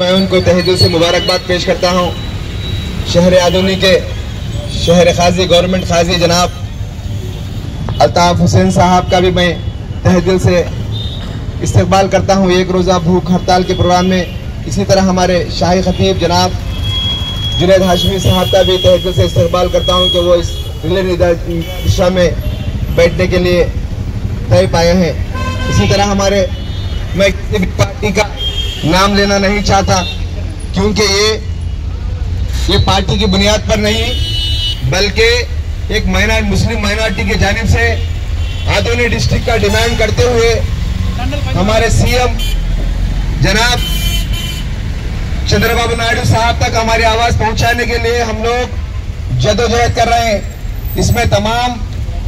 मैं उनको तहे दिल से मुबारकबाद पेश करता हूँ। शहर आदोनी के शहर खाजी गवर्नमेंट खाजी जनाब अल्ताफ हुसैन साहब का भी मैं तहे दिल से इस्तकबाल करता हूँ एक रोज़ा भूख हड़ताल के प्रोग्राम में। इसी तरह हमारे शाही खतीब जनाब जुनैद हाशमी साहब का भी तहे दिल से इस्तकबाल करता हूँ कि वो इस रिले दिशा में बैठने के लिए तय पाए हैं। इसी तरह हमारे, मैं किसी भी पार्टी का नाम लेना नहीं चाहता क्योंकि ये पार्टी की बुनियाद पर नहीं बल्कि एक मुस्लिम माइनॉरिटी की जानिब से आदोनी डिस्ट्रिक्ट का डिमांड करते हुए हमारे सीएम जनाब चंद्रबाबू नायडू साहब तक हमारी आवाज पहुंचाने के लिए हम लोग जदोजहद कर रहे हैं। इसमें तमाम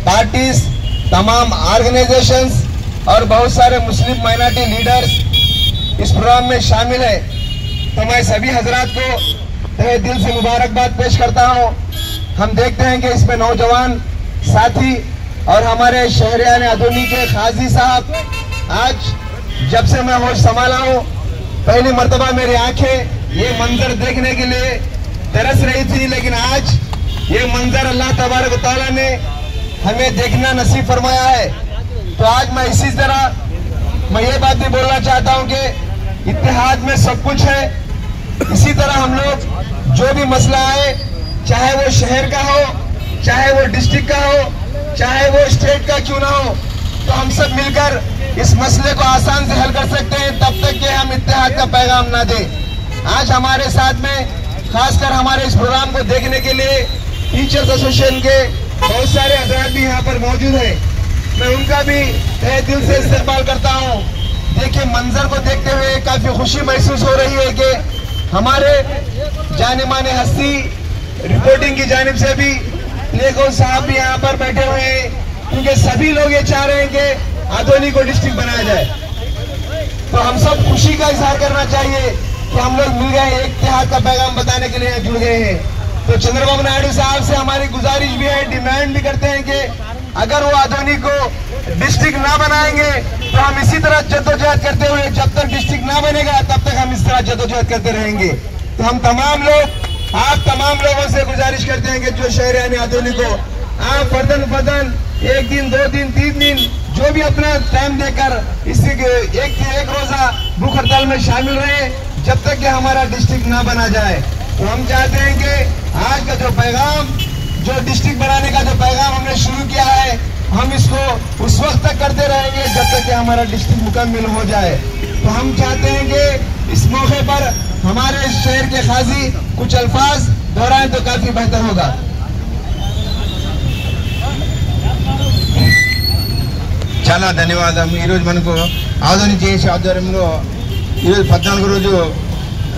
पार्टीज, तमाम ऑर्गेनाइजेशंस और बहुत सारे मुस्लिम माइनॉरिटी लीडर्स इस प्रोग्राम में शामिल है। तो मैं सभी हजरात को तहे दिल से मुबारकबाद पेश करता हूं। हम देखते हैं कि इसमें नौजवान साथी और हमारे शहरियान आदोनी के खाजी साहब, आज जब से मैं होश संभाला हूं पहली मर्तबा मेरी आंखें ये मंजर देखने के लिए तरस रही थी, लेकिन आज ये मंजर अल्लाह तबारक तआला ने हमें देखना नसीब फरमाया है। तो आज मैं इसी तरह मैं ये बात भी बोलना चाहता हूं कि इत्तेहाद में सब कुछ है। इसी तरह हम लोग जो भी मसला आए, चाहे वो शहर का हो, चाहे वो डिस्ट्रिक्ट का हो, चाहे वो स्टेट का क्यों ना हो, तो हम सब मिलकर इस मसले को आसान से हल कर सकते हैं तब तक कि हम इत्तेहाद का पैगाम ना दें। आज हमारे साथ में खासकर हमारे इस प्रोग्राम को देखने के लिए टीचर्स एसोसिएशन के बहुत सारे हजरात भी यहाँ पर मौजूद है। मैं उनका भी तहे दिल से इस्तकबाल करता हूँ। देखिए, मंजर को देखते हुए काफी खुशी महसूस हो रही है कि हमारे जाने माने हस्ती रिपोर्टिंग की जानिब से भी लेखो साहब भी यहाँ पर बैठे हुए हैं, क्योंकि सभी लोग ये चाह रहे हैं कि आदोनी को डिस्ट्रिक्ट बनाया जाए। तो हम सब खुशी का इजहार करना चाहिए कि हम लोग मिल गए, एक इत्तेहाद का पैगाम बताने के लिए जुड़ गए हैं। तो चंद्रबाबू नायडू साहब से हमारी गुजारिश भी है, डिमांड भी करते हैं कि अगर वो आदोनी को डिस्ट्रिक्ट ना बनाएंगे तो हम इसी तरह जद्दोजहद करते हुए, जब तक डिस्ट्रिक्ट ना बनेगा तब तक हम इस तरह जद्दोजहद करते रहेंगे। तो हम तमाम लोग, आप तमाम लोगों से गुजारिश करते हैं कि जो शहर आदोनी को आप फर्दन एक दिन, 2 दिन, 3 दिन जो भी अपना टाइम देकर इसी एक रोजा भूख हड़ताल में शामिल रहे जब तक कि हमारा डिस्ट्रिक्ट ना बना जाए। तो हम चाहते हैं कि आज का जो पैगाम, जो डिस्ट्रिक्ट बनाने का जो पैगाम हमने शुरू किया है, हम इसको उस वक्त तक करते रहेंगे जब तक कि हमारा डिस्ट्रिक्ट मुकम्मल हो जाए। तो हम चाहते हैं कि इस मौके पर हमारे शहर के खाजी कुछ अल्फाज दोहराएं तो काफी बेहतर होगा। చాలా ధన్యవాదాలు। ఈరోజు మనకు ఆదోని జేఏసీ ఆధ్వర్యంలో ఈరోజు 14వ రోజు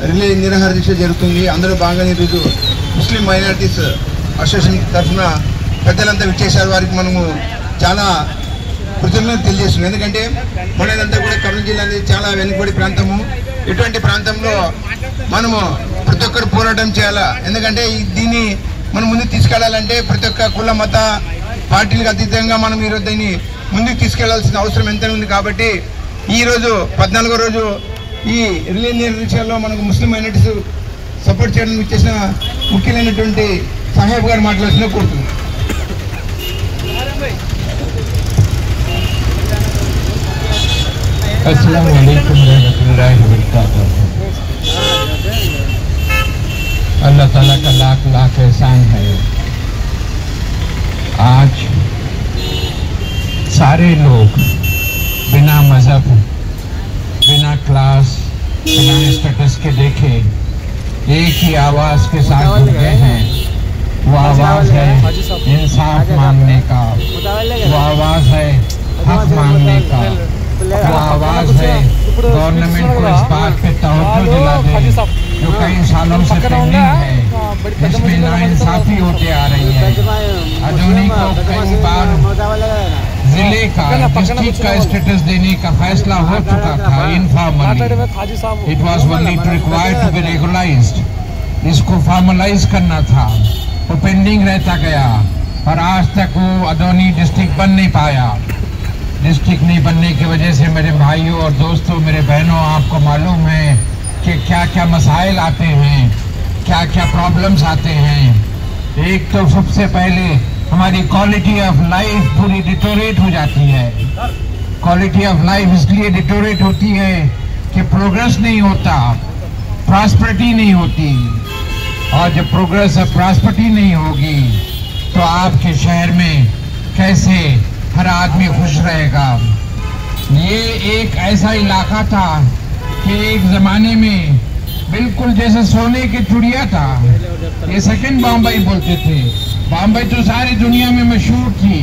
రిలే నిరాహార దీక్ష జరుగుతుంది। అందులో భాగంగా ఈరోజు ముస్లిం మైనారిటీస్ అసోసియేషన్ తరఫున పెద్దలంతా విచ్చేశారు। వారికి మనము చాలా కృతజ్ఞతలు తెలియజేస్తున్నాం। ఎందుకంటే మనదంతా కూడా కర్నూలు జిల్లా అనేది చాలా వెనుకబడి ప్రాంతము। ఇటువంటి ప్రాంతంలో మనము ప్రతి ఒక్కరు పోరాటం చేయాలా। ఎందుకంటే దీన్ని మనం ముందుకు తీసుకెళ్లాలంటే ప్రతి ఒక్క కుల మత పార్టీలకు అతీతంగా మనం ఈరోజు దీన్ని ముందుకు తీసుకెళ్లాల్సిన అవసరం ఎంత ఉంది। కాబట్టి ఈరోజు 14వ రోజు ఈ రిలే నిర్ణయాల్లో మనకు ముస్లిం మైనారిటీస్ సపోర్ట్ చేయడానికి వచ్చేసిన ముఖ్యమైనటువంటి సాహెబ్ గారు మాట్లాడాల్సిన కోరుతున్నాను। अस्सलाम वालेकुम रहमतुल्लाहि व बरकातहू। अल्लाह ताला का लाख लाख एहसान है। आज सारे लोग बिना मजहब, बिना क्लास, बिना स्टेटस के देखे एक ही आवाज के साथ जुड़ गए हैं। वो आवाज है इंसाफ मांगने का, वो आवाज है हक मांगने का, वो आवाज है गवर्नमेंट को इस बात पे तवज्जो दिला दे जो कई सालों से पेंडिंग है, इसमें नाइंसाफी होते आ रही है। आदोनी को कई बार जिले का, डिस्ट्रिक्ट का स्टेटस देने का फैसला हो चुका था informally. It was only required to be regularised. इसको फॉर्मलाइज करना था, वो पेंडिंग रहता गया और आज तक वो आदोनी डिस्ट्रिक्ट बन नहीं पाया। डिस्ट्रिक्ट नहीं बनने की वजह से मेरे भाइयों और दोस्तों, मेरे बहनों, आपको मालूम है कि क्या क्या मसाइल आते हैं, क्या क्या प्रॉब्लम्स आते हैं। एक तो सबसे पहले हमारी क्वालिटी ऑफ लाइफ पूरी डिटोरेट हो जाती है। क्वालिटी ऑफ लाइफ इसलिए डिटोरेट होती है कि प्रोग्रेस नहीं होता, प्रॉस्पेरिटी नहीं होती। और जब प्रोग्रेस और प्रॉस्पेरिटी नहीं होगी तो आपके शहर में कैसे हर आदमी खुश रहेगा। ये एक ऐसा इलाका था कि एक जमाने में बिल्कुल जैसे सोने की चिड़िया था। ये सेकंड बॉम्बई बोलते थे। बॉम्बई तो सारी दुनिया में मशहूर थी,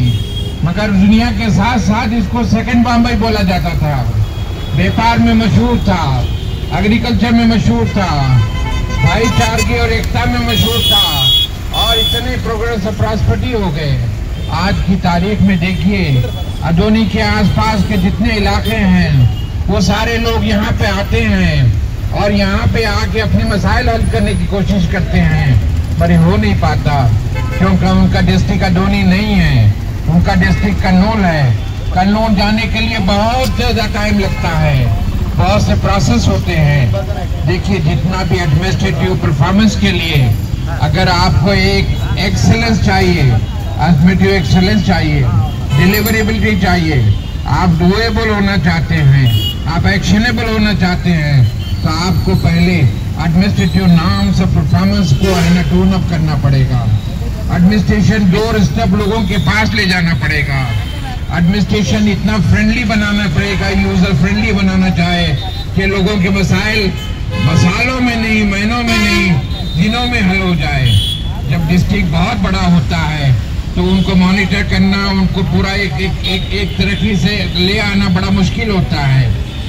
मगर दुनिया के साथ साथ इसको सेकंड बॉम्बई बोला जाता था। व्यापार में मशहूर था, एग्रीकल्चर में मशहूर था, भाईचारगी और एकता में मशहूर था, और इतने प्रोग्रेस और प्रॉस्पेरिटी हो गए। आज की तारीख में देखिए, अदोनी के आसपास के जितने इलाके हैं वो सारे लोग यहाँ पे आते हैं और यहाँ पे आके अपने मसाइल हल करने की कोशिश करते हैं, पर हो नहीं पाता क्योंकि उनका डिस्ट्रिक्ट अदोनी नहीं है, उनका डिस्ट्रिक्ट कन्नौल है। कन्नौल जाने के लिए बहुत ज्यादा टाइम लगता है, बहुत से प्रोसेस होते हैं। देखिए, जितना भी एडमिनिस्ट्रेटिव परफॉर्मेंस के लिए अगर आपको एक एक्सेलेंस चाहिए, एडमिनिस्ट्रेटिव एक्सेलेंस चाहिए, डिलीवरेबिलिटी चाहिए, आप डुएबल होना चाहते हैं, आप एक्शनेबल होना चाहते हैं, तो आपको पहले एडमिनिस्ट्रेटिव नॉर्म्स और परफॉर्मेंस को ट्यून अप करना पड़ेगा। एडमिनिस्ट्रेशन डोर स्टेप लोगों के पास ले जाना पड़ेगा। एडमिनिस्ट्रेशन इतना फ्रेंडली बनाना पड़ेगा, यूजर फ्रेंडली बनाना चाहे कि लोगों के मसालों में नहीं, महीनों में नहीं, दिनों में हल हो जाए। जब डिस्ट्रिक्ट बहुत बड़ा होता है तो उनको मॉनिटर करना, उनको पूरा एक तरीके से ले आना बड़ा मुश्किल होता है।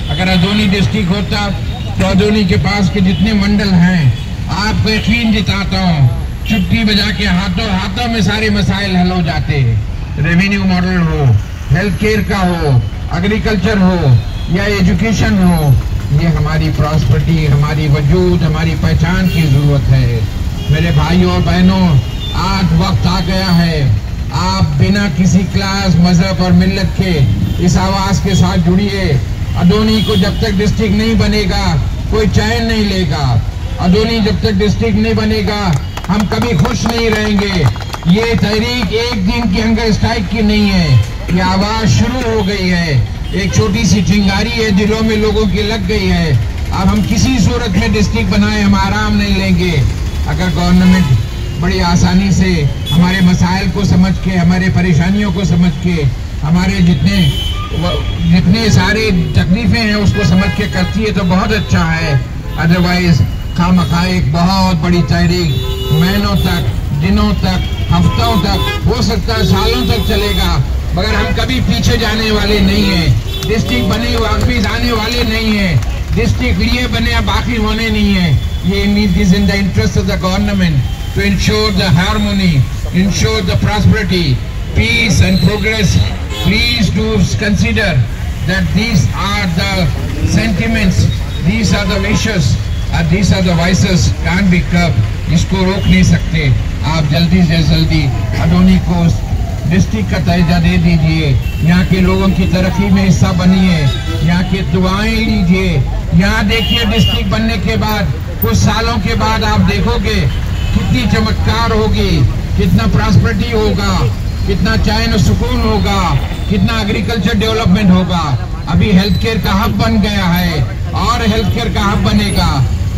अगर अदोनी डिस्ट्रिक्ट होता तो अदोनी के पास के जितने मंडल हैं, आपको यकीन दिलाता हूँ, चुटकी बजा के हाथों हाथों में सारे मसाइल हल हो जाते हैं। रेवेन्यू मॉडल हो, हेल्थ केयर का हो, एग्रीकल्चर हो या एजुकेशन हो, ये हमारी प्रॉस्पेरिटी, हमारी वजूद, हमारी पहचान की जरूरत है। मेरे भाइयों और बहनों, आज वक्त आ गया है, आप बिना किसी क्लास, मजहब और मिल्लत के इस आवाज के साथ जुड़िए। अदोनी को जब तक डिस्ट्रिक्ट नहीं बनेगा कोई चैन नहीं लेगा। अदोनी जब तक डिस्ट्रिक्ट नहीं बनेगा हम कभी खुश नहीं रहेंगे। ये तहरीक एक दिन की हंगर स्ट्राइक की नहीं है, ये आवाज शुरू हो गई है, एक छोटी सी चिंगारी है, दिलों में लोगों की लग गई है। अब हम किसी सूरत में डिस्ट्रिक्ट बनाए हम आराम नहीं लेंगे। अगर गवर्नमेंट बड़ी आसानी से हमारे मसाइल को समझ के, हमारे परेशानियों को समझ के, हमारे जितने सारे तकलीफें हैं उसको समझ के करती है तो बहुत अच्छा है। अदरवाइज खामखा एक बहुत बड़ी तहरीक महीनों तक, दिनों तक, हफ्तों तक, हो सकता है सालों तक चलेगा, मगर हम कभी पीछे जाने वाले नहीं हैं। डिस्ट्रिक्ट बने वापस आने वाले नहीं हैं, डिस्ट्रिक्ट लिए बने बाकी होने नहीं है। ये need is in the interest of the government to ensure the harmony, ensure the prosperity, peace and progress. Please do consider that these are the sentiments, these are the wishes, and these are the vices can't be curbed. इसको रोक नहीं सकते। आप जल्दी से जल्दी अदोनी को district का दर्जा दे दीजिए, यहाँ के लोगों की तरक्की में हिस्सा बनिए, यहाँ की दुआएं लीजिए। यहाँ देखिए, डिस्ट्रिक्ट बनने के बाद कुछ सालों के बाद आप देखोगे कितनी चमत्कार होगी, कितना प्रॉस्पेरिटी होगा, कितना चैन और सुकून होगा, कितना एग्रीकल्चर डेवलपमेंट होगा। अभी हेल्थ केयर का हब बन गया है और हेल्थ केयर का हब बनेगा।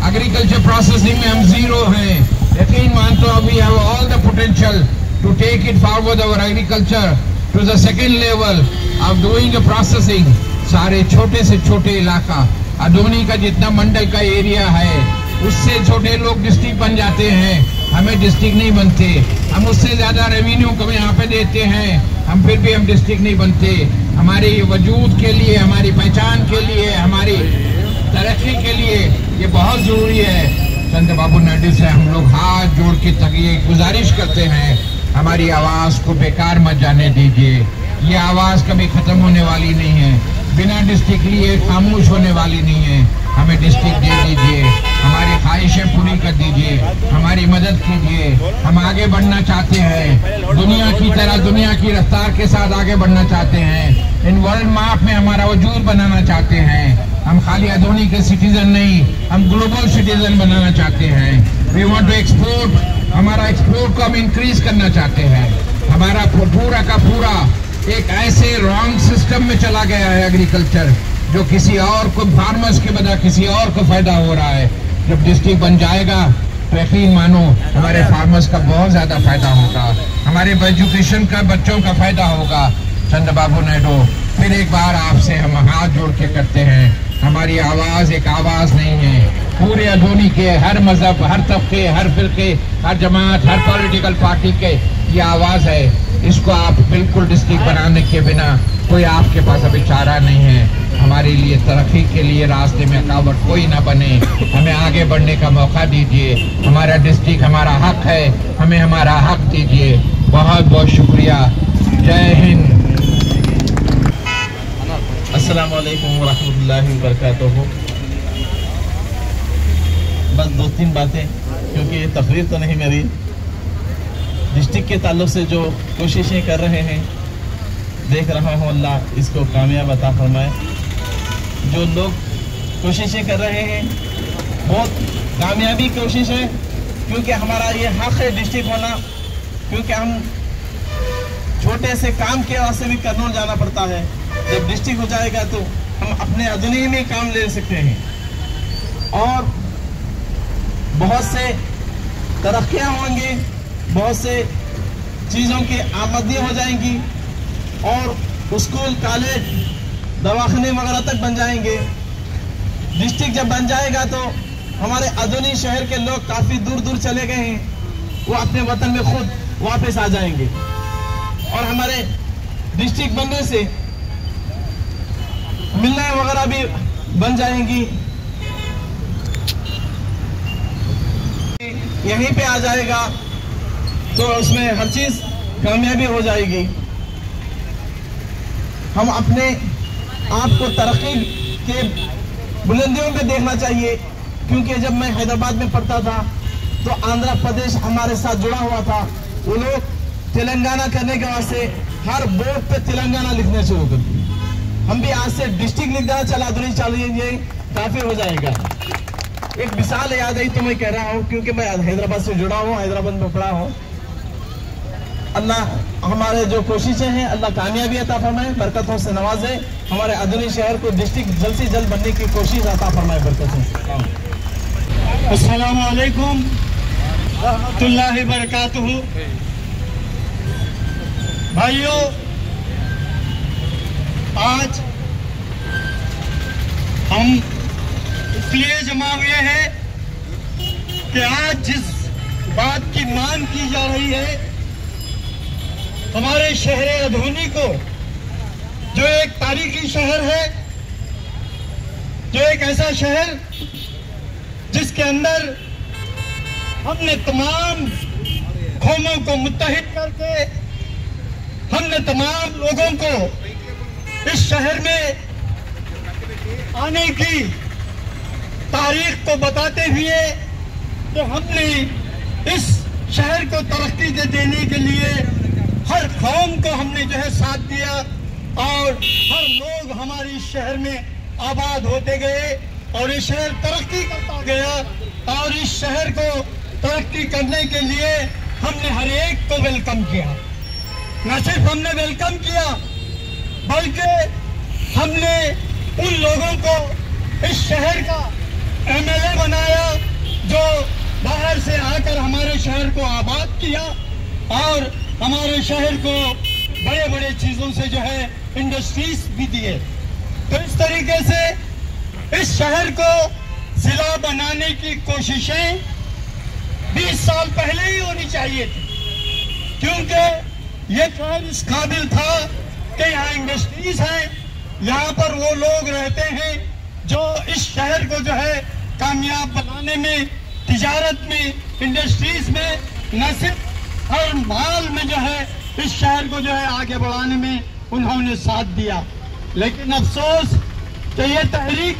एग्रीकल्चर प्रोसेसिंग में हम जीरो हैं, यकीन मानता हूं we have all the potential to take it forward our agriculture to the second level of doing a processing. सारे छोटे से छोटे इलाका, अदोनी का जितना मंडल का एरिया है उससे छोटे लोग डिस्ट्रिक्ट बन जाते हैं, हमें डिस्ट्रिक्ट नहीं बनते। हम उससे ज्यादा रेवेन्यू कभी यहाँ पे देते हैं, हम फिर भी हम डिस्ट्रिक्ट नहीं बनते। हमारे वजूद के लिए, हमारी पहचान के लिए, हमारी तरक्की के लिए ये बहुत जरूरी है। चंद्रबाबू नायडू से हम लोग हाथ जोड़ के तक ये गुजारिश करते हैं, हमारी आवाज को बेकार मत जाने दीजिए। ये आवाज कभी खत्म होने वाली नहीं है, बिना डिस्ट्रिक्ट लिए खामोश होने वाली नहीं है। हमें डिस्ट्रिक्ट दे दीजिए, हमारी ख्वाहिशें पूरी कर दीजिए, हमारी मदद कीजिए। हम आगे बढ़ना चाहते हैं, दुनिया की तरह, दुनिया की रफ्तार के साथ आगे बढ़ना चाहते हैं, इन वर्ल्ड मैप में हमारा वजूद बनाना चाहते हैं। हम खाली अदोनी के सिटीजन नहीं, हम ग्लोबल सिटीजन बनाना चाहते हैं। वी वांट टू एक्सपोर्ट, हमारा एक्सपोर्ट को हम इंक्रीज करना चाहते हैं। हमारा पूरा का पूरा एक ऐसे रॉन्ग सिस्टम में चला गया है एग्रीकल्चर, जो किसी और को, फार्मर्स के बजाय किसी और को फायदा हो रहा है। जब डिस्ट्रिक्ट बन जाएगा तो यकीन मानो हमारे फार्मर्स का बहुत ज्यादा फायदा होगा, हमारे एजुकेशन का बच्चों का फायदा होगा। चंद्रबाबू नायडू, फिर एक बार आपसे हम हाथ जोड़ के करते हैं, हमारी आवाज एक आवाज नहीं है, पूरे अदोनी के हर मजहब, हर तबके, हर फिरके, हर जमात, हर पॉलिटिकल पार्टी के ये आवाज है। इसको आप बिल्कुल डिस्ट्रिक्ट बनाने के बिना कोई आपके पास अभी चारा नहीं है। हमारे लिए तरक्की के लिए रास्ते में रुकावट कोई ना बने, हमें आगे बढ़ने का मौका दीजिए। हमारा डिस्ट्रिक्ट हमारा हक है, हमें हमारा हक दीजिए। बहुत बहुत शुक्रिया। जय हिंद। अस्सलाम वालेकुम रहमतुल्लाहि व बरकातुहू। बस 2-3 बातें, क्योंकि ये तकरीर तो नहीं मेरी, डिस्ट्रिक्ट के ताल्लुक से जो कोशिशें कर रहे हैं देख रहा हूँ, अल्लाह इसको कामयाब अता फरमाए। जो लोग कोशिशें कर रहे हैं बहुत कामयाबी कोशिश है, क्योंकि हमारा ये हक है डिस्ट्रिक्ट होना, क्योंकि हम छोटे से काम के वास्ते भी करनौल जाना पड़ता है। जब डिस्ट्रिक्ट हो जाएगा तो हम अपने अदनी में काम ले सकते हैं और बहुत से तरक्कियाँ होंगी, बहुत से चीज़ों की आमदनी हो जाएंगी और स्कूल, कॉलेज, दवाखाने वगैरह तक बन जाएंगे। डिस्ट्रिक्ट जब बन जाएगा तो हमारे अदोनी शहर के लोग काफ़ी दूर दूर चले गए हैं, वो अपने वतन में खुद वापस आ जाएंगे और हमारे डिस्ट्रिक्ट बनने से मिलने वगैरह भी बन जाएंगी, यहीं पे आ जाएगा तो उसमें हर चीज़ कामयाबी हो जाएगी। हम अपने आप को तरक्की के बुलंदियों पे देखना चाहिए, क्योंकि जब मैं हैदराबाद में पढ़ता था तो आंध्र प्रदेश हमारे साथ जुड़ा हुआ था। वो लोग तेलंगाना करने के वास्ते हर बोर्ड पे तेलंगाना लिखने शुरू कर दिए। हम भी आज से डिस्ट्रिक्ट लिख देना चला तो नहीं चाहिए, काफ़ी हो जाएगा। एक मिसाल याद आई तो मैं कह रहा हूँ, क्योंकि मैं हैदराबाद से जुड़ा हूँ, हैदराबाद में पढ़ा हूँ। अल्लाह हमारे जो कोशिशें हैं अल्लाह कामयाबी अता फरमाए, बरकतों से नवाजे। हमारे अदनी शहर को डिस्ट्रिक्ट जल्द से जल्द बनने की कोशिश अता फरमाए, बरकतों से। अस्सलाम वालेकुम रहमतुल्लाहि व बरकातुहू। भाइयों, आज हम इसलिए जमा हुए हैं कि आज जिस बात की मांग की जा रही है, हमारे शहर अदोनी को, जो एक तारीखी शहर है, जो एक ऐसा शहर जिसके अंदर हमने तमाम कौमों को मुत्तहिद करके, हमने तमाम लोगों को इस शहर में आने की तारीख को बताते हुए तो हमने इस शहर को तरक्की देने के लिए हर कौम को हमने जो है साथ दिया और हर लोग हमारे इस शहर में आबाद होते गए और ये शहर तरक्की करता गया और इस शहर को तरक्की करने के लिए हमने हर एक को वेलकम किया। न सिर्फ हमने वेलकम किया बल्कि हमने उन लोगों को इस शहर का एमएलए बनाया जो बाहर से आकर हमारे शहर को आबाद किया और हमारे शहर को बड़े बड़े चीजों से जो है इंडस्ट्रीज भी दिए। तो इस तरीके से इस शहर को जिला बनाने की कोशिशें 20 साल पहले ही होनी चाहिए थी, क्योंकि ये शहर इस काबिल था कि यहाँ इंडस्ट्रीज हैं, यहाँ पर वो लोग रहते हैं जो इस शहर को जो है कामयाब बनाने में, तिजारत में, इंडस्ट्रीज में, न सिर्फ हर माल में जो है इस शहर को जो है आगे बढ़ाने में उन्होंने साथ दिया। लेकिन अफसोस कि ये तहरीक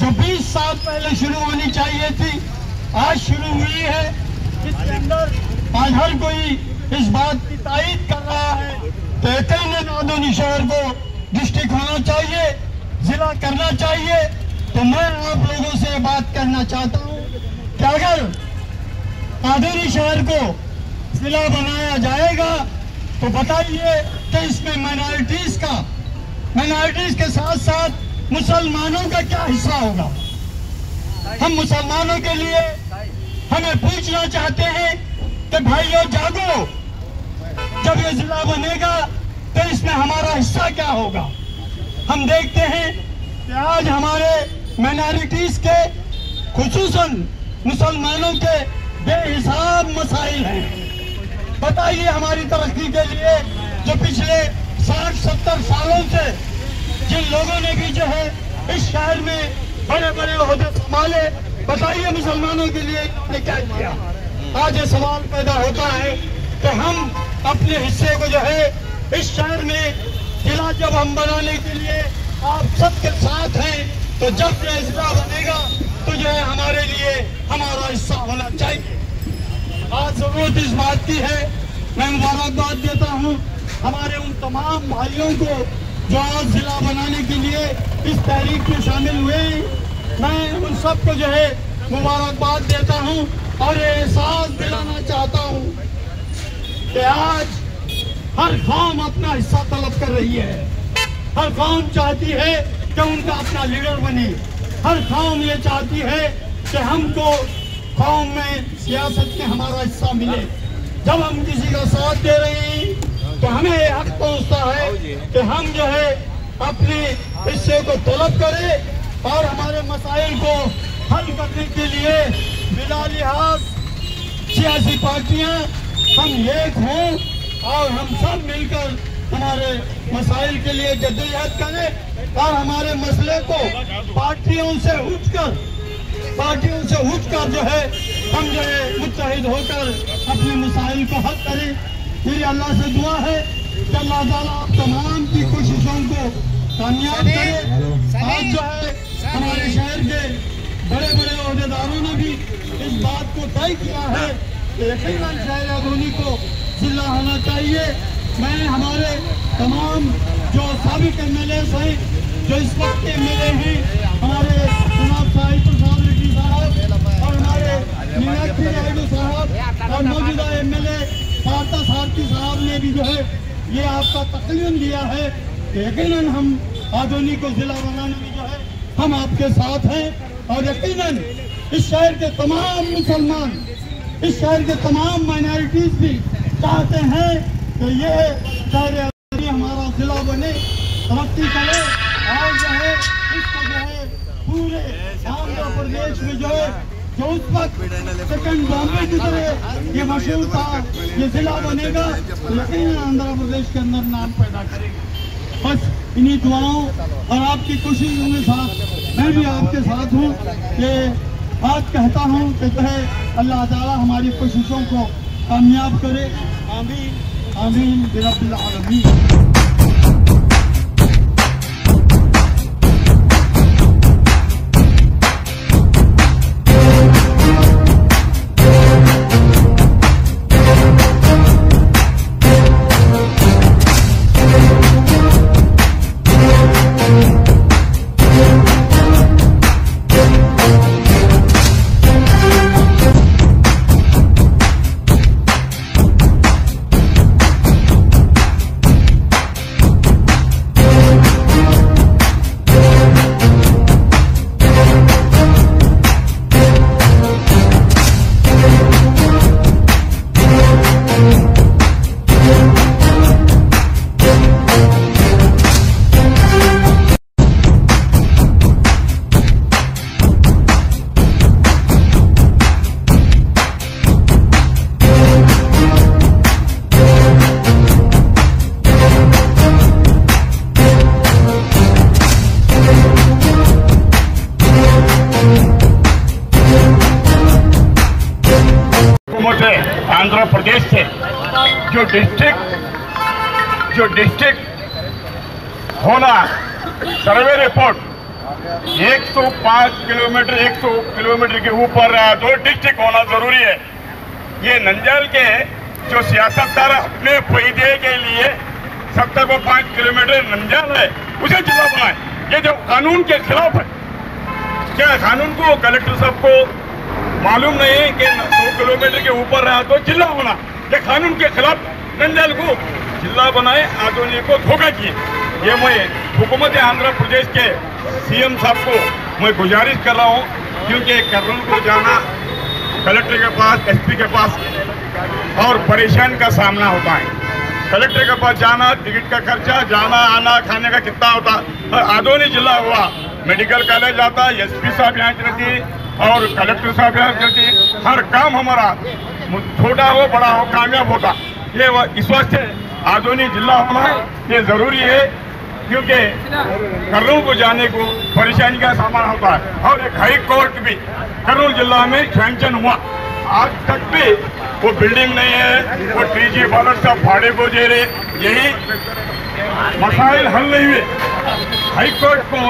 जो 20 साल पहले शुरू होनी चाहिए थी आज शुरू हुई है। इसके अंदर आज हर कोई इस बात की तायीद कर रहा है कि यकीनन अदोनी शहर को डिस्ट्रिक्ट होना चाहिए, जिला करना चाहिए तो मैं आप लोगों से बात करना चाहता हूँ कि अगर आधुनिक शहर को जिला बनाया जाएगा तो बताइए कि इसमें माइनॉरिटीज के साथ साथ मुसलमानों का क्या हिस्सा होगा। हम मुसलमानों के लिए हमें पूछना चाहते हैं कि भाइयों जागो, जब ये जिला बनेगा तो इसमें हमारा हिस्सा क्या होगा। हम देखते हैं कि आज हमारे माइनॉरिटीज के खुसूसन मुसलमानों के बेहिसाब मसाइल हैं। बताइए हमारी तरक्की के लिए जो पिछले 60-70 सालों से जिन लोगों ने भी जो है इस शहर में बड़े बड़े ओहदे संभाले, बताइए मुसलमानों के लिए इन्होंने क्या किया। आज ये सवाल पैदा होता है कि हम अपने हिस्से को जो है इस शहर में जिला जब हम बनाने के लिए आप सबके साथ हैं, तो जब ये जिला बनेगा तो जो है हमारे लिए हमारा हिस्सा होना चाहिए। आज जरूरत इस बात की है, मैं मुबारकबाद देता हूँ हमारे उन तमाम भाइयों को जो आज जिला बनाने के लिए इस तहरीक में शामिल हुए। मैं उन सबको जो है मुबारकबाद देता हूँ और ये एहसास दिलाना चाहता हूँ कि आज हर कौम अपना हिस्सा तलब कर रही है। हर कौम चाहती है कि उनका अपना लीडर बने। हर कौम ये चाहती है कि हमको कौम में सियासत में हमारा हिस्सा मिले। जब हम किसी का साथ दे रहे हैं तो हमें हक पहुंचता है कि हम जो है अपने हिस्से को तलब करें और हमारे मसाइल को हल करने के लिए बिला लिहाज सियासी पार्टियां हम एक हों और हम सब मिलकर हमारे मसाइल के लिए जद्दोजहद करें और हमारे मसले को पार्टियों से उठकर जो है हम जो है मुत्तहिद होकर अपने मसाइल को हल करें। मेरी अल्लाह से दुआ है कि अल्लाह ताला आप तमाम की कोशिशों को कामयाब करे। आज जो है हमारे शहर के बड़े बड़े ओहदेदारों ने भी इस बात को तय किया है कि यकीनन शहर आदोनी को जिला होना चाहिए। मैं हमारे तमाम जो साबिक MLAs हैं, जो इस वक्त MLA हैं, हमारे जनाब साहिब प्रसाद रेड्डी साहब और हमारे मीनाक्षी नायडू साहब और मौजूदा MLA पार्था सारथी साहब ने भी जो है ये आपका तकलीम दिया है। यकीनन हम आदोनी को जिला बनाने में जो है हम आपके साथ हैं और यकीनन इस शहर के तमाम मुसलमान, इस शहर के तमाम माइनॉरिटीज भी चाहते हैं कि ये शहर आदोनी हमारा जिला बने, तरक्की करे और जो है इसको जो है पूरे आंध्र प्रदेश में जो है जो उस वक्त सेकंड बॉम्बे की तरह ये मशहूर था, ये जिला बनेगा तो यकीनन आंध्र प्रदेश के अंदर नाम पैदा करेगा। बस इन्हीं दुआओं और आपकी कोशिशों के साथ मैं भी आपके साथ हूँ। ये बात कहता हूँ कि जो है अल्लाह ताला हमारी कोशिशों को कामयाब करे। आमीन आमीन बिरब्बिल आलमीन। आंध्र प्रदेश से जो डिस्ट्रिक्ट होना सर्वे रिपोर्ट 105 किलोमीटर 100 किलोमीटर के ऊपर दो डिस्ट्रिक्ट होना जरूरी है। ये नंजल के जो सियासतदार अपने फायदे के लिए 70 किलोमीटर नंजल है उसे जिला बनाए, ये जो कानून के खिलाफ है। क्या कानून को कलेक्टर साहब को मालूम नहीं है कि 100 किलोमीटर के ऊपर रहा तो जिला होना, क्या कानून के खिलाफ नंदयाल को जिला बनाए, आदोनी को धोखा किए। ये मैं हुकूमत आंध्र प्रदेश के सीएम साहब को मैं गुजारिश कर रहा हूँ, क्योंकि कर्नूल को जाना कलेक्टर के पास, एसपी के पास और परेशान का सामना होता है। कलेक्टर के पास जाना, टिकट का खर्चा, जाना आना खाने का कितना होता। और आदोनी जिला हुआ, मेडिकल कॉलेज आता, एसपी साहब यहाँ रहती और कलेक्टर साहब यहाँ रहती, हर काम हमारा छोटा हो बड़ा हो कामयाब होता। ये इस वास्ते आदोनी जिला होना ये जरूरी है, क्योंकि कर्नूल को जाने को परेशानी का सामना होता है। और एक हाई कोर्ट भी कर्नूल जिला में सैंक्शन हुआ, आज तक भी वो बिल्डिंग नहीं है, वो टीजी बालर सब भाड़े को दे रहे, यही मसाइल हल नहीं हुए। हाई कोर्ट को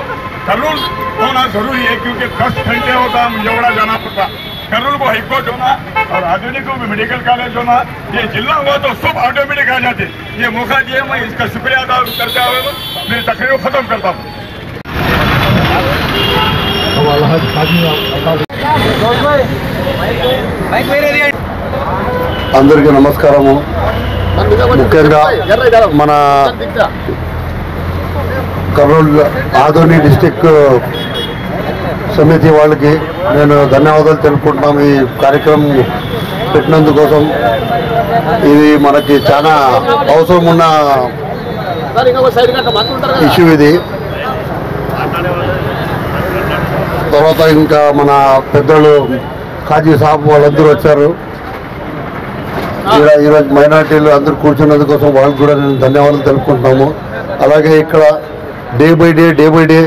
कर्नूल होना जरूरी है, क्योंकि 10 घंटे होता मुझे जाना पड़ता। कर्नूल को हाई कोर्ट होना और आधुनिक को भी मेडिकल कॉलेज होना, ये जिला हुआ तो सब ऑटोमेटिक आ जाते। ये मौका दिया, मैं इसका शुक्रिया अदा करते हुए मेरी तकरीर को खत्म करता हूँ। అందరికీ నమస్కారము. ముఖ్యంగా మన కర్నూలు ఆదోని డిస్టిక్ సమితి వాళ్ళకి నేను ధన్యవాదాలు తెలుపుకుంటున్నాము. ఈ కార్యక్రమం పెట్టినందుకోసం ఇది మనకి చాలా అవసరం ఉన్న ఇష్యూ ఇది. తర్వాత ఇంకా మన పెద్దలు కాజీ సాబ్ వాళ్ళందరూ వచ్చారు. ఈరోజు మైనార్టీలు అందరూ కూర్చున్నందుకోసం వాళ్ళకి కూడా నేను ధన్యవాదాలు తెలుపుకుంటున్నాము. అలాగే ఇక్కడ డే బై డే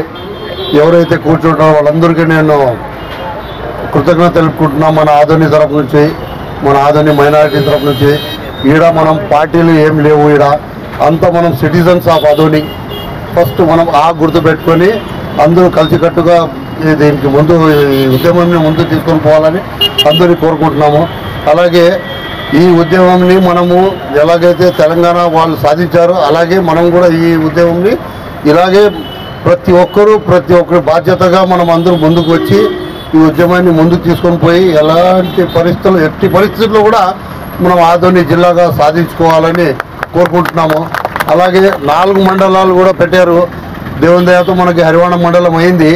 ఎవరైతే కూర్చుంటారో వాళ్ళందరికీ నేను కృతజ్ఞత తెలుపుకుంటున్నాం. మన ఆదోని తరపు నుంచి, మన ఆదోని మైనారిటీ తరపు నుంచి. ఈడ మనం పార్టీలు ఏం లేవు, ఈడ అంతా మనం సిటిజన్స్ ఆఫ్ ఆదోని. ఫస్ట్ మనం గుర్తుపెట్టుకొని అందరూ కలిసికట్టుగా దీనికి ముందు ఈ ఉద్యమాన్ని ముందు తీసుకొని పోవాలని అందరినీ కోరుకుంటున్నాము. అలాగే ఈ ఉద్యమాన్ని మనము ఎలాగైతే తెలంగాణ వాళ్ళు సాధించారో అలాగే మనం కూడా ఈ ఉద్యమాన్ని ఇలాగే ప్రతి ఒక్కరు బాధ్యతగా మనం అందరూ ముందుకు వచ్చి ఈ ఉద్యమాన్ని ముందుకు తీసుకొని పోయి ఎట్టి పరిస్థితుల్లో కూడా మనం ఆదోని జిల్లాగా సాధించుకోవాలని కోరుకుంటున్నాము. అలాగే 4 మండలాలు కూడా పెట్టారు. దేవుని దయతో మనకి హరివాణ మండలం అయింది.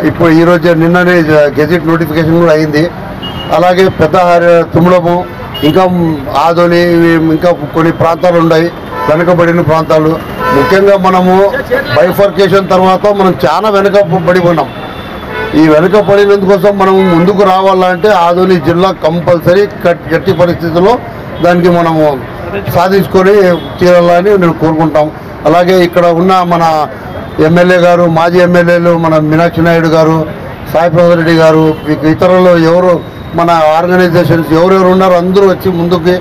ఇప్పుడు ఈరోజు నిన్ననే గెజిట్ నోటిఫికేషన్ కూడా అయింది. అలాగే పెద్ద తుమ్మలము, ఇంకా ఆదోని, ఇంకా కొన్ని ప్రాంతాలు ఉన్నాయి వెనుకబడిన ప్రాంతాలు. ముఖ్యంగా మనము బైఫర్కేషన్ తర్వాత మనం చాలా వెనుకబడి ఉన్నాం. ఈ వెనుకబడినందుకోసం మనం ముందుకు రావాలంటే ఆదోని జిల్లా కంపల్సరీ గట్టి పరిస్థితుల్లో దానికి మనము సాధించుకొని తీరాలని నేను కోరుకుంటాం. అలాగే ఇక్కడ ఉన్న మన ఎమ్మెల్యే గారు, మాజీ ఎమ్మెల్యేలు మన మీనాక్షి నాయుడు గారు, సాయిప్రసాద్ రెడ్డి గారు, ఇతరులు ఎవరు మన ఆర్గనైజేషన్స్ ఎవరెవరు ఉన్నారో అందరూ వచ్చి ముందుకి,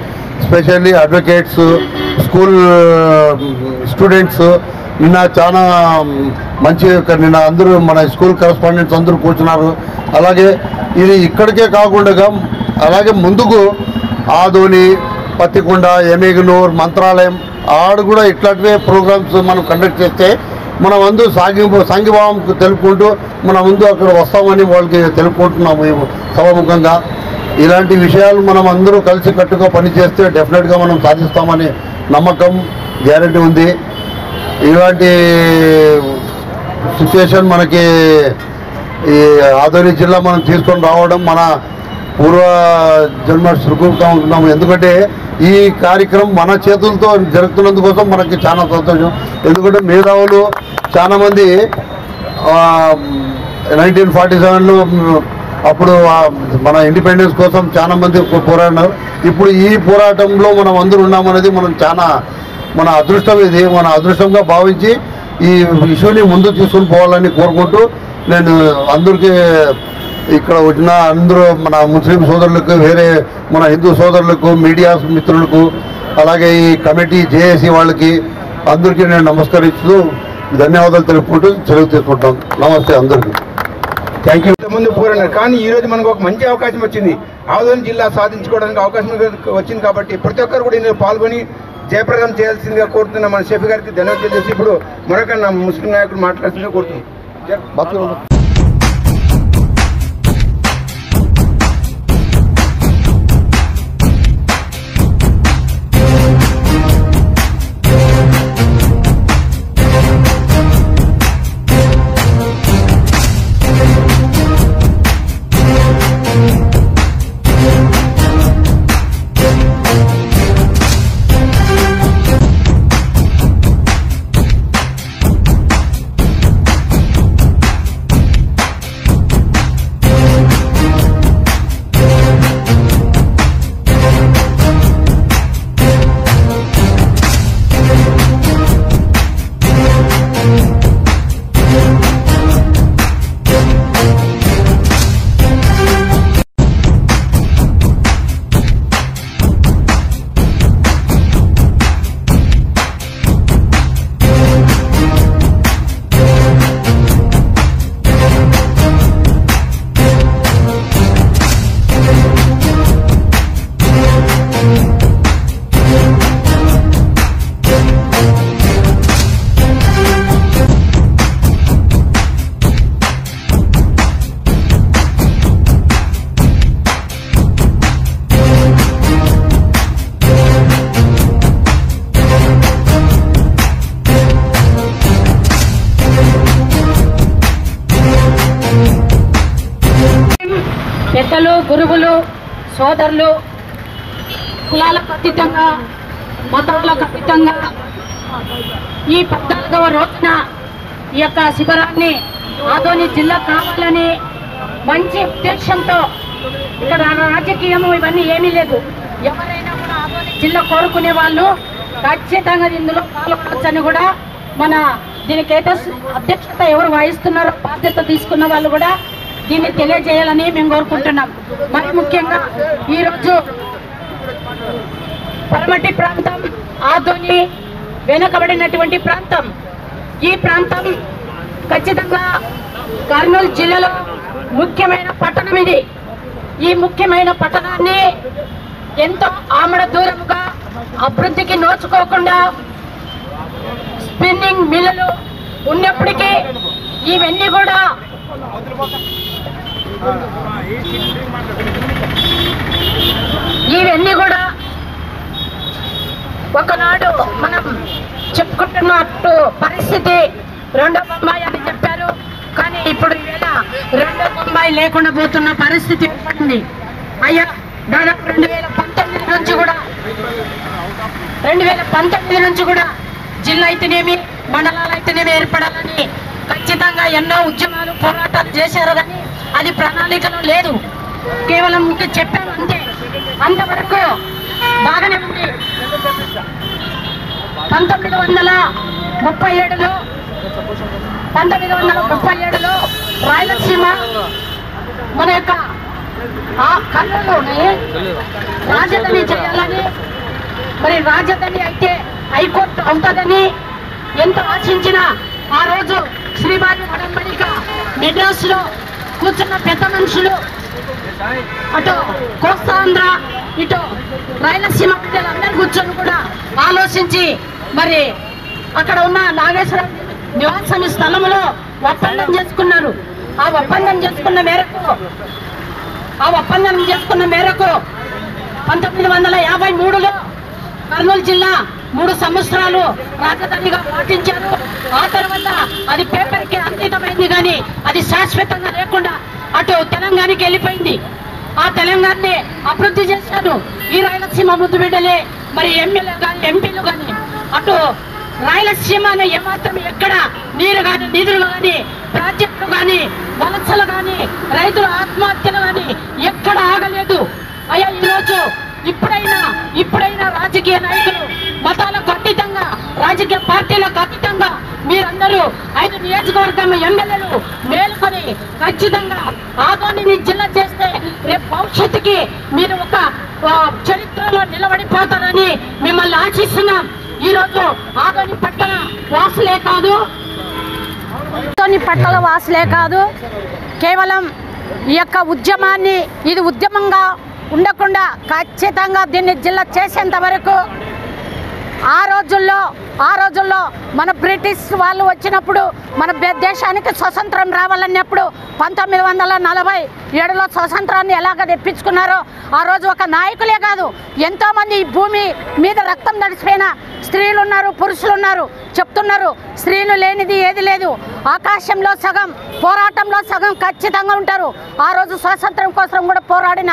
స్పెషల్లీ అడ్వకేట్స్, స్కూల్ స్టూడెంట్స్ నిన్న చాలా మంచి నిన్న అందరూ మన స్కూల్ కరెస్పాండెంట్స్ అందరూ కూర్చున్నారు. అలాగే ఇది ఇక్కడికే కాకుండా అలాగే ముందుకు ఆదోని, పత్తికొండ, ఎమేగనూర్, మంత్రాలయం ఆడు కూడా ఇట్లాంటివే ప్రోగ్రామ్స్ మనం కండక్ట్ చేస్తే మనం అందరూ సంఘీభావం తెలుపుకుంటూ మన ముందు అక్కడ వస్తామని వాళ్ళకి తెలుపుకుంటున్నాము సభాముఖంగా. ఇలాంటి విషయాలు మనం అందరూ కలిసి కట్టుగా పనిచేస్తే డెఫినెట్గా మనం సాధిస్తామని నమ్మకం, గ్యారెంటీ ఉంది. ఇలాంటి సిచ్యువేషన్ మనకి ఈ ఆదోని జిల్లా మనం తీసుకొని రావడం మన పూర్వ జన్మ సుకృతంగా ఉంటున్నాము. ఎందుకంటే ఈ కార్యక్రమం మన చేతులతో జరుగుతున్నందుకోసం మనకి చాలా సంతోషం. ఎందుకంటే మేధావులు చాలామంది 1947లో అప్పుడు మన ఇండిపెండెన్స్ కోసం చాలామంది పోరాడినారు. ఇప్పుడు ఈ పోరాటంలో మనం అందరూ ఉన్నామనేది మనం చాలా మన అదృష్టం. ఇది మన అదృష్టంగా భావించి ఈ ఇష్యూని ముందు తీసుకొని పోవాలని కోరుకుంటూ నేను అందరికీ ఇక్కడ వచ్చిన అందరూ మన ముస్లిం సోదరులకు, వేరే మన హిందూ సోదరులకు, మీడియా మిత్రులకు, అలాగే ఈ కమిటీ జేఏసీ వాళ్ళకి అందరికీ నేను నమస్కరిస్తూ ధన్యవాదాలు తెలుపుకుంటూ సెలవు తీసుకుంటాం. నమస్తే అందరికీ. Thank you. ముందు పోరాడారు, కానీ ఈరోజు మనకు ఒక మంచి అవకాశం వచ్చింది. ఆదోని జిల్లా సాధించుకోవడానికి అవకాశం వచ్చింది. కాబట్టి ప్రతి ఒక్కరు కూడా ఇందులో పాల్గొని జయప్రదం చేయాల్సిందిగా కోరుతున్నా. మన షెఫీ గారికి ధన్యవాదాలు చేసి ఇప్పుడు మరొక ముస్లిం నాయకుడు మాట్లాడాల్సిందిగా కోరుతున్నాం. పెద్దలు, గురువులు, సోదరులు, కులాలకు అతీతంగా, మతాలకు అతీతంగా ఈ 14వ రోజున ఈ యొక్క శిబిరాన్ని ఆదోని జిల్లా కావాలని మంచి ఉద్దేశంతో, ఇక్కడ రాజకీయము ఇవన్నీ ఏమీ లేదు, ఎవరైనా కూడా ఆదోని జిల్లా కోరుకునే వాళ్ళు ఖచ్చితంగా ఇందులో పాల్గొనవచ్చని కూడా మన దీనికి అధ్యక్షత ఎవరు వహిస్తున్నారో బాధ్యత తీసుకున్న వాళ్ళు కూడా దీన్ని తెలియజేయాలని మేము కోరుకుంటున్నాం. మరి ముఖ్యంగా ఈరోజు పరమటి ప్రాంతం, ఆదోని వెనుకబడినటువంటి ప్రాంతం, ఈ ప్రాంతం ఖచ్చితంగా కర్నూలు జిల్లాలో ముఖ్యమైన పట్టణం ఇది. ఈ ముఖ్యమైన పట్టణాన్ని ఎంతో ఆమడ దూరంగా అభివృద్ధికి నోచుకోకుండా స్పిన్నింగ్ మిల్లులు ఉన్నప్పటికీ ఇవన్నీ కూడా ఒకనాడు మనం చెప్పుకుంటున్నట్టు పరిస్థితి రెండో బొంబాయి అని చెప్పారు. కానీ ఇప్పుడు ఈవేళ రెండో బొంబాయి లేకుండా పోతున్న పరిస్థితి ఏర్పడింది. అయ్యా దాదాపు 2019 నుంచి కూడా జిల్లా అయితేనేమి, మండలాలు అయితేనేమి ఏర్పడాలని ఖచ్చితంగా ఎన్నో ఉద్యమాలు, పోరాటాలు చేశారు. కానీ అది ప్రణాళికలో లేదు, కేవలం చెప్పారు అంతే. అంతవరకు బాగానే ఉంది. 1937లో రాయలసీమ మన యొక్క కర్నూలులోనే రాజధాని చేయాలని, మరి రాజధాని అయితే హైకోర్టు అవుతుందని ఎంతో ఆశించిన ఆ రోజు శ్రీవారి వడంబడిక మెడ్రాస్లో కూర్చున్న పెద్ద మనుషులు, అటు కోస్తాంధ్ర ఇటు రాయలసీమ అందరూ కూర్చొని కూడా ఆలోచించి మరి అక్కడ ఉన్న నాగేశ్వర నివాసం స్థలంలో ఒప్పందం చేసుకున్నారు. ఆ ఒప్పందం చేసుకున్న మేరకు 1953లో కర్నూలు జిల్లా 3 సంవత్సరాలు రాజధానిగా పాటించారు. ఆ తర్వాత అది పేపర్కి అంకితమైంది, కానీ అది శాశ్వతంగా లేకుండా అటు తెలంగాణకి వెళ్ళిపోయింది. ఆ తెలంగాణని అభివృద్ధి చేశారు ఈ రాయలసీమ ముద్దుబిడ్డలే, మరి ఎమ్మెల్యే కానీ ఎంపీలు కానీ. అటు రాయలసీమ అనే ఏమాత్రం ఎక్కడ నీరు కానీ, నిధులు కానీ, ప్రాజెక్టులు కానీ, వలసలు కానీ, రైతుల ఆత్మహత్యలు కానీ ఎక్కడ ఆగలేదు. అయ్యా ఈరోజు ఇప్పుడైనా రాజకీయ నాయకులు మతాలకు అతీతంగా, రాజకీయ పార్టీలకు అతీతంగా మీరందరూ 5 నియోజకవర్గం ఎమ్మెల్యేలు మేలుకొని ఖచ్చితంగా ఆదోనిని జిల్లా చేస్తే రేపు భవిష్యత్తుకి మీరు ఒక చరిత్రలో నిలబడిపోతారని మిమ్మల్ని ఆశిస్తున్నాం. ఈరోజు ఆదోని పట్టణ వాసులే కాదు, కేవలం ఈ యొక్క ఉద్యమాన్ని ఇది ఉద్యమంగా ఉండకుండా ఖచ్చితంగా దీన్ని జిల్లా చేసేంత వరకు ఆ రోజుల్లో మన బ్రిటిష్ వాళ్ళు వచ్చినప్పుడు మన దేశానికి స్వతంత్రం రావాలన్నప్పుడు 1947లో స్వతంత్రాన్ని ఎలాగ తెప్పించుకున్నారో ఆ రోజు ఒక నాయకులే కాదు, ఎంతోమంది ఈ భూమి మీద రక్తం తడిసిపోయిన స్త్రీలు ఉన్నారు, పురుషులు ఉన్నారు. చెప్తున్నారు స్త్రీలు లేనిది ఏది లేదు, ఆకాశంలో సగం, పోరాటంలో సగం ఖచ్చితంగా ఉంటారు. ఆ రోజు స్వాతంత్రం కోసం కూడా పోరాడిన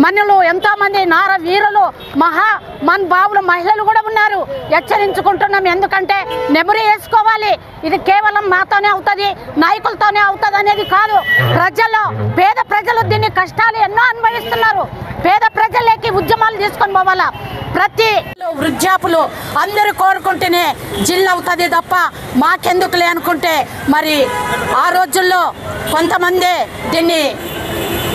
మనులు ఎంతోమంది నార వీరులు, మహామన్భావులు, మహిళలు కూడా ఉన్నారు. హెచ్చరించుకుంటున్నాం, ఎందుకంటే నెమరు వేసుకోవాలి. ఇది కేవలం మాతోనే అవుతుంది, నాయకులతోనే అవుతుంది అనేది కాదు. పేద ప్రజలు దీన్ని కష్టాలు ఎన్నో అనుభవిస్తున్నారు. పేద ప్రజలకి ఉద్యమాలు తీసుకొని పోవాలా. ప్రతి వృద్ధాపులు అందరూ కోరుకుంటేనే జిల్లా అవుతుంది తప్ప మాకెందుకులే అనుకుంటే, మరి ఆ రోజుల్లో కొంతమంది దీన్ని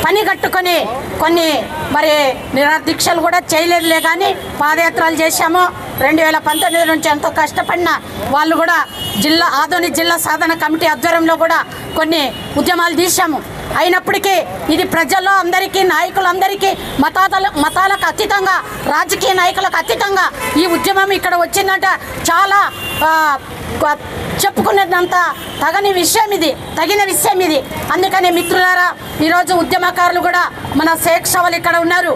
పని కట్టుకొని కొన్ని మరి నిరాదీక్షలు కూడా చేయలేదులే, కానీ పాదయాత్రలు చేశాము. 2019 నుంచి ఎంతో కష్టపడిన వాళ్ళు కూడా ఆదోని జిల్లా సాధన కమిటీ ఆధ్వర్యంలో కూడా కొన్ని ఉద్యమాలు తీశాము. అయినప్పటికీ ఇది ప్రజల్లో అందరికీ, నాయకులందరికీ, మతాలకు అతీతంగా, రాజకీయ నాయకులకు అతీతంగా ఈ ఉద్యమం ఇక్కడ వచ్చిందంట చాలా చెప్పుకునేదంత తగిన విషయం ఇది. అందుకని మిత్రులారా, ఈరోజు ఉద్యమకారులు కూడా మన షేక్ సవాల్ ఇక్కడ ఉన్నారు.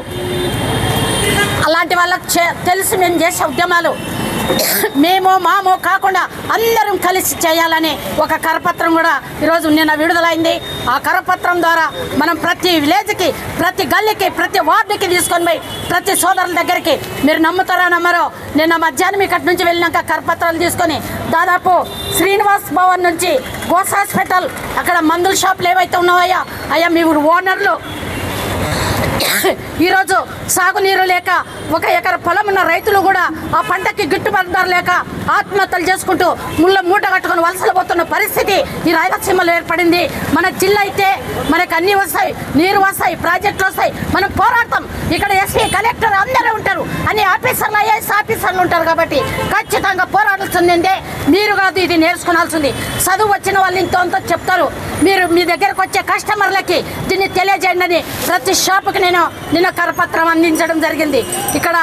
అలాంటి వాళ్ళకి తెలుసు మేము చేసే ఉద్యమాలు. మేము మామో కాకుండా అందరం కలిసి చేయాలని ఒక కరపత్రం కూడా ఈరోజు నిన్న విడుదలైంది. ఆ కరపత్రం ద్వారా మనం ప్రతి విలేజ్కి, ప్రతి గల్లీకి, ప్రతి వార్డుకి తీసుకొని పోయి ప్రతి సోదరుల దగ్గరికి, మీరు నమ్ముతారో నమ్మరో, నిన్న మధ్యాహ్నం ఇక్కడి నుంచి వెళ్ళినాక కరపత్రాలు తీసుకొని దాదాపు శ్రీనివాస్ భవన్ నుంచి గోస్ హాస్పిటల్ అక్కడ మందుల షాపులు ఏవైతే ఉన్నాయో అయ్యా మీ ఓనర్లు ఈరోజు సాగునీరు లేక 1 ఎకర పొలం ఉన్న రైతులు కూడా ఆ పంటకి గిట్టుబాటు ధర లేక ఆత్మహత్యలు చేసుకుంటూ మూట కట్టుకుని వలసలు పోతున్న పరిస్థితి ఈ రాయలసీమలో ఏర్పడింది. మన జిల్లా అయితే మనకు అన్నీ వస్తాయి, నీరు వస్తాయి, ప్రాజెక్టులు వస్తాయి, మనం పోరాడతాం. ఇక్కడ ఎస్పీ, కలెక్టర్ అందరూ ఉంటారు, అన్ని ఆఫీసర్లు, ఐఏఎస్ ఆఫీసర్లు ఉంటారు. కాబట్టి ఖచ్చితంగా పోరాడాల్సిందే. మీరు కాదు ఇది నేర్చుకోవాల్సింది. చదువు వచ్చిన వాళ్ళు ఇంతో అంతా చెప్తారు. మీరు మీ దగ్గరకు వచ్చే కస్టమర్లకి దీన్ని తెలియజేయండి అని ప్రతి షాపుకి నేను నిన్న కరపత్రం అందించడం జరిగింది. ఇక్కడ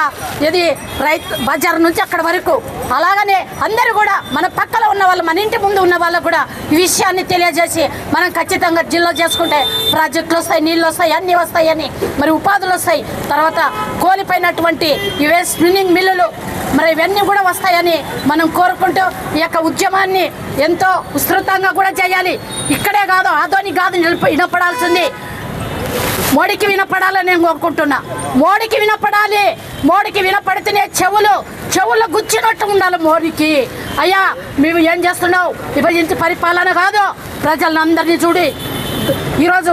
ఇది రైతు బజార్ నుంచి అక్కడ వరకు. అలాగనే అందరూ కూడా మన పక్కన ఉన్న వాళ్ళు, మన ఇంటి ముందు ఉన్న వాళ్ళకు కూడా ఈ విషయాన్ని తెలియజేసి మనం ఖచ్చితంగా జిల్లా చేసుకుంటే ప్రాజెక్టులు వస్తాయి, నీళ్ళు వస్తాయి, అన్నీ వస్తాయని, మరి ఉపాధులు వస్తాయి. తర్వాత కోల్పోయినటువంటి ఇవే స్పిన్నింగ్ మిల్లులు మరి ఇవన్నీ కూడా వస్తాయని మనం కోరుకుంటూ ఈ యొక్క ఉద్యమాన్ని ఎంతో విస్తృతంగా కూడా చేయాలి. ఇక్కడే కాదు, ఆదోని కాదు వినపడాల్సింది, మోడీకి వినపడాలని నేను కోరుకుంటున్నా. మోడీకి వినపడాలి. మోడీకి వినపడితేనే చెవుల్లో గుచ్చినట్టు ఉండాలి మోడీకి. అయ్యా మేము ఏం చేస్తున్నావు, విభజించి పరిపాలన కాదు, ప్రజలందరినీ చూడి. ఈరోజు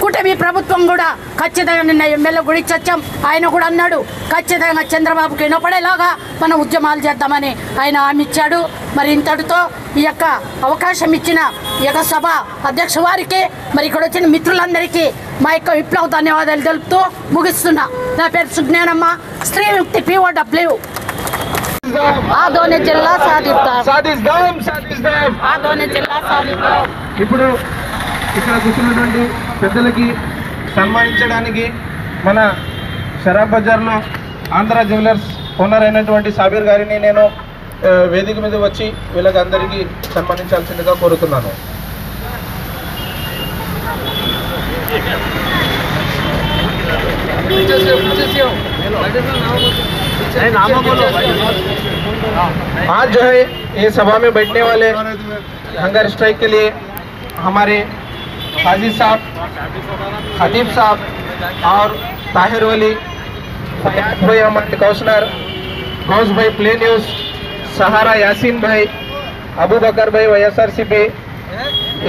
కూటమి ప్రభుత్వం కూడా ఖచ్చితంగా నిన్న ఎమ్మెల్యే కూడా ఇచ్చొచ్చాం. ఆయన కూడా అన్నాడు ఖచ్చితంగా చంద్రబాబుకి వినపడేలాగా మనం ఉద్యమాలు చేద్దామని ఆయన హామీ ఇచ్చాడు. మరి ఇంతటితో ఈ యొక్క అవకాశం ఇచ్చిన ఈ యొక్క సభ అధ్యక్ష వారికి, మరి ఇక్కడ వచ్చిన మిత్రులందరికీ మా యొక్క విప్లవ ధన్యవాదాలు తెలుపుతూ ముగిస్తున్నా. నా పేరు సుజ్ఞానమ్మ, స్త్రీ విముక్తి POW. ఆదోని జిల్లా సాధిస్తాం. ఆదోని జిల్లా సాధిస్తాం. ఇప్పుడు ఇక్కడ కూర్చున్నటువంటి పెద్దలకి సన్మానించడానికి మన షరాబ్ బజార్లో ఆంధ్ర జ్యువెలర్స్ ఓనర్ అయినటువంటి సాబీర్ గారిని నేను వేదిక మీద వచ్చి వీళ్ళకి అందరికీ సన్మానించాల్సిందిగా కోరుతున్నాను. आज जो है ये सभा में बैठने वाले हंगर स्ट्राइक के लिए हमारे हाजी साहब, खतीब साहब और ताहिर वली, फयाज भाई हमारे काउंसलर, गौस भाई प्ले न्यूज़, सहारा यासीन भाई, अबू बकर भाई YSRCP,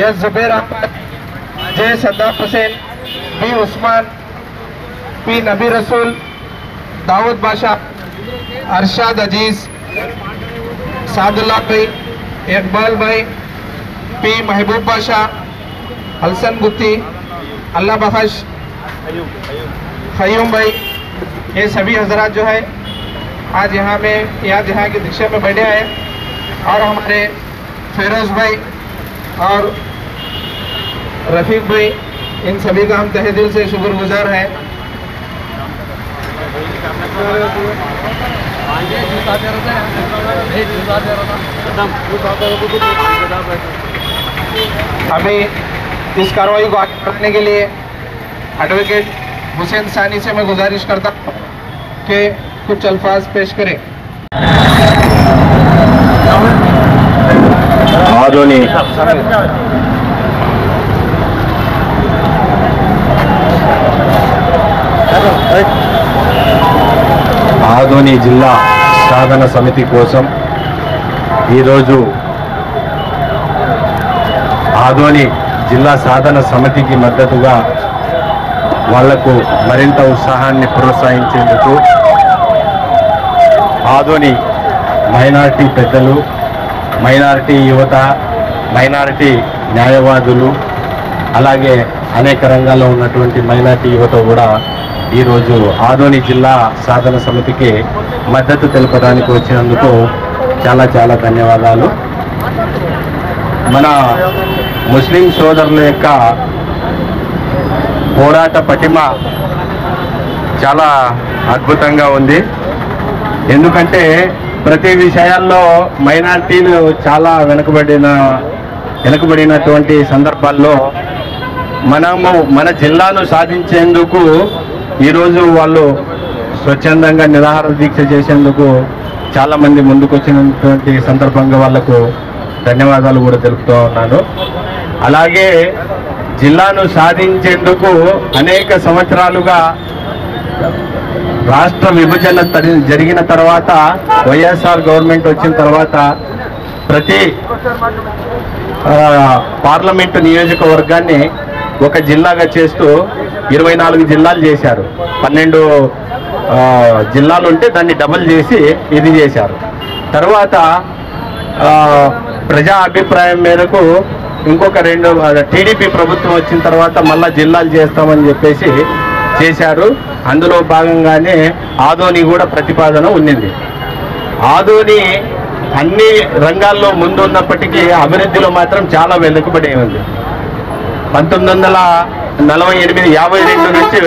एस जुबैर अहमद, जय सद्दाम हुसैन, बी उस्मान, पी नबी रसूल, दाऊद बादशाह, अरशाद अजीज, सादुल्ला भाई, इकबाल भाई, पी महबूब बादशाह, हसन गुत्ती, अल्लाह बख्श, खयूम भाई, ये सभी हजरात जो है आज यहाँ की दीक्षा में बैठे हैं। और हमारे फिरोज भाई और रफीक भाई, इन सभी का हम तहे दिल से शुक्रगुजार हैं। अभी इस कार्रवाई को आगे बढ़ाने के लिए एडवोकेट हुसैन सानी से मैं गुजारिश करता हूँ कि कुछ अल्फाज पेश करें। ఆదోని జిల్లా సాధన సమితి కోసం ఈరోజు ఆదోని జిల్లా సాధన సమితికి మద్దతుగా వాళ్లకు మరింత ఉత్సాహాన్ని ప్రోత్సహించేందుకు ఆదోని మైనారిటీ పెద్దలు, మైనారిటీ యువత, మైనారిటీ న్యాయవాదులు, అలాగే అనేక రంగాల్లో ఉన్నటువంటి మైనారిటీ యువత కూడా ఈరోజు ఆదోని జిల్లా సాధన సమితికి మద్దతు తెలపడానికి వచ్చినందుకు చాలా చాలా ధన్యవాదాలు. మన ముస్లిం సోదరుల యొక్క పోరాట పటిమ చాలా అద్భుతంగా ఉంది. ఎందుకంటే ప్రతి విషయాల్లో మైనారిటీలు చాలా వెనుకబడినటువంటి సందర్భాల్లో మనము మన జిల్లాను సాధించేందుకు ఈరోజు వాళ్ళు స్వచ్ఛందంగా నిరాహార దీక్ష చేసేందుకు చాలామంది ముందుకు వచ్చినటువంటి సందర్భంగా వాళ్లకు ధన్యవాదాలు కూడా తెలుపుతూ ఉన్నాను. అలాగే జిల్లాను సాధించేందుకు అనేక సంవత్సరాలుగా రాష్ట్ర విభజన జరిగిన తర్వాత వైఎస్ఆర్ గవర్నమెంట్ వచ్చిన తర్వాత ప్రతి పార్లమెంటు నియోజకవర్గాన్ని ఒక జిల్లాగా చేస్తూ 24 జిల్లాలు చేశారు. 12 జిల్లాలు ఉంటే దాన్ని డబుల్ చేసి ఇది చేశారు. తర్వాత ప్రజా అభిప్రాయం మేరకు ఇంకొక 2 టీడీపీ ప్రభుత్వం వచ్చిన తర్వాత మళ్ళా జిల్లాలు చేస్తామని చెప్పేసి చేశారు. అందులో భాగంగానే ఆదోని కూడా ప్రతిపాదన ఉన్నింది. ఆదోని అన్ని రంగాల్లో ముందున్నప్పటికీ అభివృద్ధిలో మాత్రం చాలా వెనుకబడి ఉంది. 1948-52 నుంచి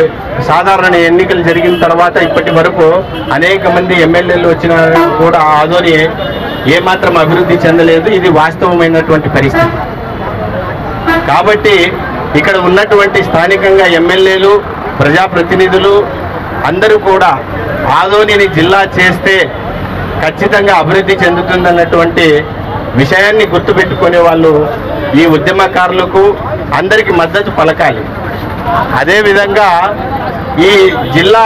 సాధారణ ఎన్నికలు జరిగిన తర్వాత ఇప్పటి వరకు అనేక మంది ఎమ్మెల్యేలు వచ్చిన కూడా ఆదోని ఏమాత్రం అభివృద్ధి చెందలేదు. ఇది వాస్తవమైనటువంటి పరిస్థితి. కాబట్టి ఇక్కడ ఉన్నటువంటి స్థానికంగా ఎమ్మెల్యేలు, ప్రజాప్రతినిధులు అందరూ కూడా ఆదోనిని జిల్లా చేస్తే ఖచ్చితంగా అభివృద్ధి చెందుతుందన్నటువంటి విషయాన్ని గుర్తుపెట్టుకునే వాళ్ళు ఈ ఉద్యమకారులకు అందరికీ మద్దతు పలకాలి. అదేవిధంగా ఈ జిల్లా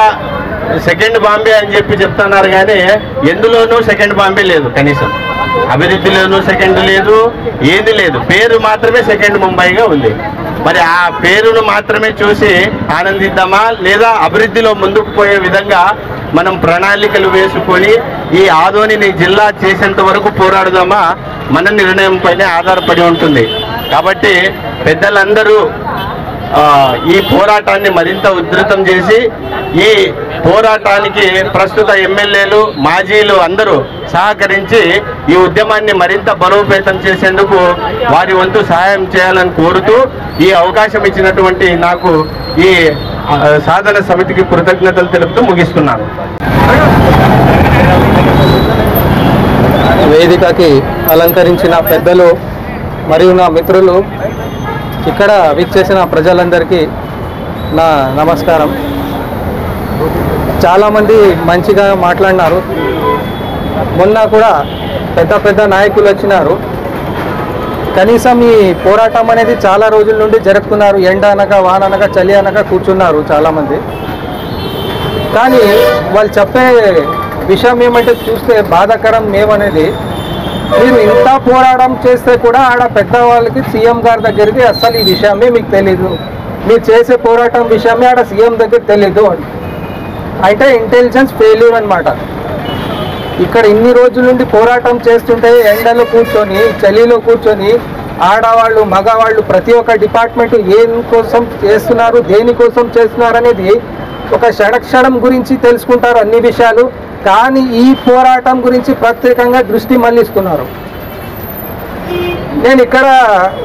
సెకండ్ బాంబే అని చెప్తున్నారు, కానీ ఎందులోనూ సెకండ్ బాంబే లేదు. కనీసం అభివృద్ధిలోనూ సెకండ్ లేదు, ఏది లేదు. పేరు మాత్రమే సెకండ్ ముంబైగా ఉంది. మరి ఆ పేరును మాత్రమే చూసి ఆనందిద్దామా, లేదా అభివృద్ధిలో ముందుకు పోయే విధంగా మనం ప్రణాళికలు వేసుకొని ఈ ఆదోనిని జిల్లా చేసేంత వరకు పోరాడదామా, మన నిర్ణయం పైన ఆధారపడి ఉంటుంది. కాబట్టి పెద్దలందరూ ఈ పోరాటాన్ని మరింత ఉధృతం చేసి ఈ పోరాటానికి ప్రస్తుత ఎమ్మెల్యేలు, మాజీలు అందరూ సహకరించి ఈ ఉద్యమాన్ని మరింత బలోపేతం చేసేందుకు వారి వంతు సహాయం చేయాలని కోరుతూ ఈ అవకాశం ఇచ్చినటువంటి నాకు ఈ సాధన సమితికి కృతజ్ఞతలు తెలుపుతూ ముగిస్తున్నాను. వేదికకి అలంకరించిన పెద్దలు మరియు నా మిత్రులు, ఇక్కడ విచ్చేసిన ప్రజలందరికీ నా నమస్కారం. చాలామంది మంచిగా మాట్లాడినారు. మొన్న కూడా పెద్ద పెద్ద నాయకులు వచ్చినారు. కనీసం ఈ పోరాటం అనేది చాలా రోజుల నుండి జరుపుకున్నారు. ఎండ అనగా, వాన అనగా, చలి అనగా కూర్చున్నారు చాలామంది. కానీ వాళ్ళు చెప్పే విషయం ఏమంటే చూస్తే బాధాకరం ఏమనేది, మీరు ఇంత పోరాటం చేస్తే కూడా ఆడ పెద్దవాళ్ళకి, సీఎం గారి దగ్గరికి అస్సలు ఈ విషయమే మీకు తెలీదు, మీరు చేసే పోరాటం విషయమే ఆడ సీఎం దగ్గర తెలీదు అంటే ఇంటెలిజెన్స్ ఫెయిల్యూర్ అనమాట. ఇక్కడ ఇన్ని రోజుల నుండి పోరాటం చేస్తుంటే ఎండలో కూర్చొని, చలిలో కూర్చొని ఆడవాళ్ళు, మగవాళ్ళు ప్రతి ఒక్క డిపార్ట్మెంట్ ఏం కోసం చేస్తున్నారు, దేనికోసం చేస్తున్నారు అనేది ఒక క్షణక్షణం గురించి తెలుసుకుంటారు అన్ని విషయాలు. కానీ ఈ పోరాటం గురించి ప్రత్యేకంగా దృష్టి మళ్లిస్తున్నారు. నేను ఇక్కడ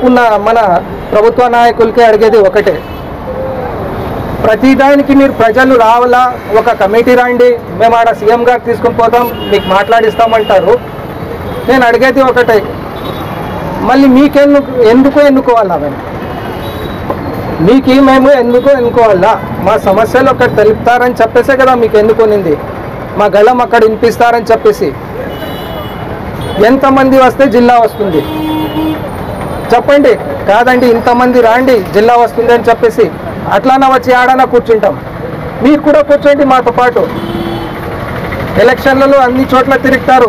ఉన్న మన ప్రభుత్వ నాయకులకి అడిగేది ఒకటే, ప్రతిదానికి మీరు ప్రజలు రావాలా, ఒక కమిటీ రండి, మేము ఆడ సీఎం గారు తీసుకొని పోతాం, మీకు మాట్లాడిస్తామంటారు. నేను అడిగేది ఒకటే, మళ్ళీ ఎందుకు ఎన్నుకోవాలా? మీకు మేము ఎందుకు ఎన్నుకోవాలా? మా సమస్యలు అక్కడ తెలుపుతారని చెప్పేసే కదా మీకు ఎన్నుకొనింది. మా గళం అక్కడ వినిపిస్తారని చెప్పేసి. ఎంతమంది వస్తే జిల్లా వస్తుంది చెప్పండి? కాదండి, ఇంతమంది రాండి జిల్లా వస్తుంది అని చెప్పేసి అట్లానా వచ్చి ఆడనా కూర్చుంటాం. మీరు కూడా కూర్చోండి మాతో పాటు. ఎలక్షన్లలో అన్ని చోట్ల తిరుగుతారు,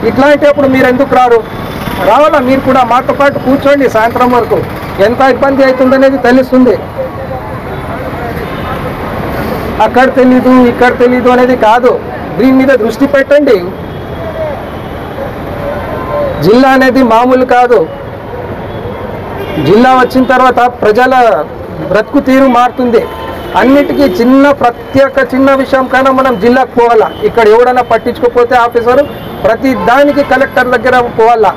ఇట్లాంటప్పుడు మీరు ఎందుకు రారు? రావాలా మీరు కూడా మాతో పాటు కూర్చోండి. సాయంత్రం వరకు ఎంత ఇబ్బంది అవుతుందనేది తెలుస్తుంది. అక్కడ తెలీదు, ఇక్కడ తెలీదు అనేది కాదు, దీని మీద దృష్టి పెట్టండి. జిల్లా అనేది మామూలు కాదు. జిల్లా వచ్చిన తర్వాత ప్రజల బ్రతుకు తీరు మారుతుంది. అన్నిటికీ చిన్న విషయం కన్నా మనం జిల్లాకు పోవాలా. ఇక్కడ ఎవడన్నా పట్టించుకోకపోతే ఆఫీసరు ప్రతి దానికి కలెక్టర్ దగ్గర పోవాలా,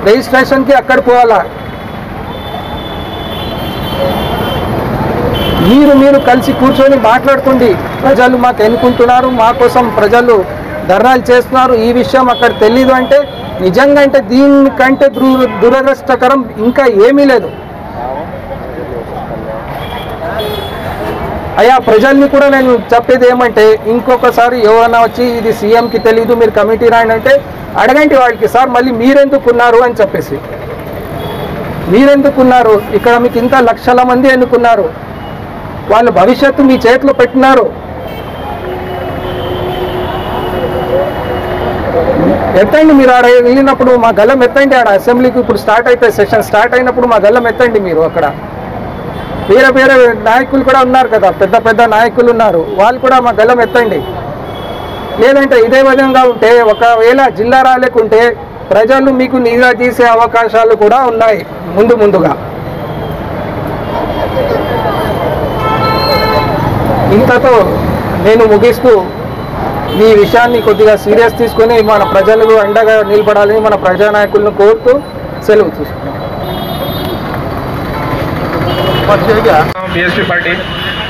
రిజిస్ట్రేషన్కి అక్కడ పోవాలా. మీరు కలిసి కూర్చొని మాట్లాడుకోండి. ప్రజలు మాకు ఎన్నుకుంటున్నారు, మా కోసం ప్రజలు ధర్నాలు చేస్తున్నారు, ఈ విషయం అక్కడ తెలీదు అంటే నిజంగా అంటే దీనికంటే దురదృష్టకరం ఇంకా ఏమీ లేదు. అయ్యా ప్రజల్ని కూడా నేను చెప్పేది ఏమంటే, ఇంకొకసారి ఎవరైనా వచ్చి ఇది సీఎంకి తెలీదు మీరు కమిటీ రాయండి అంటే అడగండి వాళ్ళకి, సార్ మళ్ళీ మీరెందుకున్నారు అని చెప్పేసి. మీరెందుకున్నారు ఇక్కడ, మీకు ఇంత లక్షల మంది ఎన్నుకున్నారు, వాళ్ళ భవిష్యత్తు మీ చేతిలో పెట్టినారు. ఎత్తండి మీరు ఆడ వెళ్ళినప్పుడు మా గల్లం ఎత్తండి, ఆడ అసెంబ్లీకి ఇప్పుడు స్టార్ట్ అవుతాయి, సెషన్ స్టార్ట్ అయినప్పుడు మా గల్లం ఎత్తండి మీరు. అక్కడ వేరే వేరే నాయకులు కూడా ఉన్నారు కదా, పెద్ద పెద్ద నాయకులు ఉన్నారు, వాళ్ళు కూడా మా గల్లం ఎత్తండి. లేదంటే ఇదే విధంగా ఉంటే ఒకవేళ జిల్లా రాలేకుంటే ప్రజలు మీకు నిఘా తీసే అవకాశాలు కూడా ఉన్నాయి ముందుగా. ఇంతతో నేను ముగిస్తూ ఈ విషయాన్ని కొద్దిగా సీరియస్ తీసుకొని మన ప్రజలకు అండగా నిలబడాలని మన ప్రజానాయకులను కోరుతూ సెలవు తీసుకున్నాం. बीएसपी पार्टी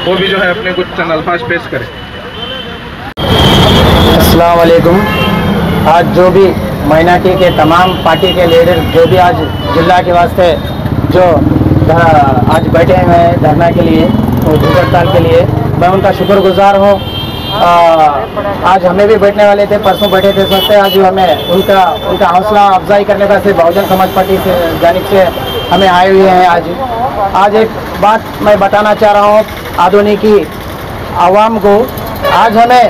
वो भी जो है अपने कुछ अल्फाज पेश करे। अस्सलाम वालेकुम। आज जो भी माइनॉरिटी के तमाम पार्टी के लीडर जो भी आज जिला के वास्ते जो आज बैठे हुए हैं धरना के लिए, भूख हड़ताल के लिए, मैं उनका शुक्रगुजार हूँ। आज हमें भी बैठने वाले थे, परसों बैठे थे सोचते, आज हमें उनका हौसला अफजाई करने का से बहुजन समाज पार्टी से जानिब से हमें आए हुए हैं। आज एक बात मैं बताना चाह रहा हूँ आधुनिक की आवाम को। आज हमें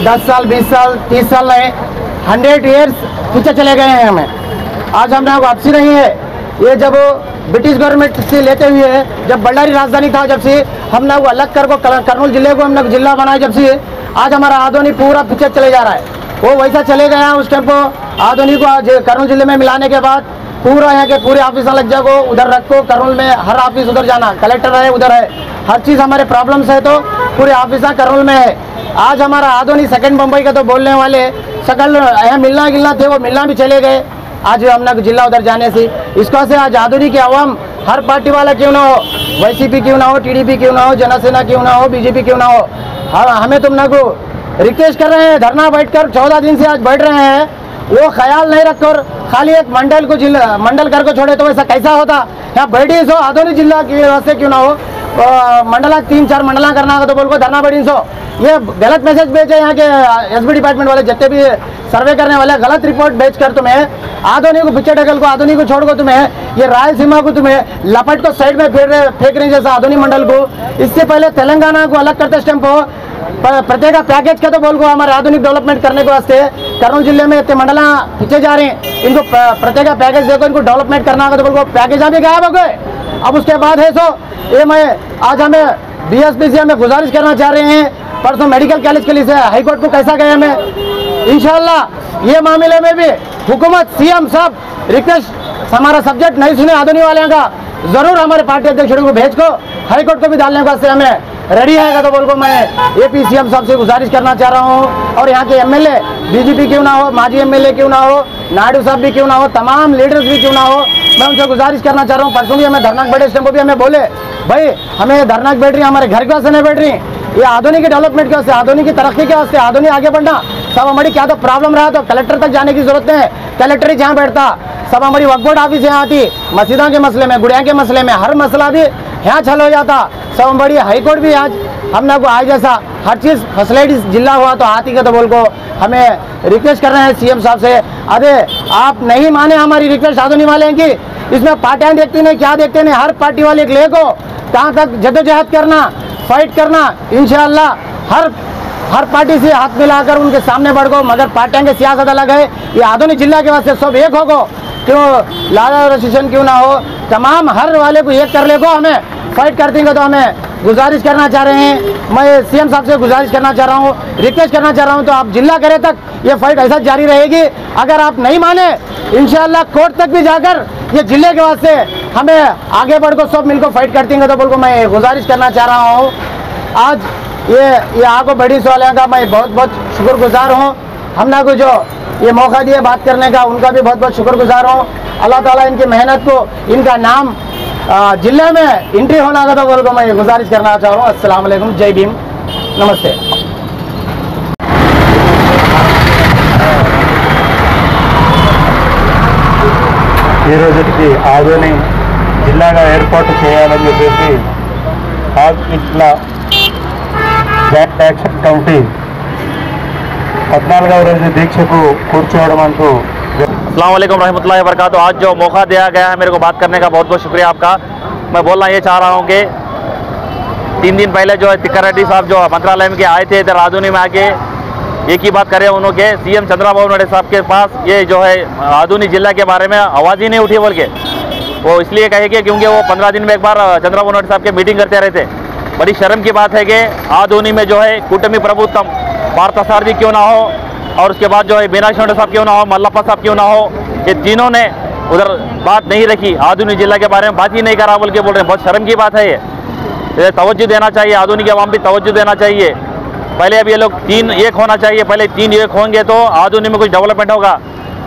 10 साल 20 साल 30 साल नहीं 100 ईयर्स पीछे चले गए हैं हमें। आज हमने वापसी नहीं है। ये जब ब्रिटिश गवर्नमेंट से लेते हुए जब बल्लारी राजधानी था, जब से हमने वो अलग कर को कर्नूल जिले को हमने जिला बनाया, जब से आज हमारा आधुनिक पूरा पीछे चले जा रहा है। वो वैसा चले गया उस टाइम को आधुनिक को आज कर्नूल जिले में मिलाने के बाद पूरा यहाँ के पूरे ऑफिस लग जाओ, उधर रखो कर्नूल में, हर ऑफिस उधर जाना, कलेक्टर है उधर है, हर चीज़ हमारे प्रॉब्लम्स है तो पूरे ऑफिस कर्नूल में है। आज हमारा आधुनिक सेकंड बम्बई का तो बोलने वाले सकल यहाँ मिलना गिलना थे, वो मिलना भी चले गए आज हमने जिला उधर जाने से। इसका से आज आधुनिक की आवाम हर पार्टी वाला क्यों ना हो, YCP क्यों ना हो, TDP क्यों ना हो, जनसेना क्यों ना हो, BJP क्यों ना हो, हमें तुम ना को रिक्वेस्ट कर रहे हैं, धरना बैठकर 14 दिन से आज बैठ रहे हैं। वो ख्याल नहीं रखकर खाली एक मंडल को मंडल कर को छोड़े तो वैसा कैसा होता। यहाँ बैठी सो आधुनिक जिला की व्यवस्था क्यों ना हो, मंडला 3-4 मंडला करना तो बोल को धरना बैठी सो। ये गलत मैसेज भेजे यहाँ के SB डिपार्टमेंट वाले, जितने भी सर्वे करने वाले गलत रिपोर्ट भेजकर तुम्हें आधुनिक को पिक्चर टेकल को आधुनिक को छोड़ को तुम्हें ये रायलसीमा को तुम्हें लपट को साइड में फेंक रहे जैसा आधुनिक मंडल को। इससे पहले तेलंगाना को अलग करते स्टेम को प्रत्येक पैकेज का तो बोल को हमारे आधुनिक डेवलपमेंट करने के वास्ते कर्नूल जिले में इतने मंडला पीछे जा रहे हैं, इनको प्रत्येक पैकेज देखो, इनको डेवलपमेंट करना होगा तो बोल को पैकेज अभी गायब हो गए। अब उसके बाद है सो ये मैं आज हमें BSP से हमें गुजारिश करना चाह रहे हैं, परसों मेडिकल कॉलेज के लिए से हाईकोर्ट को कैसा गए हमें, इंशाल्लाह ये मामले में भी हुकूमत CM साहब रिक्वेस्ट हमारा सब्जेक्ट नहीं सुने आधुनिक वाले का, जरूर हमारे पार्टी अध्यक्ष को भेज को हाईकोर्ट को भी डालने के वास्ते हमें रेडी है तो बोल को मैं AP CM साहब से गुजारिश करना चाह रहा हूँ। और यहाँ के MLA BJP क्यों ना हो, माजी MLA क्यों ना हो, नायडू साहब भी क्यों ना हो, तमाम लीडर्स भी क्यों ना हो, मैं उनसे गुजारिश करना चाह रहा हूँ। परसों भी हमें धरना बैठे इस टाइम को भी हमें बोले भाई हमें धरना बैठ रही, हमारे घर के वास्ते नहीं बैठ रही, ये आधुनिक डेवलपमेंट के वास्ते, आधुनिक की तरक्की के वास्ते, आधुनिक आगे बढ़ना। सब हमारी क्या तो प्रॉब्लम रहा तो कलेक्टर तक जाने की जरूरत नहीं है, कलेक्टर ही जहाँ बैठता, सब हमारी वक्फ बोर्ड ऑफिस यहाँ आती, मस्जिदों के मसले में, गुड़िया के मसले में, हर मसला भी यहाँ छल हो जाता। सब हमारी हाईकोर्ट भी आज हमने को आज जैसा हर चीज़ फैसिलिटीज जिला हुआ तो आती का तो बोल को हमें रिक्वेस्ट कर रहे हैं CM साहब से, अरे आप नहीं माने हमारी रिक्वेस्ट आधुनिक वाले की, इसमें पार्टियां देखती नहीं, क्या देखते नहीं, हर पार्टी वाले एक ले को कहाँ तक जद्दोजहद करना, फाइट करना, इंशाअल्लाह हर पार्टी से हाथ मिलाकर उनके सामने बढ़ गो, मगर पार्टियां के सियासत अलग है, ये आधुनिक जिला के वास्ते सब एक हो गो, क्यों लाला रजिस्ट्रेशन क्यों ना हो, तमाम हर वाले को एक कर ले को, हमें फाइट कर देंगे तो हमें गुजारिश करना चाह रहे हैं। मैं CM साहब से गुजारिश करना चाह रहा हूँ, रिक्वेस्ट करना चाह रहा हूँ, तो आप जिला करे तक ये फाइट ऐसा जारी रहेगी। अगर आप नहीं माने इंशाअल्लाह कोर्ट तक भी जाकर ये जिले के वास्ते हमें आगे बढ़ को सब मिलकर फाइट कर देंगे तो बोल को मैं गुजारिश करना चाह रहा हूँ। आज ये आगो बड़ी सवाल का मैं बहुत बहुत शुक्रगुजार हूँ, हमने को जो ये मौका दिया बात करने का उनका भी बहुत बहुत शुक्रगुजार हूँ। अल्लाह ताला इनकी मेहनत को, इनका नाम जिले में एंट्री होना का तो बोल को मैं गुजारिश करना चाह रहा हूँ। अस्सलाम वालेकुम, जय भीम, नमस्ते। ఈ రోజుకి ఆదోని జిల్లాగా ఏర్పాటు చేయాలని చెప్పేసి आज इट्ला జాయింట్ యాక్షన్ కమిటీ 14వ రోజు దీక్షకు కూర్చోవడమంటూ अस्सलाम वालेकुम रहमतुल्लाहि व बरकातुहू। आज जो मौका दिया गया है मेरे को बात करने का बहुत बहुत शुक्रिया आपका। मैं बोलना ये चाह रहा हूँ कि 3 दिन पहले जो है तिक्कर रेड्डी साहब जो मंत्रालय में आए थे इधर आधुनिक में आके एक ही बात करे उन्होंने सीएम चंद्रबाबू नायडू साहब के पास ये जो है आधुनिक जिला के बारे में आवाज़ ही नहीं उठी बोल के वो इसलिए कहेंगे क्योंकि वो 15 दिन में एक बार चंद्रबाबू नायडू साहब के मीटिंग करते रहते। बड़ी शर्म की बात है कि आधुनिक में जो है कूटमी प्रभुत्व पार्थसारथी क्यों ना हो और उसके बाद जो है मीनाक्षी नायडू साहब क्यों ना हो, मल्लप्पा साहब क्यों ना हो, ये तीनों ने उधर बात नहीं रखी, आधुनिक जिला के बारे में बात ही नहीं करा बोल के बोल रहे हैं। बहुत शर्म की बात है ये तवज्जो देना चाहिए, आधुनिक अवाम भी तवज्जो देना चाहिए। पहले अब ये लोग 3 एक होना चाहिए, पहले 3 एक होंगे तो आधुनिक में कुछ डेवलपमेंट होगा।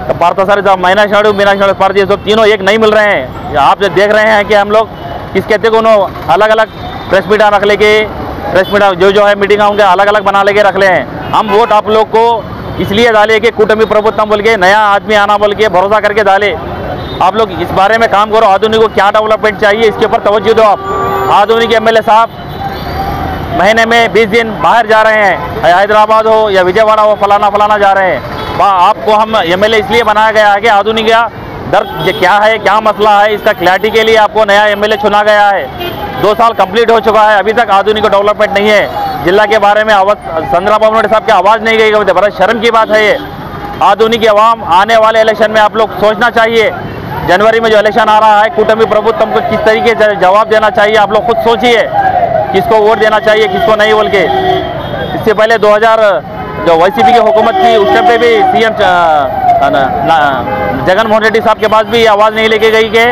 तो पार्थसारथी साहब मीनाक्षी नायडू पार्थी सब तीनों एक नहीं मिल रहे हैं। आप देख रहे हैं कि हम लोग किस कहते को अलग अलग प्रेस मीट रख लेके प्रेस मीट जो है मीटिंग होंगे अलग अलग बना लेके रख ले हैं। हम वोट आप लोग को इसलिए डाले कि कूटमी प्रभुत्व बोल के नया आदमी आना बोल के भरोसा करके डाले। आप लोग इस बारे में काम करो, आधुनिक को क्या डेवलपमेंट चाहिए इसके ऊपर तवज्जो दो। आप आधुनिक एमएलए साहब महीने में 20 दिन बाहर जा रहे हैं, हैदराबाद हो या विजयवाड़ा हो, फलाना जा रहे हैं। आपको हम एमएलए इसलिए बनाया गया है कि आधुनिक का दर्द क्या है, क्या मसला है, इसका क्लैरिटी के लिए आपको नया एमएलए चुना गया है। 2 साल कंप्लीट हो चुका है, अभी तक आधुनिक को डेवलपमेंट नहीं है। जिला के बारे में चंद्रबाबू नायडू साहब की आवाज़ नहीं गई, बड़ा शर्म की बात है ये। आधुनिक अवाम आने वाले इलेक्शन में आप लोग सोचना चाहिए, जनवरी में जो इलेक्शन आ रहा है कूटमी प्रभुत्व को किस तरीके से जवाब देना चाहिए। आप लोग खुद सोचिए किसको वोट देना चाहिए किसको नहीं बोल के। इससे पहले 2000 जो वाईसीपी की हुकूमत थी उस टाइम पे भी सीएम जगनमोहन रेड्डी साहब के पास भी आवाज़ नहीं लेके गई कि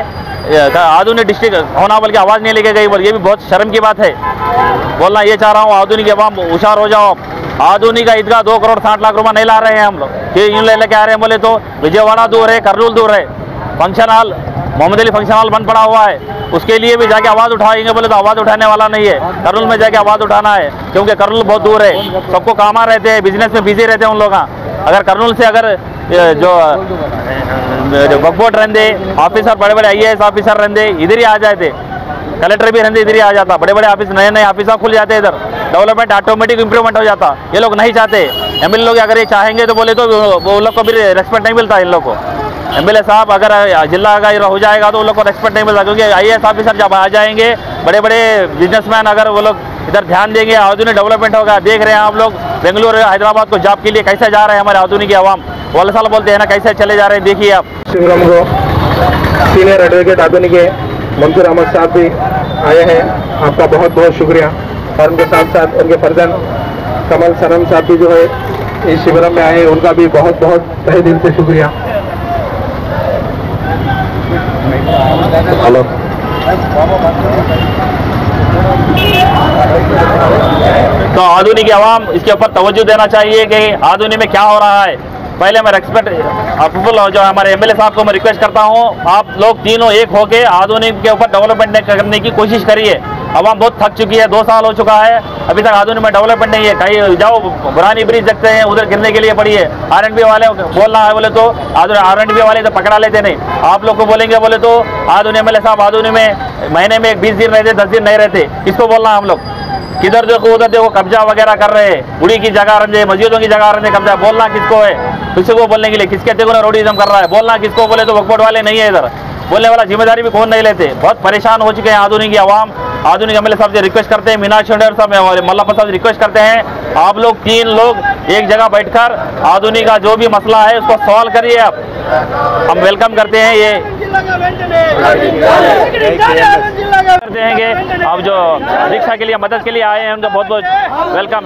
आधुनिक डिस्ट्रिक्ट होना बोल के आवाज़ नहीं लेके गई बोल, ये भी बहुत शर्म की बात है। बोलना ये चाह रहा हूँ आधुनिक अवाम होशियार हो जाओ। आधुनिक का ईदगाह 2 करोड़ 60 लाख रुपये नहीं ला रहे हैं हम लोग, ये यूँ लेके आ रहे हैं बोले तो विजयवाड़ा दूर है, कर्नूल दूर है, function hall Mohammed Ali function hall बंद पड़ा हुआ है, उसके लिए भी जाके आवाज़ उठाएंगे बोले तो आवाज़ उठाने वाला नहीं है। कर्नूल में जाके आवाज़ उठाना है क्योंकि कर्नूल बहुत दूर है, सबको काम आ रहते हैं, बिजनेस में बिजी रहते हैं उन लोग। अगर कर्नूल से अगर जो वक्फ रहते ऑफिसर बड़े बड़े IAS ऑफिसर रहते इधर ही आ जाते, कलेक्टर भी रहते इधर ही आ जाता, बड़े बड़े ऑफिस नए ऑफिसर खुल जाते इधर, डेवलपमेंट ऑटोमेटिक इंप्रूवमेंट हो जाता। ये लोग नहीं चाहते, एमएलए लोग अगर ये चाहेंगे तो बोले तो वो लोग को भी रेस्पेक्ट नहीं मिलता। इन लोग को एमएलए साहब अगर जिला का हो जाएगा तो उन लोग को रेस्पेक्ट नहीं मिलता, क्योंकि IAS ऑफिसर जब आ जाएंगे, बड़े बड़े बिजनेसमैन अगर वो लोग इधर ध्यान देंगे आधुनिक डेवलपमेंट होगा। देख रहे हैं आप लोग बेंगलुरु हैदराबाद को जॉब के लिए कैसे जा रहे हैं हमारे आधुनिक अवाम, वाले साल बोलते हैं ना कैसे चले जा रहे हैं। देखिए आप शिवराम को सीनियर एडवोकेट आधुनिक मंसूर अहमद साहब भी आए हैं, आपका बहुत बहुत शुक्रिया। और उनके साथ साथ उनके फर्जन कमल सनम साहब भी जो है इस शिविर में आए, उनका भी बहुत बहुत तहे दिल से शुक्रिया। हेलो तो आधुनिक अवाम इसके ऊपर तवज्जो देना चाहिए कि आधुनिक में क्या हो रहा है। पहले मैं रेस्पेक्ट अप्रूवल जो हमारे एमएलए साहब को मैं रिक्वेस्ट करता हूं, आप लोग तीनों एक होके आधुनिक के ऊपर डेवलपमेंट करने की कोशिश करिए। अवाम बहुत थक चुकी है, 2 साल हो चुका है, अभी तक आधुनिक में डेवलपमेंट नहीं है। कहीं जाओ बुरानी ब्रिज देखते हैं उधर गिरने के लिए पड़ी है, R&B वाले बोलना है बोले तो R&B वाले तो पकड़ा लेते नहीं। आप लोग को बोलेंगे बोले तो आधुनिक एमएलए साहब आधुनिक में महीने में 20 दिन रहते, 10 दिन नहीं रहते, किसको बोलना हम लोग। किधर देखो उधर देखो कब्जा वगैरह कर रहे हैं, उड़ी की जगह रंजे, मस्जिदों की जगह रंजे कब्जा, बोलना किसको है, किसी को बोलने के लिए, किसके देखो ना रोडीजम कर रहा है, बोलना किसको बोले तो वक्फ बोर्ड वाले नहीं है इधर, बोलने वाला जिम्मेदारी भी कौन नहीं लेते। बहुत परेशान हो चुके हैं आधुनिक अवाम। आधुनिक एमएलए साहब से रिक्वेस्ट करते हैं, मीनाक्षी नायडू साहब और मल्लप्पा साहब से रिक्वेस्ट करते हैं, आप लोग 3 लोग एक जगह बैठकर आधुनिक का जो भी मसला है उसको सॉल्व करिए। आप हम वेलकम करते हैं, ये करते हैं कि आप जो दीक्षा के लिए मदद के लिए आए हैं उनका बहुत बहुत वेलकम।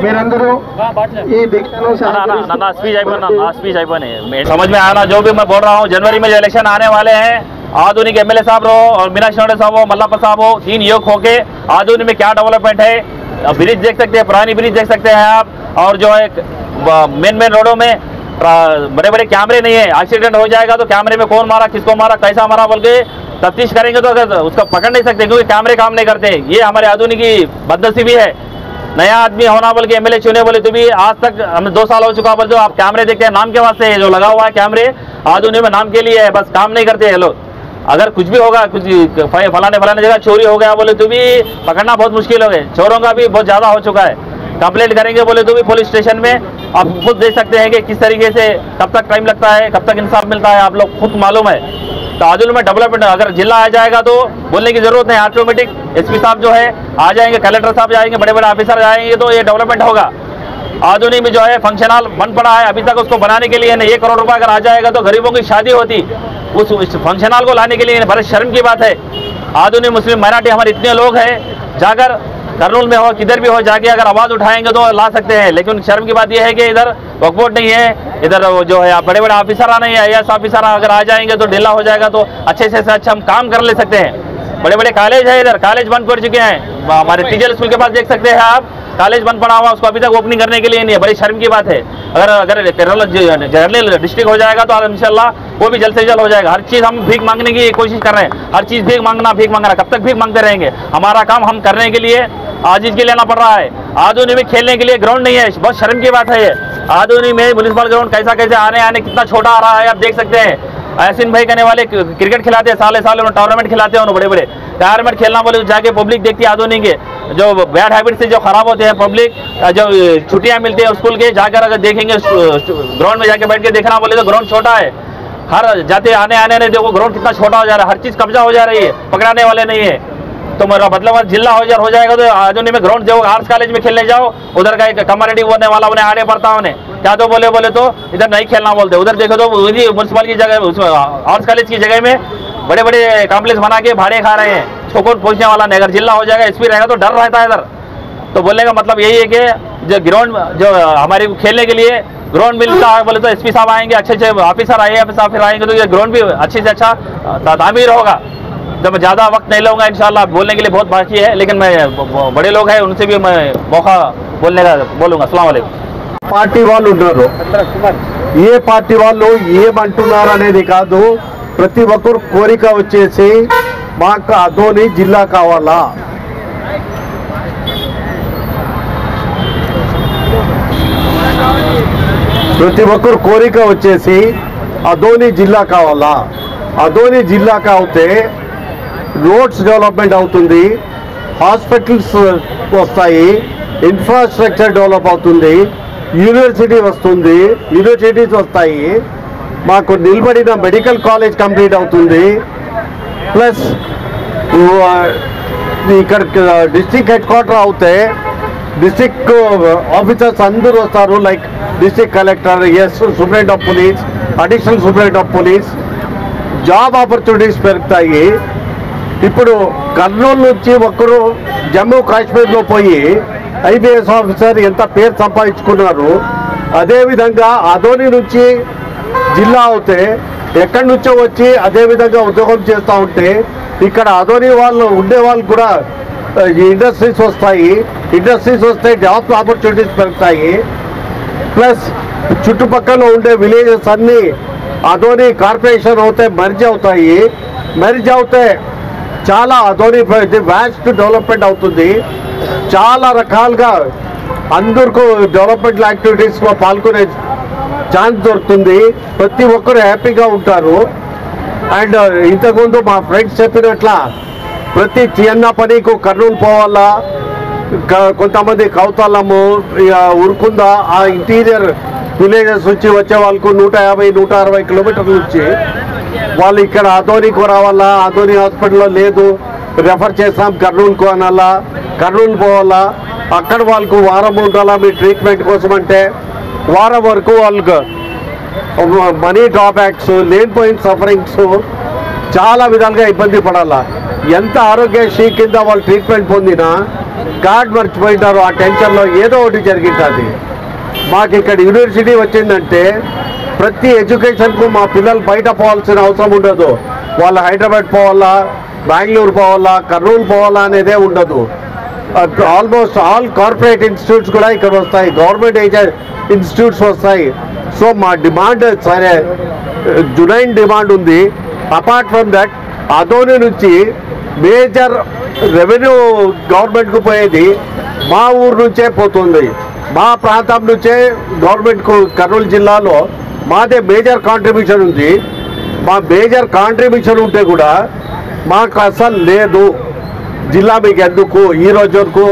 మీరందరూ ఈ దీక్షను स्पीच समझ में आया ना जो भी मैं बोल रहा हूँ। जनवरी में जो इलेक्शन आने वाले हैं, आधुनिक एमएलए साहब हो और मीनाक्षी नायडू साहब हो, मल्लप्पा साहब हो, 3 योग होके आधुनिक में क्या डेवलपमेंट है, ब्रिज देख सकते हैं, पुरानी ब्रिज देख सकते हैं आप, और जो है मेन रोडों में बड़े बड़े कैमरे नहीं है, एक्सीडेंट हो जाएगा तो कैमरे में कौन मारा, किसको मारा, कैसा मारा बोल के तफ्तीश करेंगे तो उसको पकड़ नहीं सकते क्योंकि कैमरे काम नहीं करते। ये हमारे आधुनिक की बदनसीबी है। नया आदमी होना बोल के एमएलए चुने बोले तो भी आज तक हमें 2 साल हो चुका बोले तो आप कैमरे देखते हैं नाम के वास्ते है, जो लगा हुआ है कैमरे आधुनिक में नाम के लिए है, बस काम नहीं करते हैं लोग। अगर कुछ भी होगा, कुछ फलाने जगह चोरी हो गया बोले तो भी पकड़ना बहुत मुश्किल हो गए, चोरों का भी बहुत ज़्यादा हो चुका है। कंप्लेंट करेंगे बोले तो भी पुलिस स्टेशन में आप खुद देख सकते हैं कि किस तरीके से कब तक टाइम लगता है, कब तक इंसाफ मिलता है, आप लोग खुद मालूम है। तो आदुल में डेवलपमेंट अगर जिला आ जाएगा तो बोलने की जरूरत नहीं, ऑटोमेटिक एसपी साहब जो है आ जाएंगे, कलेक्टर साहब जाएंगे, बड़े बड़े ऑफिसर जाएंगे तो ये डेवलपमेंट होगा। आधुनिक में जो है फंक्शन हॉल बन पड़ा है, अभी तक उसको बनाने के लिए 1 करोड़ रुपए अगर आ जाएगा तो गरीबों की शादी होती, उस फंक्शन हॉल को लाने के लिए बड़े शर्म की बात है। आधुनिक मुस्लिम माइनॉरिटी हमारे इतने लोग हैं, जाकर कर्नूल में हो किधर भी हो जाके अगर आवाज़ उठाएंगे तो ला सकते हैं, लेकिन शर्म की बात यह है कि इधर वक्फ बोर्ड नहीं है, इधर जो है बड़े बड़े ऑफिसर नहीं है, IAS ऑफिसर अगर आ जाएंगे तो ढीला हो जाएगा, तो अच्छे से अच्छा हम काम कर ले सकते हैं। बड़े बड़े कॉलेज है, इधर कॉलेज बंद कर चुके हैं, हमारे टीचर स्कूल के पास देख सकते हैं आप, कॉलेज बंद पड़ा हुआ, उसको अभी तक ओपनिंग करने के लिए नहीं है, बड़ी शर्म की बात है। अगर जनरल डिस्ट्रिक्ट हो जाएगा तो इंशाल्लाह वो भी जल्द से जल्द हो जाएगा। हर चीज़ हम भीख मांगने की कोशिश कर रहे हैं, हर चीज़ भीख मांगना, कब तक भीख मांगते रहेंगे? हमारा काम हम करने के लिए आजीज के लेना पड़ रहा है। आधुनिक में खेलने के लिए ग्राउंड नहीं है, बहुत शर्म की बात है ये। आधुनिक में म्यूनिसिपल ग्राउंड कैसे आने कितना छोटा आ रहा है, आप देख सकते हैं। यासीन भाई कहने वाले क्रिकेट खिलाते हैं, साले टूर्नामेंट खिलाते हैं, बड़े बड़े टूर्नामेंट खेलना बोले जाके पब्लिक देखती है। आधुनिक के जो बैड हैबिट से जो खराब होते हैं पब्लिक, जो छुट्टियां मिलती है स्कूल के, जाकर अगर देखेंगे ग्राउंड में जाके बैठ के देखना बोले तो ग्राउंड छोटा है, हर जाते आने ने देखो ग्राउंड कितना छोटा हो जा रहा है, हर चीज कब्जा हो जा रही है, पकड़ाने वाले नहीं है। तो मेरा मतलब जिला हो जाएगा तो आधुनिक में ग्राउंड जो आर्ट्स कॉलेज में खेलने जाओ, उधर का एक कम्युनिटी होने वाला उन्हें आड़े पड़ता है, उन्हें क्या तो बोले तो इधर नहीं खेलना बोलते, उधर देखो तो म्यूनसिपल की जगह आर्ट्स कॉलेज की जगह में बड़े बड़े कॉम्प्लेक्स बना के भाड़े खा रहे हैं, उसको कौन पहुंचने वाला नहीं। अगर जिला हो जाएगा, एसपी रहेगा तो डर रहता है इधर। तो बोलने का मतलब यही है कि जो ग्राउंड जो हमारे खेलने के लिए ग्राउंड मिलता है बोले तो एसपी साहब आएंगे, अच्छे ऑफिसर ऑफिसर आएंगे तो ये ग्राउंड भी अच्छे से अच्छा तामीर होगा। तो मैं ज़्यादा वक्त नहीं लूँगा, इंशाल्लाह बोलने के लिए बहुत बाकी है, लेकिन मैं बड़े लोग हैं उनसे भी मैं मौका बोलने का बोलूँगा। अस्सलाम वालेकुम। పార్టీ వాళ్ళు ఉన్నారు, ఏ పార్టీ వాళ్ళు ఏమంటున్నారు అనేది కాదు, ప్రతి ఒక్కరు కోరిక వచ్చేసి మాకు అదోని జిల్లా కావాలా, ప్రతి ఒక్కరు కోరిక వచ్చేసి అదోని జిల్లా కావాలా। అదోని జిల్లా కావుతే రోడ్స్ డెవలప్మెంట్ అవుతుంది, హాస్పిటల్స్ వస్తాయి, ఇన్ఫ్రాస్ట్రక్చర్ డెవలప్ అవుతుంది, యూనివర్సిటీ వస్తుంది, యూనివర్సిటీస్ వస్తాయి, మాకు నిలబడిన మెడికల్ కాలేజ్ కంప్లీట్ అవుతుంది, ప్లస్ ఇక్కడ డిస్ట్రిక్ట్ హెడ్ క్వార్టర్ అవుతే డిస్ట్రిక్ట్ ఆఫీసర్స్ అందరూ వస్తారు, like district collector, superintendent of police, additional superintendent of police, job opportunities పెరుగుతాయి। ఇప్పుడు కర్నూలు నుంచి ఒకరు జమ్మూ కాశ్మీర్లో పోయి IPS ఆఫీసర్ ఎంత పేరు సంపాదించుకున్నారు, అదేవిధంగా అదోని నుంచి జిల్లా అవుతే ఎక్కడి నుంచో వచ్చి అదేవిధంగా ఉద్యోగం చేస్తూ ఉంటే ఇక్కడ అదోని వాళ్ళు ఉండే వాళ్ళు కూడా ఇండస్ట్రీస్ వస్తాయి, ఇండస్ట్రీస్ వస్తే జాబ్ ఆపర్చునిటీస్ పెరుగుతాయి, ప్లస్ చుట్టుపక్కల ఉండే విలేజెస్ అన్నీ అదోని కార్పొరేషన్ అవుతే మెర్జ్ అవుతాయి, మెర్జ్ అవుతే చాలా అదోని వ్యాస్ట్ డెవలప్మెంట్ అవుతుంది, చాలా రకాలుగా అందరికీ డెవలప్మెంట్ యాక్టివిటీస్లో పాల్గొనే ఛాన్స్ దొరుకుతుంది, ప్రతి ఒక్కరు హ్యాపీగా ఉంటారు। అండ్ ఇంతకుముందు మా ఫ్రెండ్స్ చెప్పినట్ల ప్రతి చిన్న పనికి కర్నూలు పోవాలా, కొంతమంది కౌతాలము, ఉరుకుంద ఆ ఇంటీరియర్ విలేజెస్ నుంచి వచ్చే వాళ్ళకు 150-160 కిలోమీటర్ల నుంచి వాళ్ళు ఇక్కడ అదోనికి రావాలా, అదోని హాస్పిటల్లో లేదు రెఫర్ చేస్తాం కర్నూలుకు అనాలా, కర్నూలు పోవాలా, అక్కడ వాళ్ళకు వారం ఉండాలా మీ ట్రీట్మెంట్ కోసం అంటే వారం వరకు వాళ్ళకు మనీ డ్రాబ్యాక్స్, లేనిపోయిన సఫరింగ్స్, చాలా విధాలుగా ఇబ్బంది పడాలా। ఎంత ఆరోగ్యశ్రీ కింద వాళ్ళు ట్రీట్మెంట్ పొందినా కార్డ్ మర్చిపోయింటారు, ఆ టెన్షన్లో ఏదో ఒకటి జరిగింటుంది। మాకు ఇక్కడ యూనివర్సిటీ వచ్చిందంటే ప్రతి ఎడ్యుకేషన్కు మా పిల్లలు బయట పోవాల్సిన అవసరం ఉండదు, వాళ్ళు హైదరాబాద్ పోవాలా, బెంగళూరు పోవాలా, కర్నూలు పోవాలా అనేదే ఉండదు। ఆల్మోస్ట్ ఆల్ కార్పొరేట్ ఇన్స్టిట్యూట్స్ కూడా ఇక్కడ వస్తాయి, గవర్నమెంట్ ఇన్స్టిట్యూట్స్ వస్తాయి। సో మా డిమాండ్ సరే జునైన్ డిమాండ్ ఉంది। అపార్ట్ ఫ్రమ్ దట్ అదోని నుంచి మేజర్ రెవెన్యూ గవర్నమెంట్కు పోయేది మా ఊరు నుంచే పోతుంది, మా ప్రాంతం నుంచే గవర్నమెంట్కు కర్నూలు జిల్లాలో మాదే మేజర్ కాంట్రిబ్యూషన్ ఉంది. మా మేజర్ కాంట్రిబ్యూషన్ ఉంటే కూడా మాకు అసలు లేదు. జిల్లా మీకు ఎందుకు ఈ రోజు వరకు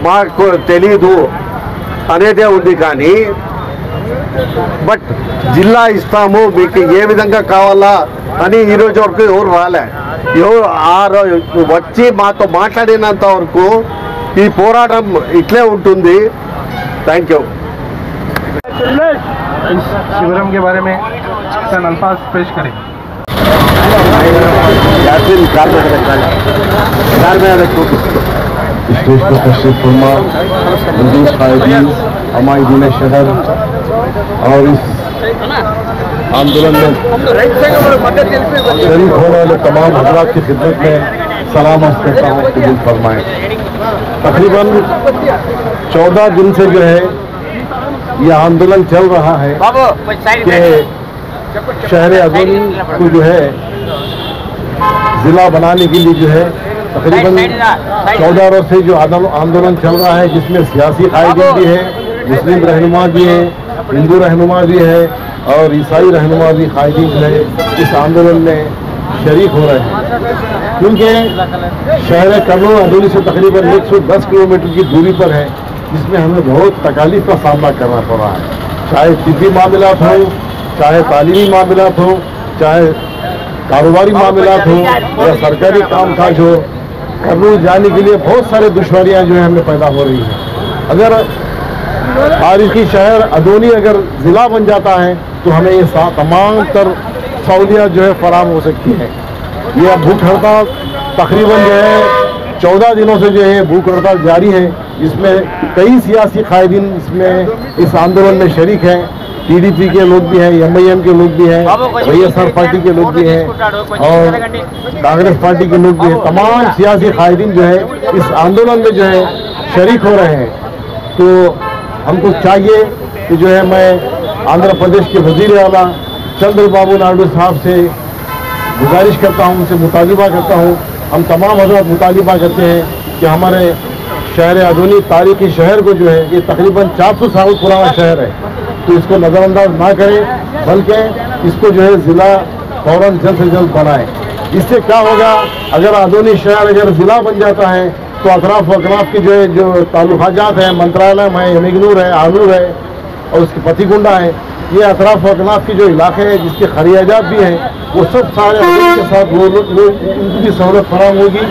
మాకు తెలీదు అనేదే ఉంది. కానీ బట్ జిల్లా ఇస్తాము మీకు ఏ విధంగా కావాలా అని ఈ రోజు వరకు ఎవరు రాలే. ఎవరు వచ్చి మాతో మాట్లాడినంత వరకు ఈ పోరాటం ఇట్లే ఉంటుంది. Thank you. शिविरम के बारे में चंद अल्फाज पेश करें। स्टेज पर तशरीफ फरमा मौजूद कायदीन हमायूदीन शहर और इस आंदोलन में शरीक होने वाले तमाम हजरात की खिदमत में सलाम अर्ज करता हूँ, कबूल फरमाएं। तकरीबन 14 दिन से जो है यह आंदोलन चल रहा है कि शहर अदोनी को जो है जिला बनाने के लिए जो है तकरीबन 14 रोज से जो आंदोलन चल रहा है, जिसमें सियासी कायदीन भी है, मुस्लिम रहनुमा भी है, हिंदू रहनुमा भी है और ईसाई रहनुमा भी कायदीन जो है इस आंदोलन में शरीक हो रहे हैं। क्योंकि शहर कर्नूल अदोनी से तकरीबन 110 किलोमीटर की दूरी पर है, जिसमें हमें बहुत तकालीफ का सामना करना पड़ रहा है। चाहे तिब्बी मामलात हो, चाहे तालीमी मामलात हो, चाहे कारोबारी मामलात हो या सरकारी कामकाज हो, कर्नूल जाने के लिए बहुत सारे दुश्वारियां जो है हमें पैदा हो रही हैं। अगर तारीखी शहर अदोनी अगर ज़िला बन जाता है तो हमें ये तमाम तर सहूलियत जो है फराहम हो सकती है। ये भूख हड़ताल तकरीबन जो है 14 दिनों से जो है भूख हड़ताल जारी है, जिसमें कई सियासी कायदीन इसमें इस आंदोलन में शरीक हैं। टीडीपी के लोग भी हैं, एमआईएम के लोग भी हैं, वाईएसआर पार्टी के लोग भी हैं और कांग्रेस पार्टी के लोग भी हैं। तमाम सियासी कायदीन जो है इस आंदोलन में जो है शरीक हो रहे हैं। तो हमको चाहिए कि जो है मैं आंध्र प्रदेश के वजीर आला चंद्रबाबू नायडू साहब से गुजारिश करता हूँ, उनसे मुतालिबा करता हूँ, हम तमाम हजरत मुतालिबा करते हैं कि हमारे शहर अदोनी तारीखी शहर को जो है ये तकरीबन 400 साल पुराना शहर है, तो इसको नज़रअंदाज ना करें, बल्कि इसको जो है ज़िला फौरन जल्द से जल्द बनाएं। इससे क्या होगा, अगर अदोनी शहर अगर ज़िला बन जाता है तो अतराफ वकराफ की जो है जो ताल्लुकात हैं, मंत्रालय है, यमिगनूर है, आलूर है और उसकी पतिकुंडा है, ये अतराफ वकराफ की जो इलाके हैं जिसके खरियाजात भी हैं, वो सब सारे अदोनी के साथ उनकी भी सहूलत फराहम होगी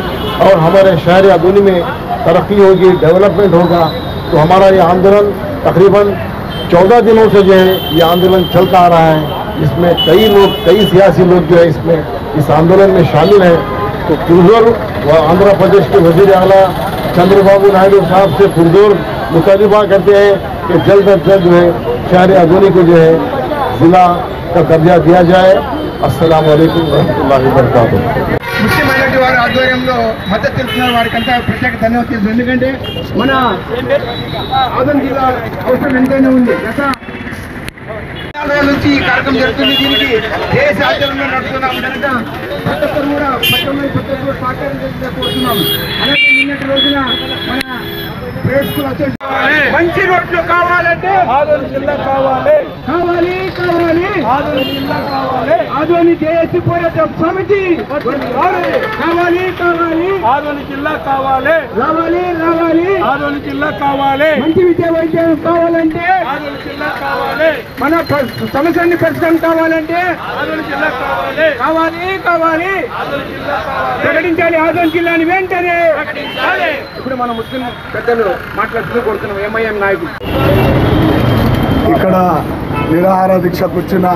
और हमारे शहर अदोनी में तरक्की होगी, डेवलपमेंट होगा। तो हमारा ये आंदोलन तकरीबन 14 दिनों से जो है ये आंदोलन चलता आ रहा है, इसमें कई लोग, कई सियासी लोग जो है इसमें इस आंदोलन में शामिल हैं। तो पुरजोर व आंध्र प्रदेश के वजीर आला चंद्रबाबू नायडू साहब से पुरजोर मुतालिबा करते हैं कि जल्द अज जल्द जो है शहर अदोनी को जो है ज़िला का दर्जा दिया जाए। अस्सलाम वालेकुम रहमतुल्लाहि व बरकातुहू। ముస్లిం మైనారిటీ వారి ఆధ్వర్యంలో మద్దతు తెలుపుతున్న వారికంతా ప్రత్యేక ధన్యవాదాలు. ఎందుకంటే మన ఆదం జిల్లా అవసరం ఎంతైనా ఉంది. గత 4 రోజుల నుంచి ఈ కార్యక్రమం జరుగుతుంది. దీనికి దేశ ఆధ్వర్యంలో నడుస్తున్నాం కనుక ప్రతి ఒక్కరు కూడా సహకరించాలని కోరుతున్నాం. అలాగే నిన్నటి రోజున మన ప్రైవేట్ స్కూల్ వచ్చేసి మంచి రోడ్లు కావాలంటే ఆదోని జిల్లా కావాలి, కావాలి కావాలి ఆదోని జిల్లా కావాలి. ఆదోని జేఏసీ పోరాట సమితి కావాలి, కావాలి ఆదోని జిల్లా కావాలి, రావాలి రావాలి ఆదోని జిల్లా కావాలి. మంచి విద్యా వైద్యం కావాలంటే ఆదోని జిల్లా కావాలి. మన సమస్యని పరిష్కారం కావాలంటే ఆదోని జిల్లా కావాలి, కావాలి కావాలి ఆదోని జిల్లా కావాలి. ప్రకటించాలి ఆదోని జిల్లాని వెంటనే ప్రకటించాలి. ఇప్పుడు మన ముస్లిం పెద్దలు మాట్లాడుతూ కోరుతున్నాం ఎంఐఎం నాయకులు. ఇక్కడ నిరాహార దీక్షకు వచ్చిన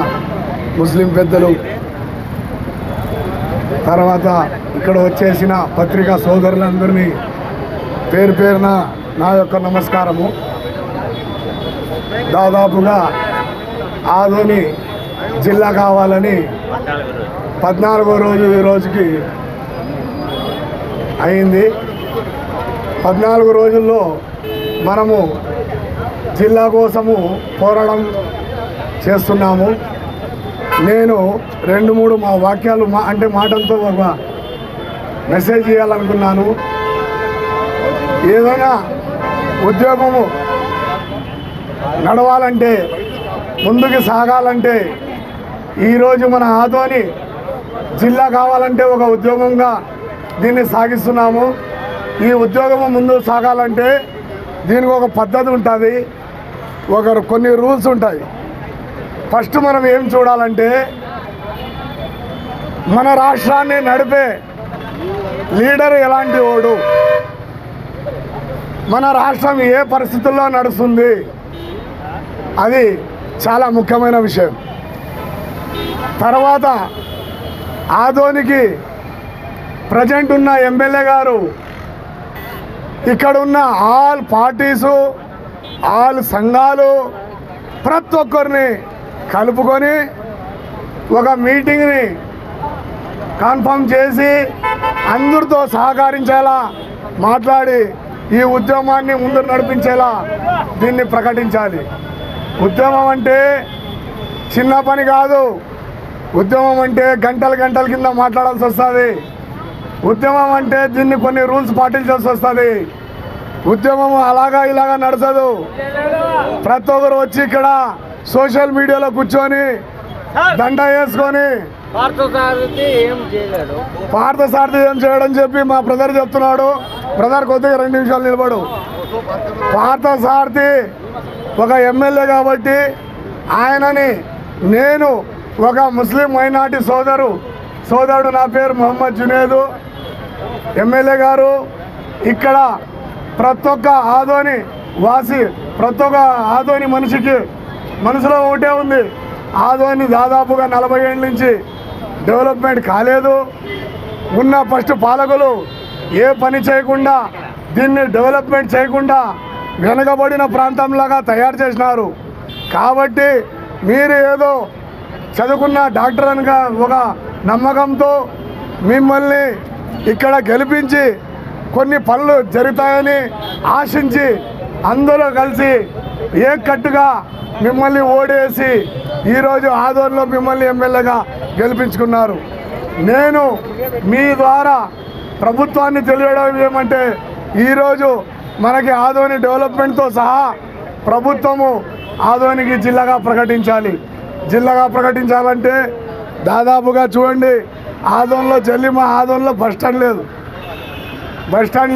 ముస్లిం పెద్దలు, తర్వాత ఇక్కడ వచ్చేసిన పత్రికా సోదరులందరినీ పేరు పేరున నా యొక్క నమస్కారము. దాదాపుగా ఆదోని జిల్లా కావాలని 14వ రోజు ఈ రోజుకి అయింది. 14 రోజుల్లో మనము జిల్లా కోసము పోరాటం చేస్తున్నాము. నేను 2-3 మా వాక్యాలు అంటే మాటలతో ఒక మెసేజ్ చేయాలనుకున్నాను. ఏదైనా ఉద్యోగము నడవాలంటే, ముందుకు సాగాలంటే, ఈరోజు మన ఆదోని జిల్లా కావాలంటే ఒక ఉద్యోగంగా దీన్ని సాగిస్తున్నాము. ఈ ఉద్యోగము ముందుకు సాగాలంటే దీనికి ఒక పద్ధతి ఉంటుంది, కొన్ని రూల్స్ ఉంటాయి. ఫస్ట్ మనం ఏం చూడాలంటే, మన రాష్ట్రాన్ని నడిపే లీడర్ ఎలాంటి వాడు, మన రాష్ట్రం ఏ పరిస్థితుల్లో నడుస్తుంది, అది చాలా ముఖ్యమైన విషయం. తర్వాత ఆదోనికి ప్రజెంట్ ఉన్న ఎమ్మెల్యే గారు ఇక్కడున్న ఆల్ పార్టీసు, ఆల్ సంఘాలు ప్రతి ఒక్కరిని కలుపుకొని ఒక మీటింగ్ని కన్ఫర్మ్ చేసి అందరితో సహకరించేలా మాట్లాడి ఈ ఉద్యమాన్ని ముందు నడిపించేలా దీన్ని ప్రకటించాలి. ఉద్యమం అంటే చిన్న పని కాదు. ఉద్యమం అంటే గంటల కింద మాట్లాడాల్సి వస్తుంది. ఉద్యమం అంటే దీన్ని కొన్ని రూల్స్ పాటించాల్సి వస్తుంది. ఉద్యమం ఇలాగా నడచదు. ప్రతి ఒక్కరు వచ్చి ఇక్కడ సోషల్ మీడియాలో కూర్చొని దండ వేసుకొని పార్థసారథి ఏం చేయడం చెప్పి మా బ్రదర్ చెప్తున్నాడు. బ్రదర్ కొద్దిగా 2 నిమిషాలు నిలబడు. పార్థసారథి ఒక ఎమ్మెల్యే కాబట్టి ఆయనని నేను ఒక ముస్లిం మైనార్టీ సోదరుడు నా పేరు మొహమ్మద్ జునేదు. ఎమ్మెల్యే గారు ఇక్కడ ప్రతి ఒక్క ఆదోని వాసి, ప్రతి ఒక్క ఆదోని మనిషికి మనసులో ఒకటే ఉంది, ఆదోని దాదాపుగా 40 ఏళ్ళ నుంచి డెవలప్మెంట్ కాలేదు. ఉన్న ఫస్ట్ పాలకులు ఏ పని చేయకుండా, దీన్ని డెవలప్మెంట్ చేయకుండా వెనకబడిన ప్రాంతంలాగా తయారు చేసినారు. కాబట్టి మీరు ఏదో చదువుకున్న డాక్టర్ అనగా ఒక నమ్మకంతో మిమ్మల్ని ఇక్కడ గెలిపించి కొన్ని పనులు జరుగుతాయని ఆశించి అందరూ కలిసి ఏకట్టుగా మిమ్మల్ని ఓడేసి ఈరోజు ఆదోనిలో మిమ్మల్ని ఎమ్మెల్యేగా గెలిపించుకున్నారు. నేను మీ ద్వారా ప్రభుత్వాన్ని తెలియడం ఏమంటే, ఈరోజు మనకి ఆదోని డెవలప్మెంట్తో సహా ప్రభుత్వము ఆదోనికి జిల్లాగా ప్రకటించాలి. జిల్లాగా ప్రకటించాలంటే దాదాపుగా చూడండి, ఆదోన్లో ఆదోన్లో బస్టాండ్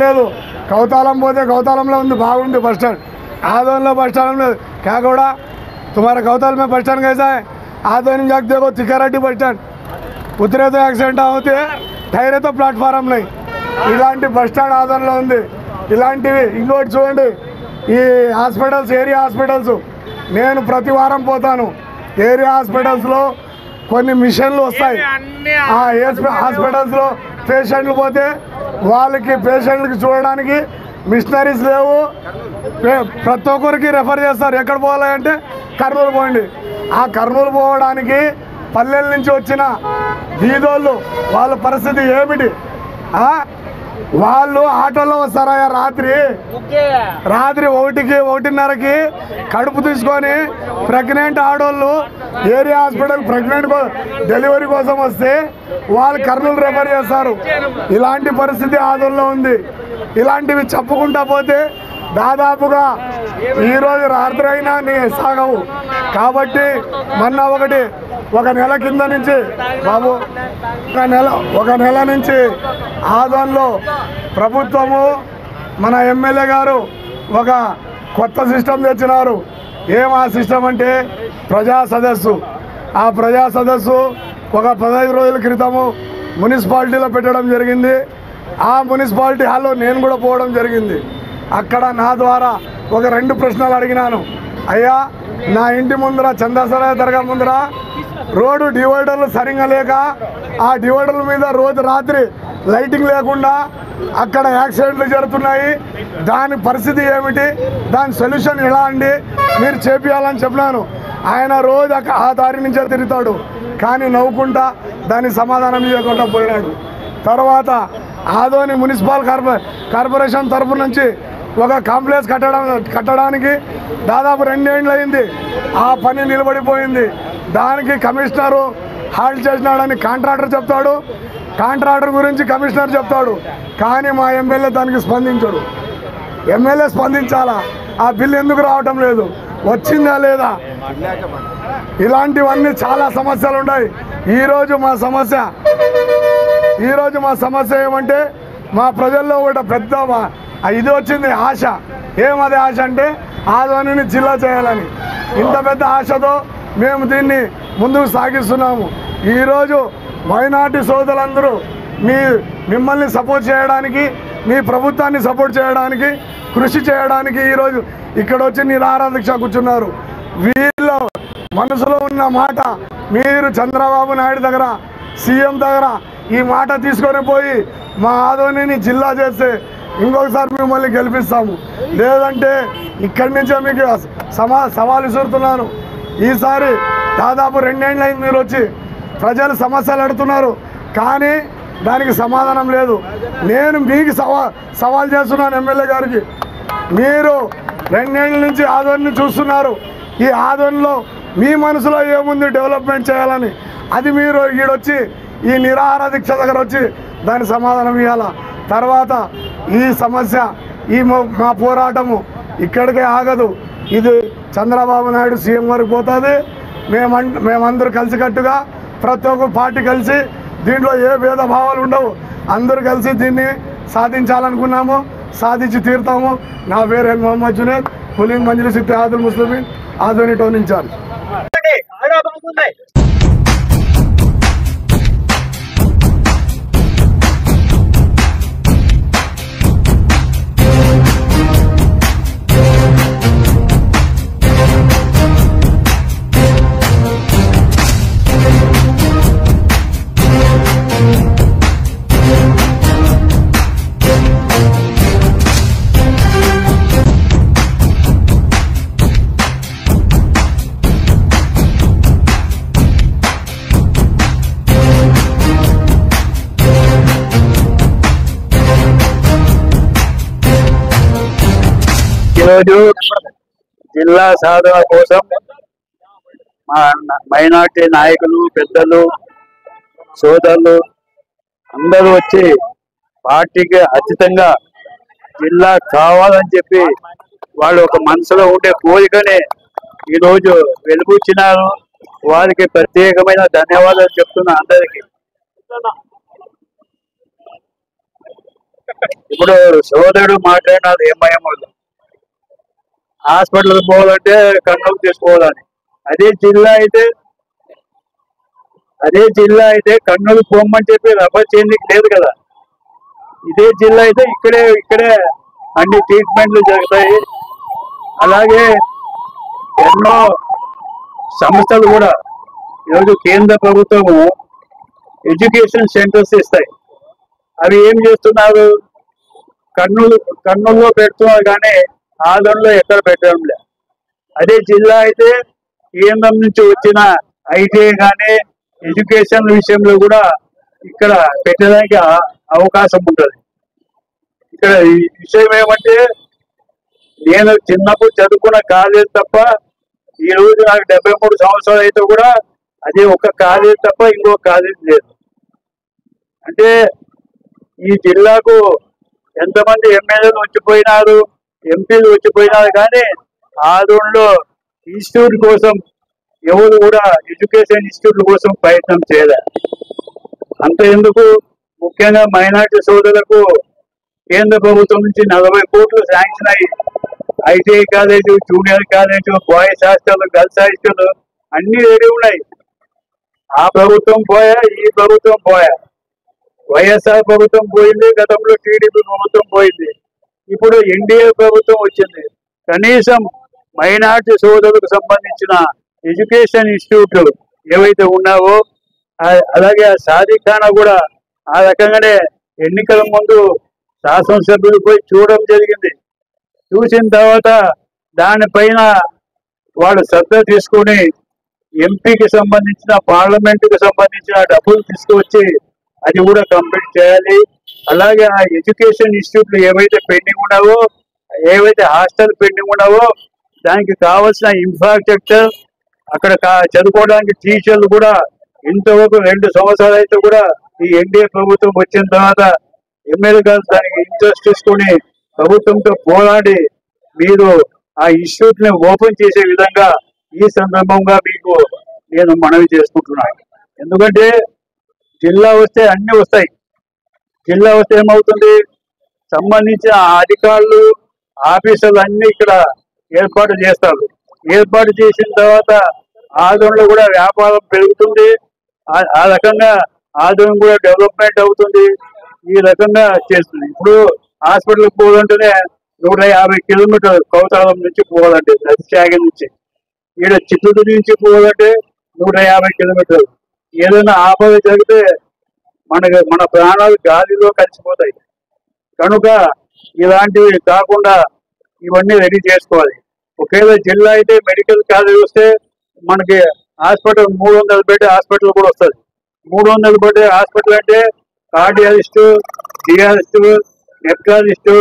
లేదు. కౌతాలం పోతే కౌతాలంలో ఉంది, బాగుంది బస్టాండ్. आदोन बस स्टैंड में क्या घोड़ा तुम्हारा कौताल में बस स्टैंड कैसा है? आदोन जाके देखो तिकारेड्डी बस स्टैंड उतरे तो एक्सीडेंट होते हैं, ठहरे तो प्लाटफारम नहीं. इलांटी बस स्टैंड आदोनలో ఉంది. ఇలాంటివి ఇంకోటి చూడండి, ఈ హాస్పిటల్స్ ఏరియా హాస్పిటల్స్ నేను ప్రతి వారం పోతాను. ఏరియా హాస్పిటల్స్లో కొన్ని మిషన్లు వస్తాయి. ఆ హాస్పిటల్స్లో పేషెంట్లు పోతే వాళ్ళకి పేషెంట్లకి చూడడానికి మిషనరీస్ లేవు. ప్రతి ఒక్కరికి రెఫర్ చేస్తారు. ఎక్కడ పోవాలంటే కర్నూలు పోండి. ఆ కర్నూలు పోవడానికి పల్లెల నుంచి వచ్చిన బీదోళ్ళు వాళ్ళ పరిస్థితి ఏమిటి? వాళ్ళు ఆటోలో వస్తారా రాత్రి 1కి 1:30కి కడుపు తీసుకొని ప్రెగ్నెంట్ ఆడోళ్ళు ఏరియా హాస్పిటల్ ప్రెగ్నెంట్ డెలివరీ కోసం వస్తే వాళ్ళు కర్నూలు రెఫర్ చేస్తారు. ఇలాంటి పరిస్థితి ఆదోన్లో ఉంది. ఇలాంటివి చెప్పుకుంటా పోతే దాదాపుగా ఈరోజు రాత్రి అయినా సాగవు. కాబట్టి మొన్న ఒక నెల కింద నుంచి బాబు ఒక నెల నుంచి ఆదోన్లో ప్రభుత్వము మన ఎమ్మెల్యే గారు ఒక కొత్త సిస్టమ్ తెచ్చినారు. ఏం ఆ సిస్టమ్ అంటే ప్రజా సదస్సు. ఆ ప్రజా సదస్సు ఒక 15 రోజుల క్రితము మున్సిపాలిటీలో పెట్టడం జరిగింది. ఆ మున్సిపాలిటీ హాల్లో నేను కూడా పోవడం జరిగింది. అక్కడ నా ద్వారా ఒక 2 ప్రశ్నలు అడిగినాను. అయ్యా, నా ఇంటి ముందర చందాసరాయ దర్గా ముందర రోడ్డు డివైడర్లు సరిగా లేక ఆ డివైడర్ల మీద రోజు రాత్రి లైటింగ్ లేకుండా అక్కడ యాక్సిడెంట్లు జరుగుతున్నాయి. దాని పరిస్థితి ఏమిటి? దాని సొల్యూషన్ ఎలా అండి మీరు చేపియాలని చెప్పినాను. ఆయన రోజు ఆ దారి నుంచే తిరుగుతాడు, కానీ నవ్వుకుంటా దానికి సమాధానం ఇవ్వకుండా పోయినాడు. తర్వాత ఆదోని మున్సిపల్ కార్పొరేషన్ తరఫు నుంచి ఒక కాంప్లెక్స్ కట్టడానికి దాదాపు 2 ఏళ్ళు అయింది. ఆ పని నిలబడిపోయింది. దానికి కమిషనరు హాల్ట్ చేసినాడని కాంట్రాక్టర్ చెప్తాడు. కాంట్రాక్టర్ గురించి కమిషనర్ చెప్తాడు, కానీ మా ఎమ్మెల్యే దానికి స్పందించడు. ఎమ్మెల్యే స్పందించాలా, ఆ బిల్లు ఎందుకు రావటం లేదు, వచ్చిందా లేదా, ఇలాంటివన్నీ చాలా సమస్యలు ఉన్నాయి. ఈరోజు మా సమస్య ఏమంటే మా ప్రజల్లో కూడా పెద్ద ఇది వచ్చింది ఆశ. ఏమది ఆశ అంటే ఆదోనిని జిల్లా చేయాలని. ఇంత పెద్ద ఆశతో మేము దీన్ని ముందుకు సాగిస్తున్నాము. ఈరోజు మైనార్టీ సోదరులందరూ మిమ్మల్ని సపోర్ట్ చేయడానికి, మీ ప్రభుత్వాన్ని సపోర్ట్ చేయడానికి, కృషి చేయడానికి ఈరోజు ఇక్కడ వచ్చి నిరాహార దీక్ష కూర్చున్నారు. వీళ్ళ మనసులో ఉన్న మాట మీరు చంద్రబాబు నాయుడు దగ్గర, సీఎం దగ్గర ఈ మాట తీసుకొని పోయి మా ఆదోనిని జిల్లా చేస్తే ఇంకొకసారి మిమ్మల్ని గెలిపిస్తాము. లేదంటే ఇక్కడి నుంచే మీకు సవాల్ విసురుతున్నాను. ఈసారి దాదాపు 2 ఏళ్ళు అయింది మీరు వచ్చి, ప్రజలు సమస్యలు అడుగుతున్నారు కానీ దానికి సమాధానం లేదు. నేను మీకు సవాల్ చేస్తున్నాను ఎమ్మెల్యే గారికి. మీరు 2 ఏళ్ళ నుంచి ఆదోనిని చూస్తున్నారు. ఈ ఆదోనిలో మీ మనసులో ఏముంది డెవలప్మెంట్ చేయాలని, అది మీరు ఈడొచ్చి ఈ నిరాహార దీక్ష దగ్గర వచ్చి దాని సమాధానం ఇవ్వాలా. తర్వాత ఈ సమస్య, మా పోరాటము ఇక్కడికే ఆగదు. ఇది చంద్రబాబు నాయుడు సీఎం వరకు పోతుంది. మేమందరూ కలిసికట్టుగా ప్రతి ఒక్క పార్టీ కలిసి, దీంట్లో ఏ భేదభావాలు ఉండవు, అందరూ కలిసి దీన్ని సాధించాలనుకున్నాము, సాధించి తీరుతాము. నా పేరు ఎన్ మొహమ్మద్ జునేద్, పులింగ్ మంజలిస్ ఇత్తెహాదుల్ ముస్లిమీన్, ఆదోని టౌన్ ఇన్ఛార్జ్. ఈరోజు జిల్లా సాధన కోసం మా మైనార్టీ నాయకులు, పెద్దలు, సోదరులు అందరూ వచ్చి పార్టీకి అతీతంగా జిల్లా కావాలని చెప్పి వాళ్ళు ఒక మనసులో ఉండే కోరికని ఈరోజు వెలుగుచ్చినారు. వారికి ప్రత్యేకమైన ధన్యవాదాలు చెప్తున్నా అందరికీ. ఇప్పుడు సోదరుడు మాట్లాడినారు ఏమయ్యమో హాస్పిటల్కి పోవాలంటే కర్నూలు తీసుకోవాలని. అదే జిల్లా అయితే కర్నూలు పోమని చెప్పి రఫర్ చేయడానికి లేదు కదా. ఇదే జిల్లా అయితే ఇక్కడే అన్ని ట్రీట్మెంట్లు జరుగుతాయి. అలాగే ఎన్నో సంస్థలు కూడా ఈరోజు కేంద్ర ప్రభుత్వము ఎడ్యుకేషన్ సెంటర్స్ ఇస్తాయి. అవి ఏం చేస్తున్నారు, కర్నూలులో పెడుతున్నారు కానీ ఆదోనిలో ఎక్కడ పెట్టడం లేదు. అదే జిల్లా అయితే కేంద్రం నుంచి వచ్చిన ఐటీఐ కానీ ఎడ్యుకేషన్ విషయంలో కూడా ఇక్కడ పెట్టడానికి అవకాశం ఉంటుంది. ఇక్కడ ఈ విషయం ఏమంటే, నేను చిన్నప్పుడు చదువుకున్న కాలేజ్ తప్ప ఈ రోజు నాకు 73 సంవత్సరాలు అయితే కూడా అది ఒక కాలేజ్ తప్ప ఇంకో కాలేజ్ లేదు. అంటే ఈ జిల్లాకు ఎంతమంది ఎమ్మెల్యేలు వచ్చిపోయినారు, ఎంపీలు వచ్చిపోయినారు కానీ ఆదోనిలో ఇన్స్టిట్యూట్ కోసం ఎవరు కూడా ఎడ్యుకేషన్ ఇన్స్టిట్యూట్ల కోసం ప్రయత్నం చేయలేదు. అంత ఎందుకు, ముఖ్యంగా మైనార్టీ సోదరులకు కేంద్ర ప్రభుత్వం నుంచి 40 కోట్లు శాంక్షన్ అయ్యి ITI college, junior college, boys hostel, girls hostel అన్ని రెడీ ఉన్నాయి. ఆ ప్రభుత్వం పోయా, ఈ ప్రభుత్వం పోయా. వైఎస్ఆర్ ప్రభుత్వం పోయింది, గతంలో టీడీపీ ప్రభుత్వం పోయింది, ఇప్పుడు ఎన్డీఏ ప్రభుత్వం వచ్చింది. కనీసం మైనార్టీ సోదరులకు సంబంధించిన ఎడ్యుకేషన్ ఇన్స్టిట్యూట్లు ఏవైతే ఉన్నావో అలాగే సాధికాన కూడా ఆ రకంగానే ఎన్నికల ముందు శాసనసభ్యులు పోయి చూడడం జరిగింది. చూసిన తర్వాత దానిపైన వాళ్ళు శ్రద్ధ తీసుకుని ఎంపీకి సంబంధించిన, పార్లమెంటుకి సంబంధించిన డబ్బులు తీసుకువచ్చి అది కూడా కంప్లీట్ చేయాలి. అలాగే ఆ ఎడ్యుకేషన్ ఇన్స్టిట్యూట్లు ఏవైతే పెండింగ్ ఉన్నావో, ఏవైతే హాస్టల్ పెండింగ్ ఉన్నావో దానికి కావాల్సిన ఇన్ఫ్రాస్ట్రక్చర్, అక్కడ చదువుకోవడానికి టీచర్లు కూడా ఇంతవరకు 2 సంవత్సరాలు అయితే కూడా ఈ ఎన్డీఏ ప్రభుత్వం వచ్చిన తర్వాత ఎమ్మెల్యే గారు దానికి ఇంట్రెస్ట్ తీసుకుని ప్రభుత్వంతో పోరాడి మీరు ఆ ఇష్యూని ఓపెన్ చేసే విధంగా ఈ సందర్భంగా మీకు నేను మనవి చేసుకుంటున్నాను. ఎందుకంటే జిల్లా వస్తే అన్ని వస్తాయి. జిల్లా వస్తే ఏమవుతుంది, సంబంధించిన అధికారులు ఆఫీసర్లు అన్ని ఇక్కడ ఏర్పాటు చేస్తారు. ఏర్పాటు చేసిన తర్వాత ఆదోళనలో కూడా వ్యాపారం పెరుగుతుంది. ఆ రకంగా ఆదోళన కూడా డెవలప్మెంట్ అవుతుంది. ఈ రకంగా చేస్తుంది. ఇప్పుడు హాస్పిటల్కి పోవాలంటేనే 150 కిలోమీటర్లు కౌతాలం నుంచి పోవాలంటే, దశశాఖ నుంచి. ఈడ చిత్తూరు నుంచి పోవాలంటే 150 కిలోమీటర్లు. ఏదైనా ఆపద జరిగితే మన ప్రాణాలు గాలిలో కలిసిపోతాయి. కనుక ఇలాంటివి కాకుండా ఇవన్నీ రెడీ చేసుకోవాలి. ఒకవేళ జిల్లా అయితే మెడికల్ కాలేజ్ వస్తే మనకి హాస్పిటల్ 300 బెడ్ హాస్పిటల్ కూడా వస్తుంది. 300 బెడ్ హాస్పిటల్ అంటే కార్డియాలజిస్టు, డియాలజిస్టు, నెఫ్రాలజిస్టు,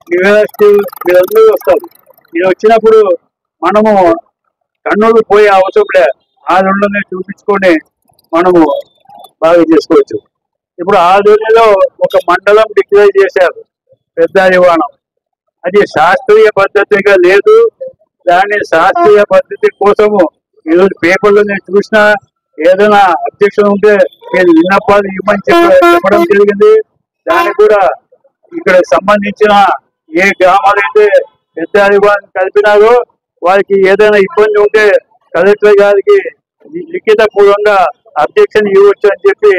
న్యూరాలజిస్టు వీళ్ళందరూ వస్తారు. ఇది వచ్చినప్పుడు మనము కర్నూలు పోయే అవసరం లే, ఆదోళననే చూపించుకొని మనము బాగా చేసుకోవచ్చు. ఇప్పుడు ఆదోళనలో ఒక మండలం డిక్లేర్ చేశారు, పెద్దాదివాణం. అది శాస్త్రీయ పద్ధతిగా లేదు. దాన్ని శాస్త్రీయ పద్ధతి కోసము ఈరోజు పేపర్లో నేను చూసిన ఏదైనా అబ్జెక్షన్ ఉంటే నేను విన్నపాలు ఇవ్వమని చెప్పడం జరిగింది. దానికి కూడా ఇక్కడ సంబంధించిన ఏ గ్రామాలైతే పెద్దాదివాణం కలిపినారో వారికి ఏదైనా ఇబ్బంది ఉంటే కలెక్టర్ గారికి లిఖిత పూర్వంగా అబ్జెక్షన్ ఇవ్వచ్చు అని చెప్పి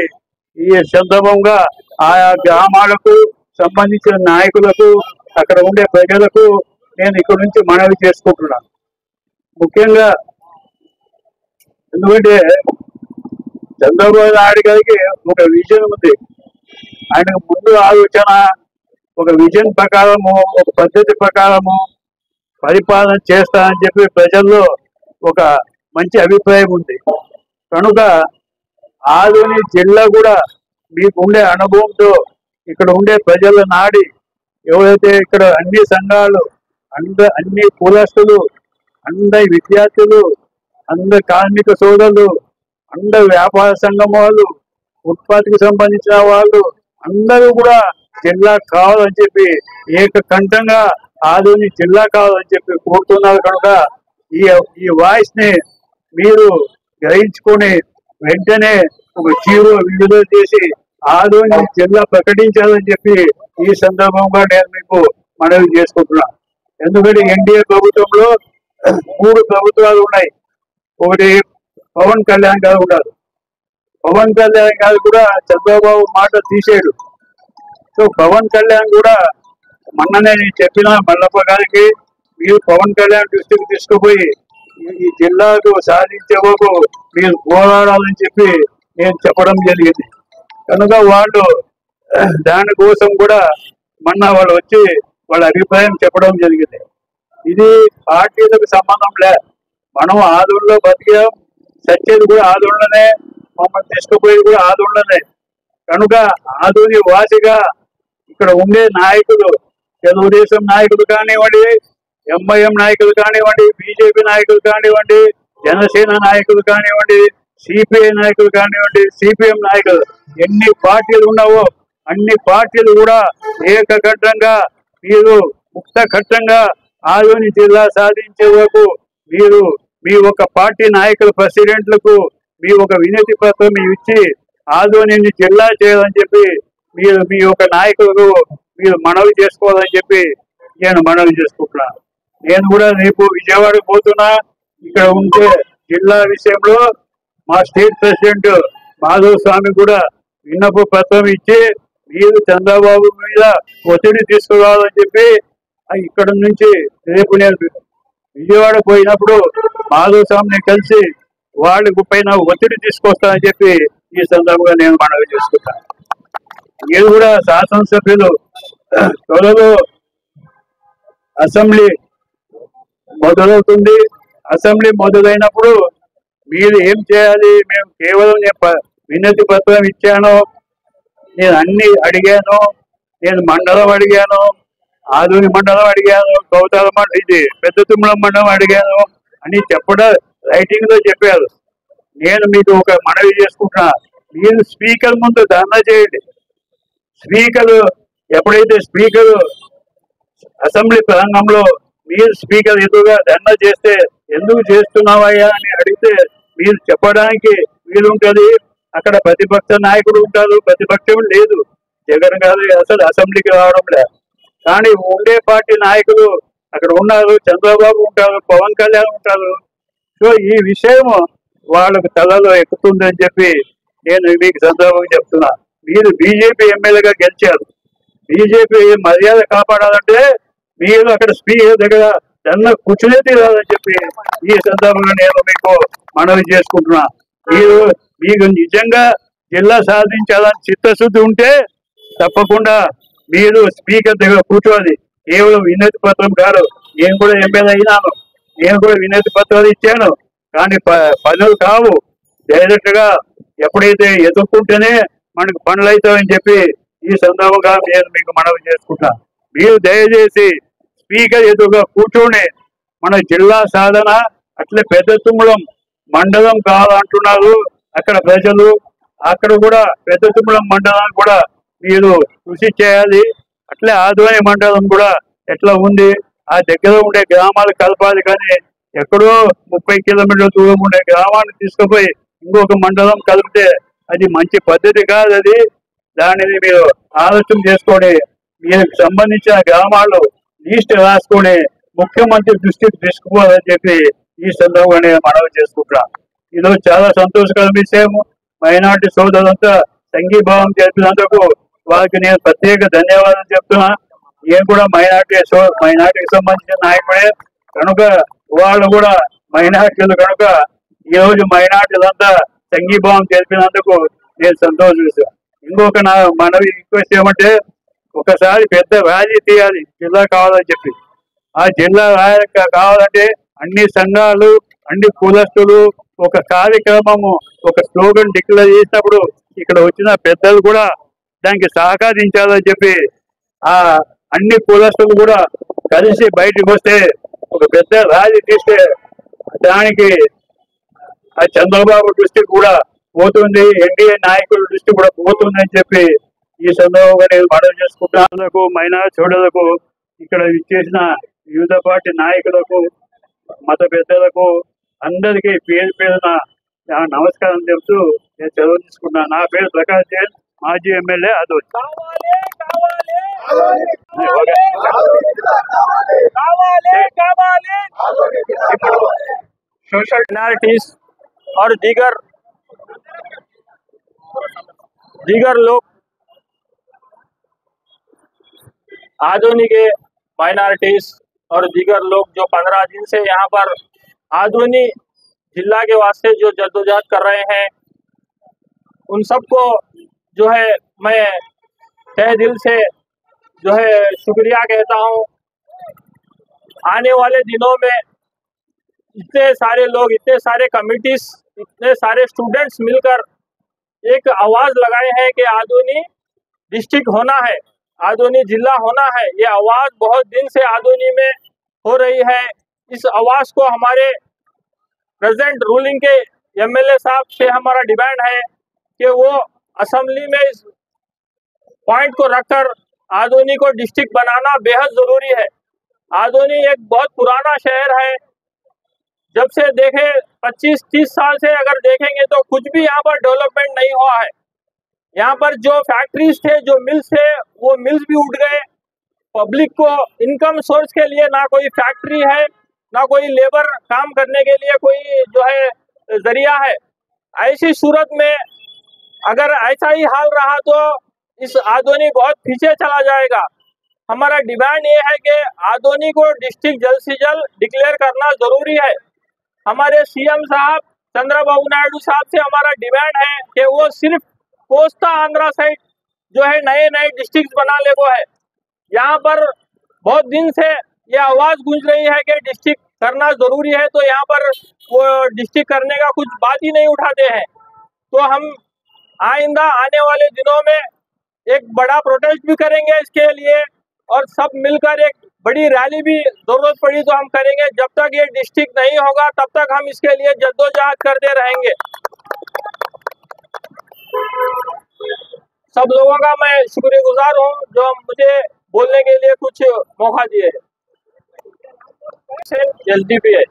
ఈ సందర్భంగా ఆయా గ్రామాలకు సంబంధించిన నాయకులకు అక్కడ ఉండే ప్రజలకు నేను ఇక్కడ నుంచి మనవి చేసుకుంటున్నాను. ముఖ్యంగా ఎందుకంటే చంద్రబాబు నాయుడు గారికి ఒక విజన్ ఉంది. ఆయనకు ముందు ఆలోచన ఒక విజన్ ప్రకారము, ఒక పద్ధతి ప్రకారము పరిపాలన చేస్తానని చెప్పి ప్రజల్లో ఒక మంచి అభిప్రాయం ఉంది. కనుక ఆదోని జిల్లా కూడా మీకు ఉండే అనుభవంతో ఇక్కడ ఉండే ప్రజల నాడి ఎవరైతే ఇక్కడ అన్ని సంఘాలు, అన్ని కులస్తులు, అందరి విద్యార్థులు, అందరి కార్మిక సోదరులు, అందరు వ్యాపార సంఘం వాళ్ళు, ఉత్పత్తికి సంబంధించిన వాళ్ళు అందరూ కూడా జిల్లా కావాలని చెప్పి ఏకకంఠంగా ఆదోని జిల్లా కావాలని చెప్పి కోరుతున్నారు. కనుక ఈ వాయిస్ ని మీరు గ్రహించుకొని వెంటనే ఒక జీవో విడుదల చేసి ఆదోని జిల్లా ప్రకటించాలని చెప్పి ఈ సందర్భంగా నేను మీకు మనవి చేసుకుంటున్నాను. ఎందుకంటే ఎన్డీఏ ప్రభుత్వంలో 3 ప్రభుత్వాలు ఉన్నాయి. ఒకటి పవన్ కళ్యాణ్ గారు ఉన్నారు. పవన్ కళ్యాణ్ గారు కూడా చంద్రబాబు మాట తీసేడు. సో పవన్ కళ్యాణ్ కూడా మొన్ననే నేను చెప్పిన మల్లప్ప గారికి, మీరు పవన్ కళ్యాణ్ దృష్టికి తీసుకుపోయి ఈ జిల్లాకు సాధించే వరకు మీరు పోరాడాలని చెప్పి నేను చెప్పడం జరిగింది. కనుక వాళ్ళు దానికోసం కూడా మొన్న వాళ్ళు వచ్చి వాళ్ళ అభిప్రాయం చెప్పడం జరిగింది. ఇది పార్టీలకు సంబంధం లే, మనం ఆదోళనలో బతికాం, సచ్చేది కూడా ఆదోళననే, మమ్మల్ని తీసుకుపోయేది కూడా ఆదోళననే. కనుక ఆదోని వాసిగా ఇక్కడ ఉండే నాయకులు, తెలుగుదేశం నాయకులు కానివ్వండి, ఎంఐఎం నాయకులు కానివ్వండి, బీజేపీ నాయకులు కానివ్వండి, జనసేన నాయకులు కానివ్వండి, సిపిఐ నాయకులు కానివ్వండి, సిపిఎం నాయకులు, ఎన్ని పార్టీలు ఉన్నావో అన్ని పార్టీలు కూడా ఏకఘట్టంగా మీరు ముక్తఘట్టంగా ఆదోని జిల్లా సాధించే వరకు మీరు మీ ఒక పార్టీ నాయకుల ప్రెసిడెంట్లకు మీ ఒక వినతి పత్రం ఇచ్చి ఆదోనిని జిల్లా చేయాలని చెప్పి మీరు మీ యొక్క నాయకులకు మీరు మనవి చేసుకోవాలని చెప్పి నేను మనవి చేసుకుంటున్నాను. నేను కూడా రేపు విజయవాడకు పోతున్నా. ఇక్కడ ఉంటే జిల్లా విషయంలో మా స్టేట్ ప్రెసిడెంట్ మాధవ్ స్వామి కూడా విన్నప పత్రం ఇచ్చి మీరు చంద్రబాబు మీద ఒత్తిడి తీసుకురావాలని చెప్పి ఇక్కడ నుంచి రేపు నేను విజయవాడ పోయినప్పుడు మాధవ్ స్వామిని కలిసి వాళ్ళ పైన ఒత్తిడి తీసుకొస్తానని చెప్పి ఈ సందర్భంగా నేను మనవి చేసుకుంటాను. మీరు కూడా శాసనసభ్యులు త్వరలో అసెంబ్లీ మొదలవుతుంది. అసెంబ్లీ మొదలైనప్పుడు మీరు ఏం చేయాలి? మేము కేవలం వినతి పత్రం ఇచ్చాను, నేను అన్ని అడిగాను, నేను మండలం అడిగాను, ఆదోని మండలం అడిగాను, కౌతాల మండలం, ఇది పెద్ద తుమ్మలం మండలం అడిగాను అని చెప్పడం రైటింగ్ లో చెప్పారు. నేను మీకు ఒక మనవి చేసుకుంటున్నా, మీరు స్పీకర్ ముందు ధర్నా చేయండి. స్పీకర్ ఎప్పుడైతే స్పీకర్ అసెంబ్లీ ప్రాంగణంలో మీరు స్పీకర్ ఎదురుగా ధర్నా చేస్తే ఎందుకు చేస్తున్నావయ్యా అని అడిగితే మీరు చెప్పడానికి వీలుంటది. అక్కడ ప్రతిపక్ష నాయకుడు ఉంటారు, ప్రతిపక్షం లేదు. జగన్ గారు అసలు అసెంబ్లీకి రావడం లేదు. కానీ ఉండే పార్టీ నాయకులు అక్కడ ఉన్నారు, చంద్రబాబు ఉంటారు, పవన్ కళ్యాణ్ ఉంటారు. సో ఈ విషయం వాళ్ళకు తలలో ఎక్కుతుందని చెప్పి నేను మీకు సందర్భంగా చెప్తున్నా. మీరు బీజేపీ ఎమ్మెల్యేగా గెలిచారు. బీజేపీ మర్యాద కాపాడాలంటే మీరు అక్కడ స్పీకర్ దగ్గర ధర్నా కూర్చునే తీరాలని చెప్పి ఈ సందర్భంగా నేను మీకు మనవి చేసుకుంటున్నా. మీకు నిజంగా జిల్లా సాధించాలని చిత్తశుద్ధి ఉంటే తప్పకుండా మీరు స్పీకర్ దగ్గర కూర్చోవాలి. కేవలం వినతి పత్రం కాదు. నేను కూడా ఎమ్మెల్యే అయినాను, నేను కూడా వినతి పత్రాలు ఇచ్చాను. కానీ పనులు కావు. డైరెక్ట్ గా ఎప్పుడైతే ఎదుర్కొంటేనే మనకు పనులు అవుతాయని చెప్పి ఈ సందర్భంగా నేను మీకు మనవి చేసుకుంటా. మీరు దయచేసి స్పీకర్ ఎదురుగా కూర్చొని మన జిల్లా సాధన అట్లే పెద్ద తుమ్మలం మండలం కావాలంటున్నారు అక్కడ ప్రజలు. అక్కడ కూడా పెద్ద తుమ్మలం మండలాన్ని కూడా మీరు కృషి చేయాలి. అట్లే ఆదోని మండలం కూడా ఎట్లా ఉంది, ఆ దగ్గర ఉండే గ్రామాలు కలపాలి. కానీ ఎక్కడో 30 కిలోమీటర్ల దూరం ఉండే గ్రామాన్ని తీసుకుపోయి ఇంకొక మండలం కలిపితే అది మంచి పద్ధతి కాదు. అది దానిని మీరు ఆలోచన చేసుకొని మీకు సంబంధించిన గ్రామాల్లో లిస్ట్ రాసుకొని ముఖ్యమంత్రి దృష్టికి తీసుకుపోవాలని చెప్పి ఈ సందర్భంగా నేను మనవి చేసుకుంటున్నా. ఈరోజు చాలా సంతోషకరమైన విషయం. మైనార్టీ సోదరులంతా సంఘీభావం చేసినందుకు వారికి నేను ప్రత్యేక ధన్యవాదాలు చెప్తున్నా. నేను కూడా మైనార్టీకి సంబంధించిన నాయకుడే కనుక వాళ్ళు కూడా మైనార్టీలు కనుక ఈ రోజు మైనార్టీలంతా సంఘీభావం తెలిపినందుకు నేను సంతోషిస్తాను. ఇంకొక నా మనవి రిక్వెస్ట్ ఏమంటే ఒకసారి పెద్ద ర్యాలీ తీయాలి జిల్లా కావాలని చెప్పి. ఆ జిల్లా ర్యాలీ కావాలంటే అన్ని సంఘాలు, అన్ని కులస్తులు ఒక కార్యక్రమము, ఒక స్లోగన్ డిక్లేర్ చేసినప్పుడు ఇక్కడ వచ్చిన పెద్దలు కూడా దానికి సహకరించాలని చెప్పి ఆ అన్ని కులస్తులు కూడా కలిసి బయటకు వస్తే ఒక పెద్ద ర్యాలీ తీస్తే దానికి ఆ చంద్రబాబు దృష్టి కూడా పోతుంది, ఎన్డీఏ నాయకుల దృష్టి కూడా పోతుంది అని చెప్పి ఈ సందర్భంగా నేను మనవి చేసుకుంటున్నాను. మైనారిటీ సోదరులకు, ఇక్కడ ఇచ్చేసిన వివిధ పార్టీ నాయకులకు, మత పెద్దలకు అందరికీ పేరు పేరున నమస్కారం చెప్తూ నేను సెలవు తీసుకున్నాను. నా పేరు ప్రకాష్ జైన్, మాజీ ఎమ్మెల్యే ఆదోని. सोशल माइनॉरिटीज और दीगर लोग आदोनी के माइनॉरिटीज और दीगर लोग जो 15 दिन से यहाँ पर आदोनी जिला के वास्ते जो जद्दोजहद कर रहे हैं, उन सबको जो है मैं तहे दिल से जो है शुक्रिया कहता हूँ। आने वाले दिनों में इतने सारे लोग, इतने सारे कमिटीज, इतने सारे स्टूडेंट्स मिलकर एक आवाज़ लगाए हैं कि आदोनी डिस्ट्रिक्ट होना है, आदोनी जिला होना है। ये आवाज़ बहुत दिन से आदोनी में हो रही है। इस आवाज़ को हमारे प्रेजेंट रूलिंग के एमएलए साहब से हमारा डिमांड है कि वो असेंबली में इस पॉइंट को रखकर आदोनी को डिस्ट्रिक्ट बनाना बेहद ज़रूरी है। आदोनी एक बहुत पुराना शहर है। जब से देखे 25-30 साल से अगर देखेंगे तो कुछ भी यहाँ पर डेवलपमेंट नहीं हुआ है। यहाँ पर जो फैक्ट्रीज थे, जो मिल्स थे, वो मिल्स भी उठ गए। पब्लिक को इनकम सोर्स के लिए ना कोई फैक्ट्री है, ना कोई लेबर काम करने के लिए कोई जो है जरिया है। ऐसी सूरत में अगर ऐसा ही हाल रहा तो इस आदोनी बहुत पीछे चला जाएगा। हमारा डिमांड ये है कि आदोनी को डिस्ट्रिक्ट जल्द से जल्द डिक्लेयर करना जरूरी है। हमारे सीएम साहब चंद्रबाबू नायडू साहब से हमारा डिमांड है कि वो सिर्फ कोस्ता आंध्रा साइड जो है नए नए डिस्ट्रिक्ट बनाने को है। यहाँ पर बहुत दिन से ये आवाज़ गूंज रही है कि डिस्ट्रिक्ट करना जरूरी है, तो यहाँ पर वो डिस्ट्रिक्ट करने का कुछ बात ही नहीं उठाते हैं। तो हम आइंदा आने वाले दिनों में एक बड़ा प्रोटेस्ट भी करेंगे इसके लिए, और सब मिलकर एक बड़ी रैली भी जरूरत पड़ी तो हम करेंगे। जब तक ये डिस्ट्रिक्ट नहीं होगा तब तक हम इसके लिए जद्दोजहद करते रहेंगे। सब लोगों का मैं शुक्रगुजार हूँ जो मुझे बोलने के लिए कुछ मौका दिए। एसडीपी है।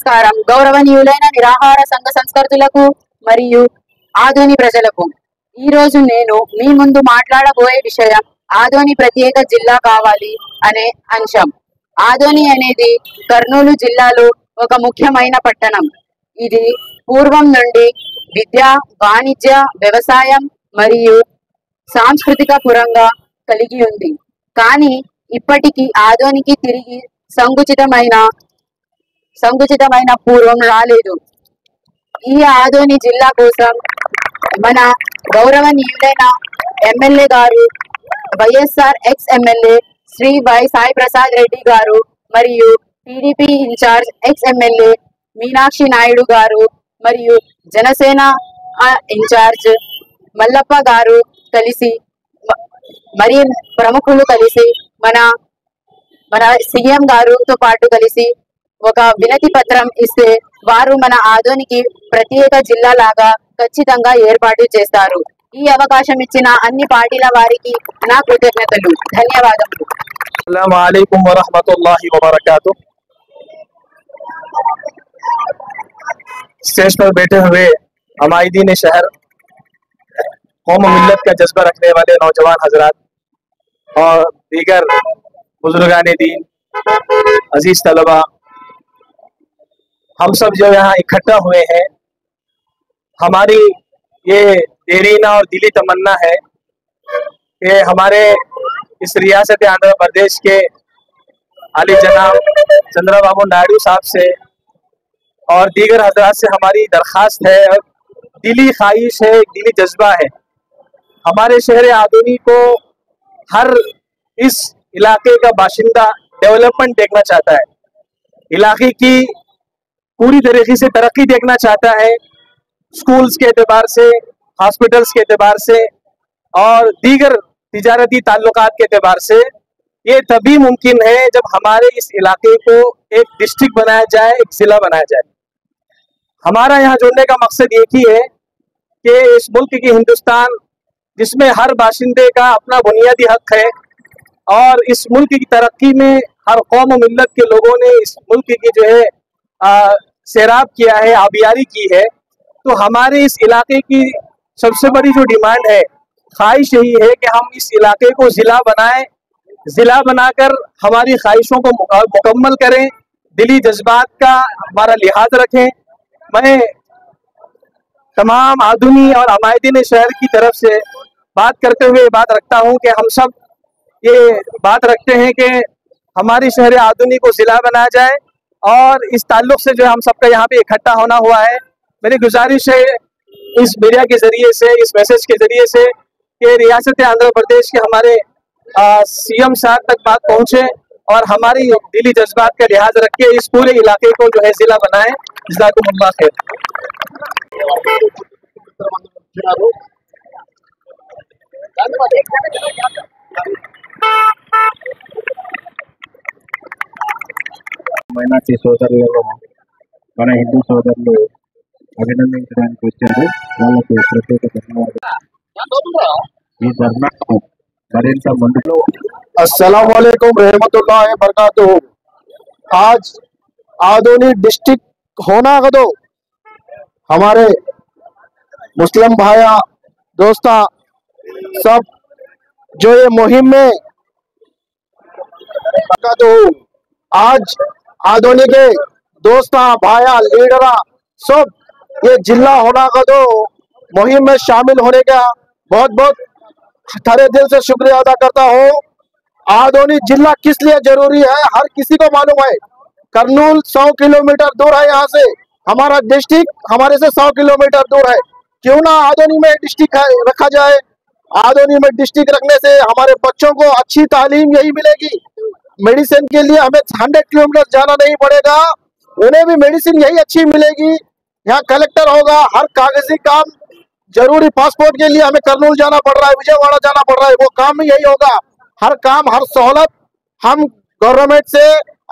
నమస్కారం. గౌరవనీయులైన నిరాహార సంఘ సంస్కర్తులకు మరియు ఆదోని ప్రజలకు, ఈ రోజు నేను మీ ముందు మాట్లాడబోయే విషయం ఆదోని ప్రత్యేక జిల్లా కావాలి అనే అంశం. ఆదోని అనేది కర్నూలు జిల్లాలో ఒక ముఖ్యమైన పట్టణం. ఇది పూర్వం నుండి విద్య, వాణిజ్య, వ్యవసాయం మరియు సాంస్కృతిక పురంగా కలిగి ఉంది. కానీ ఇప్పటికీ ఆదోనికి తిరిగి సంకుచితమైన పూర్వం రాలేదు. ఈ ఆదోని జిల్లా కోసం మన గౌరవనీయులైన ఎమ్మెల్యే గారు, వైఎస్ఆర్ ఎక్స్ ఎమ్మెల్యే శ్రీ వై సాయి ప్రసాద్ రెడ్డి గారు మరియు TDP incharge ex MLA Meenakshi Naidu గారు మరియు జనసేన ఇన్ఛార్జ్ మల్లప్ప గారు కలిసి, మరి ప్రముఖులు కలిసి మన సీఎం గారుతో పాటు కలిసి ఒక వినతి పత్రం ఇస్తే వారు మన ఆదోనికి ప్రత్యేక జిల్లా లాగా ఖచ్చితంగా ఏర్పాటు చేస్తారు. ఈ అవకాశం ఇచ్చిన అన్ని పార్టీల వారికి నా కృతజ్ఞతలు. ధన్యవాదములు. अस्सलाम वालेकुम वरहमतुल्लाहि वबरकातुह। स्टेज पर बैठे हुए हमायदीन शहर, कौम मिल्लत का जज्बा रखने वाले नौजवान हजरात और दीगर बुजुर्गाने दीन, अजीज तलबा, हम सब जो यहाँ इकट्ठा हुए हैं, हमारी ये देरीना और दिली तमन्ना है कि हमारे इस रियासत आंध्र प्रदेश के आली जनाब चंद्रबाबू नायडू साहब से और दीगर हजरात से हमारी दरख्वास्त है और दिली ख्वाहिश है, दिली जज्बा है। हमारे शहर आदोनी को हर इस इलाके का बाशिंदा डेवलपमेंट देखना चाहता है, इलाके की पूरी तरीके से तरक्की देखना चाहता है, स्कूल्स के एतबार से, हॉस्पिटल्स के एतबार से और दीगर तिजारती ताल्लुकात के एतबार से। ये तभी मुमकिन है जब हमारे इस इलाके को एक डिस्ट्रिक्ट बनाया जाए, एक जिला बनाया जाए। हमारा यहाँ जुड़ने का मकसद एक ही है कि इस मुल्क की हिंदुस्तान, जिसमें हर बाशिंदे का अपना बुनियादी हक है और इस मुल्क की तरक्की में हर कौम मिल्लत के लोगों ने इस मुल्क की जो है सैराब किया है, आबियारी की है, तो हमारे इस इलाके की सबसे बड़ी जो डिमांड है, ख्वाहिश यही है कि हम इस इलाके को जिला बनाएं, जिला बनाकर हमारी ख्वाहिशों को मुकम्मल करें, दिली जज्बात का हमारा लिहाज रखें। मैं तमाम आदमी और हमायदीन शहर की तरफ से बात करते हुए बात रखता हूं कि हम सब ये बात रखते हैं कि हमारी शहर आदोनी को जिला बनाया जाए और इस ताल्लुक से जो हम सबका यहाँ पे इकट्ठा होना हुआ है, मेरी गुजारिश है इस मीडिया के जरिए से, इस मैसेज के जरिए से कि रियासत आंध्र प्रदेश के हमारे सीएम साहब तक बात पहुँचे और हमारी दिली जज्बात का लिहाज रख के इस पूरे इलाके को जो है जिला बनाए। जज़ाकुमुल्लाह खैर। మైనార్టీ సోదరులను మన హిందూ సోదరులు అభినందించడానికి వచ్చారు. వాళ్ళకు ప్రత్యేక ధన్యవాదాలు. ఈ ధర్నాకు మరింత ముందులో अस्सलाम वालेकुम रहमतुल्लाहि बरकातुहू। आज आदोनी डिस्ट्रिक्ट होना का दो हमारे मुस्लिम भाइया दोस्ता सब जो ये मुहिम में आज आदोनी के दोस्ता भाइया लीडरा सब ये जिला होना का दो मुहिम में शामिल होने का बहुत बहुत तहे दिल से शुक्रिया अदा करता हूँ। आदोनी जिला किस लिए जरूरी है हर किसी को मालूम है। करनूल 100 किलोमीटर दूर है यहाँ से, हमारा डिस्ट्रिक्ट हमारे से 100 किलोमीटर दूर है। क्यों ना आदोनी में डिस्ट्रिक्ट रखा जाए। आदोनी में डिस्ट्रिक्ट रखने से हमारे बच्चों को अच्छी तालीम यही मिलेगी। मेडिसिन के लिए हमें 100 किलोमीटर जाना नहीं पड़ेगा, उन्हें भी मेडिसिन यही अच्छी मिलेगी। यहाँ कलेक्टर होगा, हर कागजी काम, जरूरी पासपोर्ट के लिए हमें कर्नूल जाना पड़ रहा है, विजयवाड़ा जाना पड़ रहा है, वो काम भी यही होगा। हर काम, हर सहूलत हम गवर्नमेंट से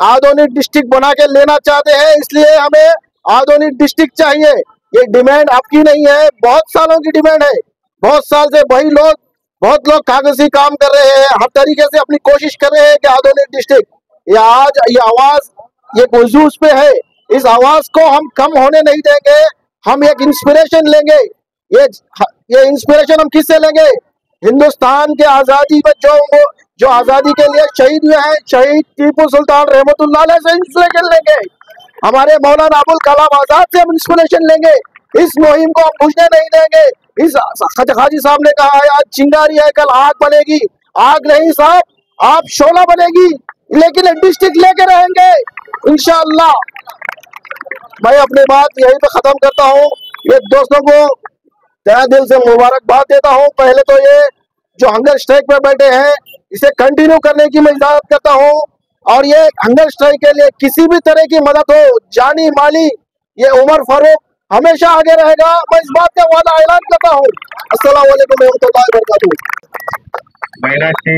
आदोनी डिस्ट्रिक्ट बना के लेना चाहते हैं, इसलिए हमें आदोनी डिस्ट्रिक्ट चाहिए। ये डिमांड आपकी नहीं है, बहुत सालों की डिमांड है। बहुत साल से बहुत लोग कागजी काम कर रहे हैं, हर तरीके से अपनी कोशिश कर रहे हैं कि आदोनी डिस्ट्रिक्ट, ये आज ये आवाज ये गुजूस पे है, इस आवाज को हम कम होने नहीं देंगे। हम एक इंस्पिरेशन लेंगे। ये इंस्पिरेशन हम किससे लेंगे? हिंदुस्तान के आजादी में जो आजादी के लिए शहीद हुए हैं, शहीद टीपू सुल्तान रहमतुल्लाह अलैह से इंस्पिरेशन लेंगे। हमारे मौलाना अबुल कलाम आजाद से हम इंस्पिरेशन लेंगे। इस मुहिम को हम बुझने नहीं देंगे। इस हाजी साहब ने कहा है आज चिंगारी है, कल आग बनेगी। आग नहीं साहब, आप शोला बनेगी, लेकिन डिस्ट्रिक्ट लेके रहेंगे इंशाअल्लाह। मैं अपनी बात यहीं पे खत्म करता हूँ। ये दोस्तों को तहे दिल से मुबारकबाद देता हूँ। पहले तो ये जो हंगर स्ट्राइक पे बैठे हैं, इसे कंटिन्यू करने की मैं इजाजत करता हूँ। और ये हंगर स्ट्राइक के लिए किसी भी तरह की मदद हो, जानी माली, ये उमर फारूक हमेशा आगे रहेगा। मैं इस बात का वादा ऐलान करता हूँ। अस्सलाम वालेकुम रहमतुल्लाहि व बरकातुहू। మైనార్టీ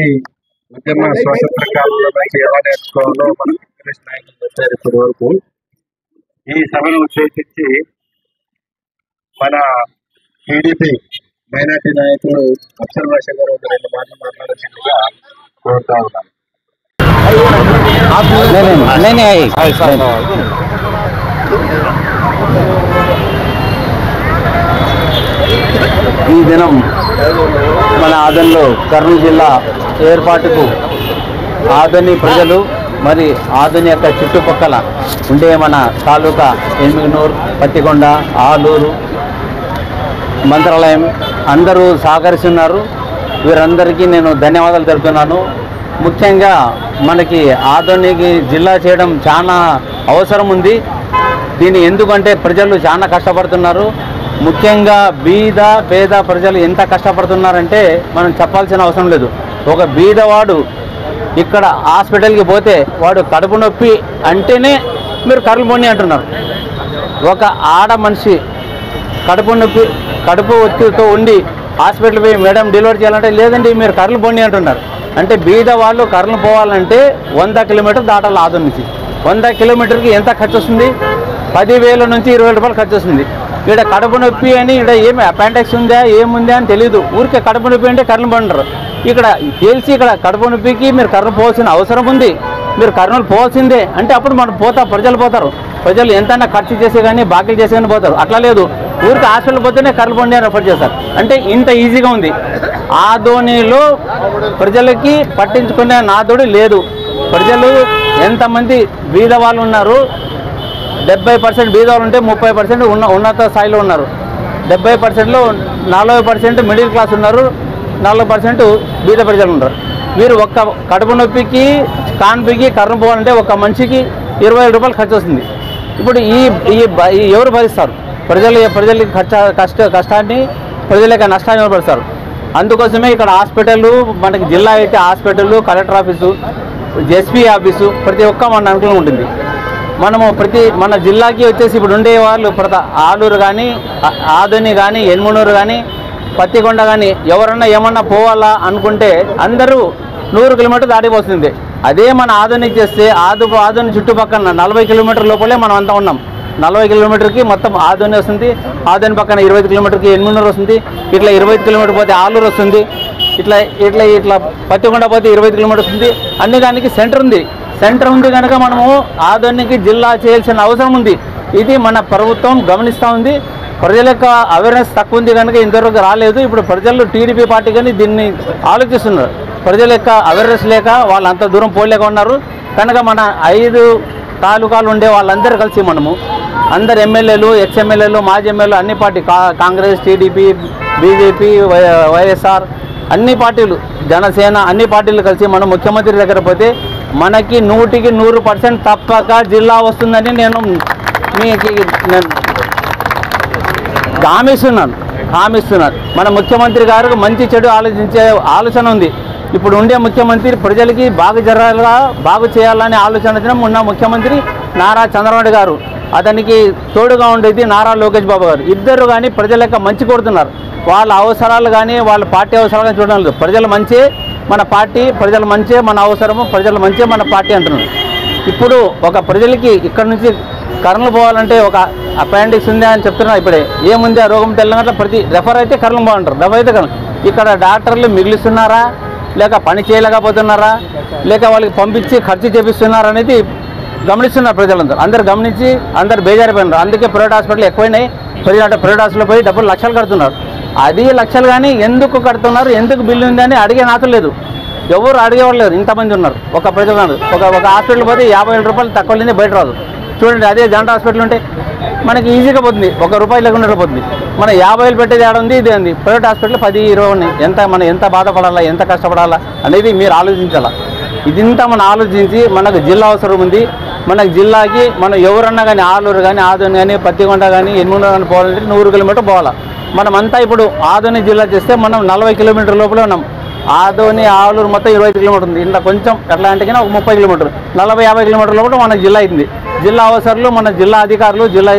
ఉద్యమ స్వాతంత్ర కాలంలో మంచి ఎలా నేర్చుకోవాలో మన కాంగ్రెస్ నాయకులు చెప్పారు ఇప్పటి వరకు. ఈ సభను ఉద్దేశించి మన టీడీపీ మైనార్టీ నాయకులు అఫ్సల్ బాషా గారు ఒక 2 మాటలు మాట్లాడాల్సిందిగా కోరుతా ఉన్నాను. ఈ దినం మన ఆదోనిలో కర్నూలు జిల్లా ఏర్పాటుకు ఆదోని ప్రజలు మరి ఆదోని యొక్క చుట్టుపక్కల ఉండే మన తాలూకా ఎమ్మిగనూరు, పత్తికొండ, ఆలూరు, మంత్రాలయం అందరూ సహకరిస్తున్నారు. వీరందరికీ నేను ధన్యవాదాలు తెలుపుతున్నాను. ముఖ్యంగా మనకి ఆదోనికి జిల్లా చేయడం చాలా అవసరం ఉంది. దీన్ని ఎందుకంటే ప్రజలు చాలా కష్టపడుతున్నారు. ముఖ్యంగా బీద పేద ప్రజలు ఎంత కష్టపడుతున్నారంటే మనం చెప్పాల్సిన అవసరం లేదు. ఒక బీదవాడు ఇక్కడ హాస్పిటల్కి పోతే వాడు కడుపు నొప్పి అంటేనే మీరు కర్రలు పొండి అంటున్నారు. ఒక ఆడ మనిషి కడుపు నొప్పి కడుపు ఒత్తిడితో ఉండి హాస్పిటల్ పోయి మేడం డెలివరీ చేయాలంటే లేదండి మీరు కర్రలు పొండి అంటున్నారు. అంటే బీద వాళ్ళు కర్రలు పోవాలంటే 100 కిలోమీటర్ దాటాలి. ఆదోని నుంచి 100 కిలోమీటర్కి ఎంత ఖర్చు వస్తుంది? 10,000 నుంచి 20,000 రూపాయలు ఖర్చు వస్తుంది. ఇక్కడ కడుపు నొప్పి అని ఇక్కడ ఏమి అపెండిక్స్ ఉందా ఏముందా అని తెలియదు. ఊరికే కడుపు నొప్పి అంటే కర్రలు పండరు. ఇక్కడ తెలిసి ఇక్కడ కడుపు నొప్పికి మీరు కర్రలు పోవాల్సిన అవసరం ఉంది. మీరు కర్నూలు పోవాల్సిందే అంటే అప్పుడు మనం ప్రజలు పోతారు. ప్రజలు ఎంతైనా ఖర్చు చేసే కానీ బాకీలు చేసే కానీ పోతారు. అట్లా లేదు, ఊరికి హాస్పిటల్ పోతేనే కర్రలు పండి అని రెఫర్ చేస్తారు. అంటే ఇంత ఈజీగా ఉంది. ఆదోనిలో ప్రజలకి పట్టించుకునే నాదుడు లేదు. ప్రజలు ఎంతమంది బీద వాళ్ళు ఉన్నారు, 70% బీదవాళ్ళు ఉంటే 30% ఉన్నత స్థాయిలో ఉన్నారు. 70%లో 40% మిడిల్ క్లాస్ ఉన్నారు, 40% బీద ప్రజలు ఉన్నారు. మీరు ఒక్క కడుపు నొప్పికి కాన్పికి కర్ర పోవాలంటే ఒక మనిషికి 20,000 రూపాయలు ఖర్చు వస్తుంది. ఇప్పుడు ఈ ఎవరు భరిస్తారు? ప్రజలకి కష్టాన్ని ప్రజల యొక్క నష్టాన్ని ఎవరు భరిస్తారు? అందుకోసమే ఇక్కడ హాస్పిటల్, మనకి జిల్లా అయితే hospital, collector office, SP office ప్రతి ఒక్క మన అనుకూలంగా ఉంటుంది. మనము మన జిల్లాకి వచ్చేసి ఇప్పుడు ఉండే వాళ్ళు ఆలూరు కానీ, ఆదోని కానీ, ఎన్మనూరు కానీ, పత్తికొండ కానీ ఎవరన్నా ఏమన్నా పోవాలా అనుకుంటే అందరూ 100 కిలోమీటర్లు దాటిపోతుంది. అదే మన ఆదోనికి చేస్తే ఆదోని చుట్టుపక్కల 40 కిలోమీటర్ లోపలే మనం అంతా ఉన్నాం. 40 కిలోమీటర్కి మొత్తం ఆదోని వస్తుంది. ఆదోని పక్కన 25 కిలోమీటర్కి ఎన్మనూరు వస్తుంది. ఇట్లా 25 కిలోమీటర్ పోతే ఆలూరు వస్తుంది. ఇట్లా పత్తికొండ పోతే 25 కిలోమీటర్ వస్తుంది. అన్ని దానికి సెంటర్ ఉంది కనుక మనము ఆదోనికి జిల్లా చేయాల్సిన అవసరం ఉంది. ఇది మన ప్రభుత్వం గమనిస్తూ ఉంది. ప్రజల యొక్క అవేర్నెస్ తక్కువ ఉంది కనుక ఇంతవరకు రాలేదు. ఇప్పుడు ప్రజలు టీడీపీ పార్టీ కానీ దీన్ని ఆలోచిస్తున్నారు. ప్రజల యొక్క అవేర్నెస్ లేక వాళ్ళు అంత దూరం పోలేక ఉన్నారు కనుక మన 5 తాలూకాలు ఉండే వాళ్ళందరూ కలిసి మనము అందరు ఎమ్మెల్యేలు, ఎక్స్ఎమ్మెల్యేలు, మాజీ ఎమ్మెల్యేలు అన్ని party Congress, TDP, BJP, YSR అన్ని పార్టీలు, జనసేన అన్ని పార్టీలు కలిసి మనం ముఖ్యమంత్రి దగ్గర పోతే మనకి 100కి 100% తప్పక జిల్లా వస్తుందని నేను హామీ ఇస్తున్నాను మన ముఖ్యమంత్రి గారికి మంచి చెడు ఆలోచించే ఆలోచన ఉంది. ఇప్పుడు ఉండే ముఖ్యమంత్రి ప్రజలకి బాగు చేయాలనే ఆలోచన ఉన్న ముఖ్యమంత్రి నారా చంద్రబాబు గారు, అతనికి తోడుగా ఉండేది నారా లోకేష్ బాబు గారు. ఇద్దరు కానీ ప్రజల యొక్క మంచి కోరుతున్నారు. వాళ్ళ అవసరాలు కానీ వాళ్ళ పార్టీ అవసరాలు కానీ చూడడం లేదు. ప్రజల మంచి మన పార్టీ, ప్రజల మంచి మన అవసరము, ప్రజల మంచి మన పార్టీ అంటున్నారు. ఇప్పుడు ఒక ప్రజలకి ఇక్కడ నుంచి కర్నూలు పోవాలంటే ఒక అపెండిక్స్ ఉంది అని చెప్తున్నారు. ఇప్పుడే ఏముంది ఆ రోగం తెలంగాణ ప్రతి రెఫర్ అయితే కర్నూలు బాగుంటారు, రెఫర్ అయితే కర్నూలు. ఇక్కడ డాక్టర్లు మిగిలిస్తున్నారా, లేక పని చేయలేకపోతున్నారా, లేక వాళ్ళకి పంపించి ఖర్చు చేపిస్తున్నారా అనేది గమనిస్తున్నారు ప్రజలందరూ. అందరు గమనించి అందరు బేజారిపోయినారు. అందుకే ప్రైవేట్ హాస్పిటల్ ఎక్కువైనాయి. ప్రైవేట్ హాస్పిటల్ పోయి డబ్బులు లక్షలు కడుతున్నారు. అది లక్షలు కానీ ఎందుకు కడుతున్నారు, ఎందుకు బిల్లు ఉందని అడిగే నాతో లేదు, ఎవరు అడిగేవాళ్ళు లేరు. ఇంతమంది ఉన్నారు. ఒక ప్రజలు ఒక హాస్పిటల్ పోతే 50,000 రూపాయలు తక్కువ లేని బయట రాదు. చూడండి, అదే జనరల్ హాస్పిటల్ ఉంటే మనకి ఈజీగా పోతుంది, ₹1 లేకుండా పోతుంది. మనం 50,000 పెట్టేది ఆడుంది, ఇది ఉంది. ప్రైవేట్ హాస్పిటల్ 10-20 ఉన్నాయి. మనం ఎంత బాధపడాలా, ఎంత కష్టపడాలా అనేది మీరు ఆలోచించాలా. ఇదంతా మనం ఆలోచించి మనకు జిల్లా అవసరం ఉంది. మనకు జిల్లాకి మనం ఎవరన్నా కానీ ఆలూరు కానీ ఆదోని కానీ పత్తికొండ కానీ ఎన్మూరు కానీ పోవాలంటే 100 కిలోమీటర్ పోవాలా. మనమంతా ఇప్పుడు ఆదోని జిల్లా చేస్తే మనం 40 కిలోమీటర్ లోపలే ఉన్నాం. ఆదోని ఆలూరు మొత్తం 25 కిలోమీటర్ ఉంది. ఇంట్లో కొంచెం ఎట్లా అంటే ఒక 30 కిలోమీటర్లు 40-50 కిలోమీటర్ల లోపల మన జిల్లా అయింది. జిల్లా అవసరాలు మన జిల్లా అధికారులు జిల్లా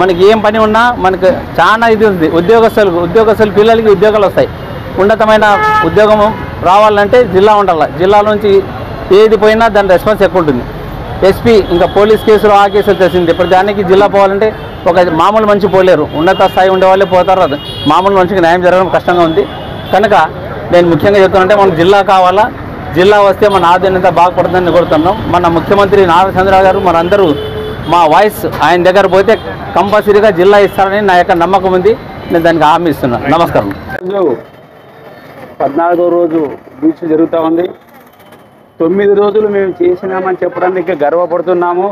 మనకి ఏం పని ఉన్నా మనకు చాలా ఇది ఉంది. ఉద్యోగస్తులు పిల్లలకి ఉద్యోగాలు వస్తాయి. ఉన్నతమైన ఉద్యోగం రావాలంటే జిల్లా ఉండాలి. జిల్లా నుంచి ఏది పోయినా దాని రెస్పాన్స్ ఎక్కువ ఉంటుంది. ఎస్పీ ఇంకా పోలీస్ కేసులు ఆ కేసులు తెలిసింది. ఇప్పుడు దానికి జిల్లా పోవాలంటే ఒక మామూలు మనిషి పోలేరు, ఉన్నత స్థాయి ఉండే వాళ్ళే పోతారు. అది మామూలు మనిషికి న్యాయం జరగడం కష్టంగా ఉంది. కనుక నేను ముఖ్యంగా చెప్తానంటే మనకు జిల్లా కావాలా. జిల్లా వస్తే మన ఆదాయంతా బాగుపడుతుందని కోరుతున్నాం. మన ముఖ్యమంత్రి నారా చంద్రబాబు గారు మనందరూ మా వాయిస్ ఆయన దగ్గర పోతే కంపల్సరీగా జిల్లా ఇస్తారని నా యొక్క నమ్మకం ఉంది. నేను దానికి హామీ ఇస్తున్నాను. నమస్కారం. 14వ రోజు దీక్ష జరుగుతూ ఉంది. 9 రోజులు మేము చేసినామని చెప్పడానికి గర్వపడుతున్నాము.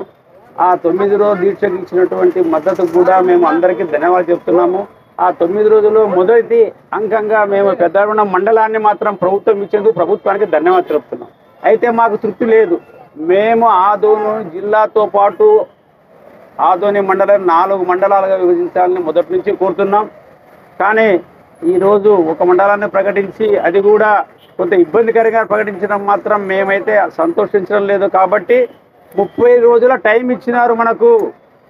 ఆ 9 రోజు దీక్షకు ఇచ్చినటువంటి మద్దతుకు కూడా మేము అందరికీ ధన్యవాదాలు చెప్తున్నాము. ఆ 9 రోజుల్లో మొదటి అంకంగా మేము పెద్దగొండ మండలాన్ని మాత్రం ప్రభుత్వం ఇచ్చేందుకు ప్రభుత్వానికి ధన్యవాదాలు తెలుపుతున్నాం. అయితే మాకు తృప్తి లేదు. మేము ఆదోని జిల్లాతో పాటు ఆదోని మండలాన్ని 4 మండలాలుగా విభజించాలని మొదటి నుంచి కోరుతున్నాం. కానీ ఈరోజు ఒక మండలాన్ని ప్రకటించి అది కూడా కొంత ఇబ్బందికరంగా ప్రకటించడం మాత్రం మేమైతే సంతోషించడం లేదు. కాబట్టి 30 రోజుల టైం ఇచ్చినారు మనకు.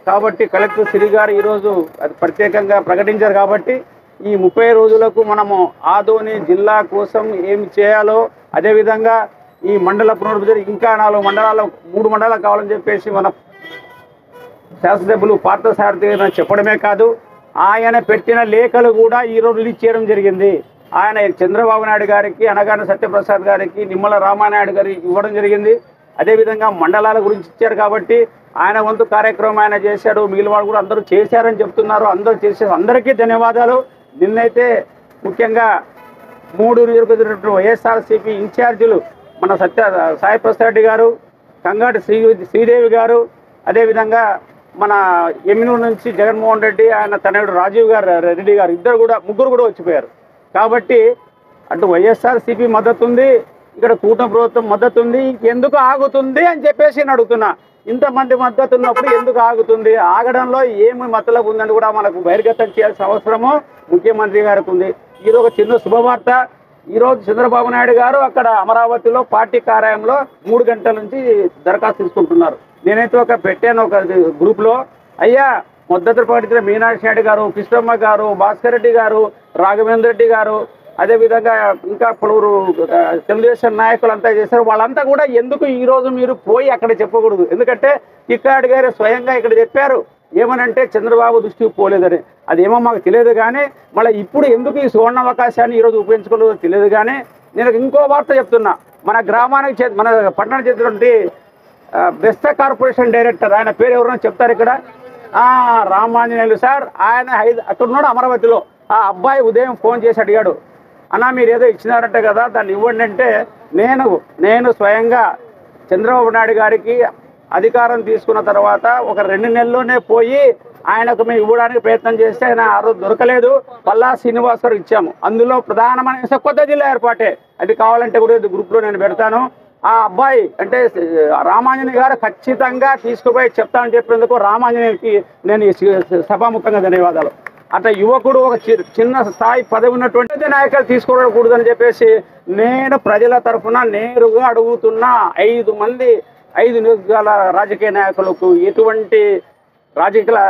కాబట్టి కలెక్టర్ శ్రీ గారు ఈరోజు అది ప్రత్యేకంగా ప్రకటించారు. కాబట్టి ఈ 30 రోజులకు మనము ఆదోని జిల్లా కోసం ఏమి చేయాలో, అదేవిధంగా ఈ మండల పునరుద్ధరణ ఇంకా 4 మండలాలు 3 మండలాలు కావాలని చెప్పేసి మన శాసనసభ్యులు పార్థసారథి గారు చెప్పడమే కాదు, ఆయన పెట్టిన లేఖలు కూడా ఈరోజు రిలీజ్ చేయడం జరిగింది. ఆయన చంద్రబాబు నాయుడు గారికి, అనగాని సత్యప్రసాద్ గారికి, నిమ్మల రామానాయుడు గారికి ఇవ్వడం జరిగింది. అదేవిధంగా మండలాల గురించి ఇచ్చారు. కాబట్టి ఆయన వంతు కార్యక్రమం ఆయన చేశాడు. మిగిలిన వాళ్ళు కూడా అందరూ చేశారని చెప్తున్నారు. అందరూ చేశారు. అందరికీ ధన్యవాదాలు. నిన్నైతే ముఖ్యంగా 3 నియోజకవర్గ వైఎస్ఆర్సీపీ ఇన్ఛార్జీలు మన సాయి ప్రసాద్ రెడ్డి గారు, కంగాటి శ్రీదేవి గారు, అదేవిధంగా మన ఎమ్మినూరు నుంచి జగన్మోహన్ రెడ్డి, ఆయన తనయుడు రాజీవ్ రెడ్డి గారు ముగ్గురు కూడా వచ్చిపోయారు. కాబట్టి అటు వైఎస్ఆర్సీపీ మద్దతు ఉంది, ఇక్కడ కూటమి ప్రభుత్వం మద్దతు ఉంది. ఎందుకు ఆగుతుంది అని చెప్పేసి నేను అడుగుతున్నా. ఇంతమంది మద్దతు ఉన్నప్పుడు ఎందుకు ఆగుతుంది? ఆగడంలో ఏమి మతలబు ఉందని కూడా మనకు బహిర్గతం చేయాల్సిన అవసరము ముఖ్యమంత్రి గారికి ఉంది. ఇది ఒక చిన్న శుభవార్త. ఈరోజు చంద్రబాబు నాయుడు గారు అక్కడ అమరావతిలో పార్టీ కార్యాలయంలో 3 గంటల నుంచి దరఖాస్తు తీసుకుంటున్నారు. నేనైతే పెట్టాను ఒక గ్రూప్లో, అయ్యా మద్దతు ప్రకటించిన మీనాక్షి నాయుడు గారు, కృష్ణమ్మ గారు, భాస్కర్ రెడ్డి గారు, రాఘవేంద్ర రెడ్డి గారు, అదేవిధంగా ఇంకా పలువురు తెలుగుదేశం నాయకులు అంతా చేశారు. వాళ్ళంతా కూడా ఎందుకు ఈరోజు మీరు పోయి అక్కడ చెప్పకూడదు? ఎందుకంటే టిక్కాడి గారు స్వయంగా ఇక్కడ చెప్పారు ఏమనంటే చంద్రబాబు దృష్టికి పోలేదని. అదేమో మాకు తెలియదు. కానీ మళ్ళీ ఇప్పుడు ఎందుకు ఈ సువర్ణ అవకాశాన్ని ఈరోజు ఉపయోగించుకోలేదో తెలియదు. కానీ నేను ఇంకో వార్త చెప్తున్నా. మన గ్రామానికి మన పట్టణానికి చెందినటువంటి బెస్ట్ కార్పొరేషన్ డైరెక్టర్, ఆయన పేరు ఎవరైనా చెప్తారు ఇక్కడ? రామాంజనేయులు సార్. ఆయన అక్కడ ఉన్నాడు అమరావతిలో. ఆ అబ్బాయి ఉదయం ఫోన్ చేసి అడిగాడు, అన్నా మీరు ఏదో ఇచ్చినారంటే కదా, దాన్ని ఇవ్వండి అంటే నేను స్వయంగా చంద్రబాబు నాయుడు గారికి అధికారం తీసుకున్న తర్వాత ఒక 2 నెలల్లోనే పోయి ఆయనకు మేము ఇవ్వడానికి ప్రయత్నం చేస్తే ఆయన ఆ రోజు దొరకలేదు. పల్లా శ్రీనివాస్ గారు ఇచ్చాము. అందులో ప్రధానమైన కొత్త జిల్లా ఏర్పాటే. అది కావాలంటే కూడా గ్రూప్లో నేను పెడతాను. ఆ అబ్బాయి అంటే రామాంజనేయ గారు ఖచ్చితంగా తీసుకుపోయి చెప్తానని చెప్పేందుకు రామాంజనేయుకి నేను సభాముఖంగా ధన్యవాదాలు. అట్లా యువకుడు ఒక చిన్న స్థాయి పదవి ఉన్నటువంటి నాయకులు తీసుకోకూడదని చెప్పేసి నేను ప్రజల తరఫున నేరుగా అడుగుతున్నా. 5 మంది 5 నియోజకవర్గాల రాజకీయ నాయకులకు ఎటువంటి రాజకీయ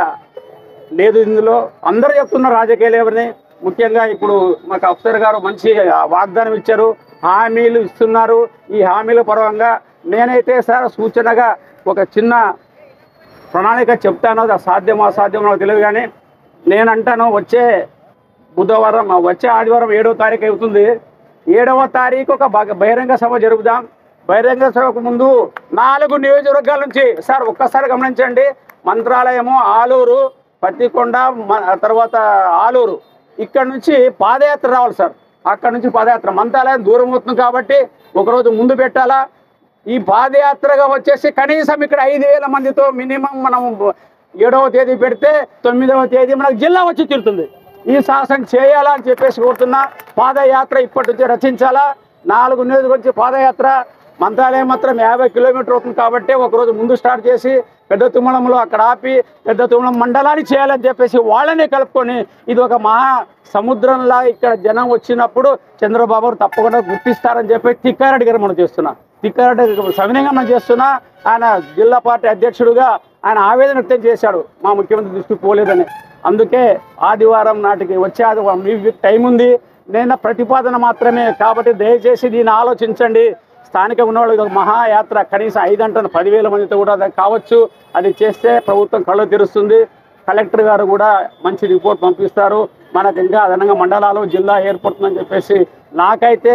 లేదు ఇందులో. అందరూ చెప్తున్నారు రాజకీయాలు ఎవరిని. ముఖ్యంగా ఇప్పుడు మాకు అఫ్సర్ గారు మంచి వాగ్దానం ఇచ్చారు, హామీలు ఇస్తున్నారు. ఈ హామీల పరంగా నేనైతే సార్ సూచనగా ఒక చిన్న ప్రణాళిక చెప్తాను. అది సాధ్యమో అసాధ్యమో నాకు తెలియదు, కానీ నేనంటాను వచ్చే బుధవారం వచ్చే ఆదివారం 7వ తారీఖు అవుతుంది. 7వ తారీఖు ఒక బహిరంగ సభ జరుపుదాం. బహిరంగ సభకు ముందు 4 నియోజకవర్గాల నుంచి సార్ ఒక్కసారి గమనించండి. మంత్రాలయము, ఆలూరు, పత్తికొండ, తర్వాత ఆలూరు, ఇక్కడ నుంచి పాదయాత్ర రావాలి సార్. అక్కడ నుంచి పాదయాత్ర మంత్రాలయం దూరం అవుతుంది కాబట్టి ఒకరోజు ముందు పెట్టాలా. ఈ పాదయాత్రగా వచ్చేసి కనీసం ఇక్కడ 5,000 మందితో మినిమం మనం 7వ తేదీ పెడితే 9వ తేదీ మనకు జిల్లా వచ్చి తీరుతుంది. ఈ సాహసం చేయాలా అని చెప్పేసి కోరుతున్నా. పాదయాత్ర ఇప్పటి నుంచి రచించాలా. 4 నియోజకవర్గం నుంచి పాదయాత్ర. మంత్రాలయం మాత్రం 50 కిలోమీటర్ అవుతుంది కాబట్టి ఒకరోజు ముందు స్టార్ట్ చేసి పెద్ద తుమ్మలంలో అక్కడ ఆపి పెద్ద తుమ్మలం మండలాన్ని చేయాలని చెప్పేసి వాళ్ళనే కలుపుకొని ఇది ఒక మహా సముద్రంలా ఇక్కడ జనం వచ్చినప్పుడు చంద్రబాబు తప్పకుండా గుర్తిస్తారని చెప్పి తిక్కారెడ్డి గారు మనం చేస్తున్నా. తిక్కారెడ్డి సవినయంగా మనం చేస్తున్నా. ఆయన జిల్లా పార్టీ అధ్యక్షుడుగా ఆయన ఆవేదన వ్యక్తం చేశాడు మా ముఖ్యమంత్రి దృష్టికి పోలేదని. అందుకే ఆదివారం నాటికి వచ్చే ఆదివారం మీకు టైం ఉంది. నేను ప్రతిపాదన మాత్రమే కాబట్టి దయచేసి దీన్ని ఆలోచించండి. స్థానిక ఉన్నవాళ్ళు ఇది ఒక మహాయాత్ర, కనీసం 5 గంటల 10,000 మందితో కూడా అది కావచ్చు. అది చేస్తే ప్రభుత్వం కళ్ళు తెరుస్తుంది. కలెక్టర్ గారు కూడా మంచి రిపోర్ట్ పంపిస్తారు. మనకు ఇంకా అదనంగా మండలాలు జిల్లా ఏర్పడుతుందని చెప్పేసి నాకైతే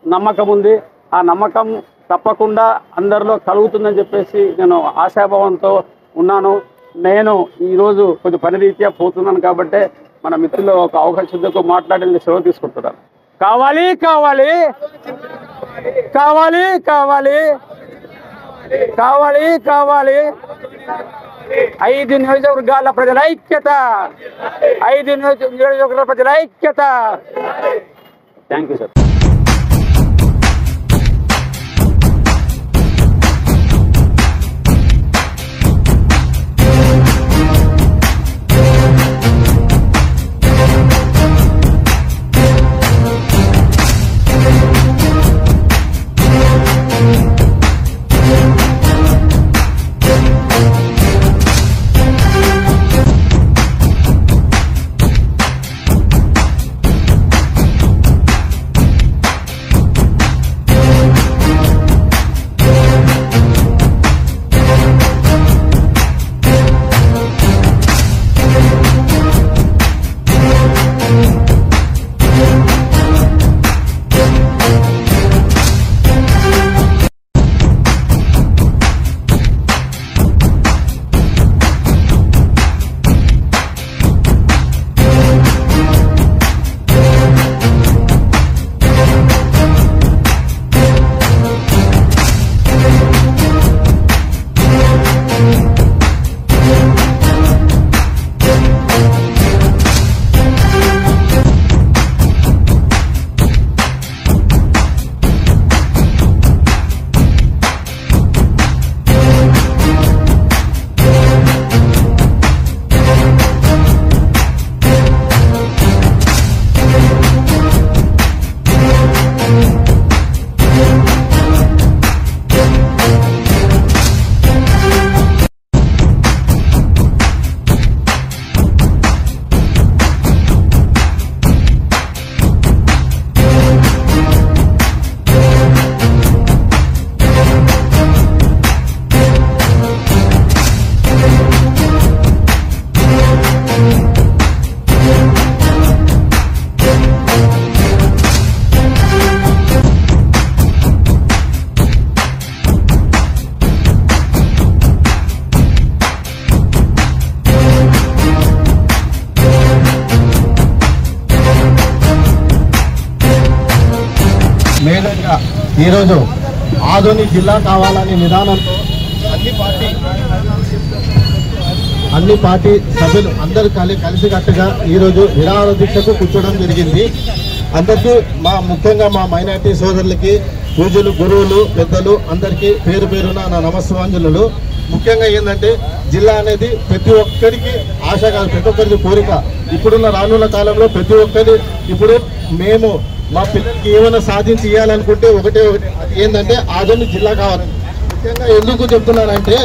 నమ్మకం ఉంది. ఆ నమ్మకం తప్పకుండా అందరిలో కలుగుతుందని చెప్పేసి నేను ఆశాభావంతో ఉన్నాను. నేను ఈరోజు కొంచెం పని రీత్యా పోతున్నాను కాబట్టి మన మిత్రులు ఒక అవకాశంతో మాట్లాడి సెలవు తీసుకుంటున్నాను. కావాలి కావాలి కావాలి కావాలి కావాలి కావాలి 5 నియోజకవర్గాల ప్రజల ఐక్యత, 5 నియోజకవర్గాల ప్రజల ఐక్యత. Thank you sir. మేజర్గా ఈరోజు ఆదోని జిల్లా కావాలనే నిదానంతో అన్ని పార్టీ సభ్యులు అందరూ కలిసికట్టుగా ఈరోజు నిరాహార దీక్షకు కూర్చోవడం జరిగింది. అందరికీ ముఖ్యంగా మా మైనార్టీ సోదరులకి, పూజలు, గురువులు, పెద్దలు అందరికీ పేరు పేరున నా నమస్సుమాంజలు. ముఖ్యంగా ఏంటంటే జిల్లా అనేది ప్రతి ఒక్కరికి ఆశ కాదు, ప్రతి ఒక్కరికి కోరిక. ఇప్పుడున్న రానున్న కాలంలో ప్రతి ఒక్కరి ఇప్పుడు మేము మా పిల్లలకి ఏమైనా సాధించి ఇవ్వాలనుకుంటే ఒకటే అది ఏంటంటే ఆదోని జిల్లా కావాలని. ముఖ్యంగా ఎందుకు చెప్తున్నానంటే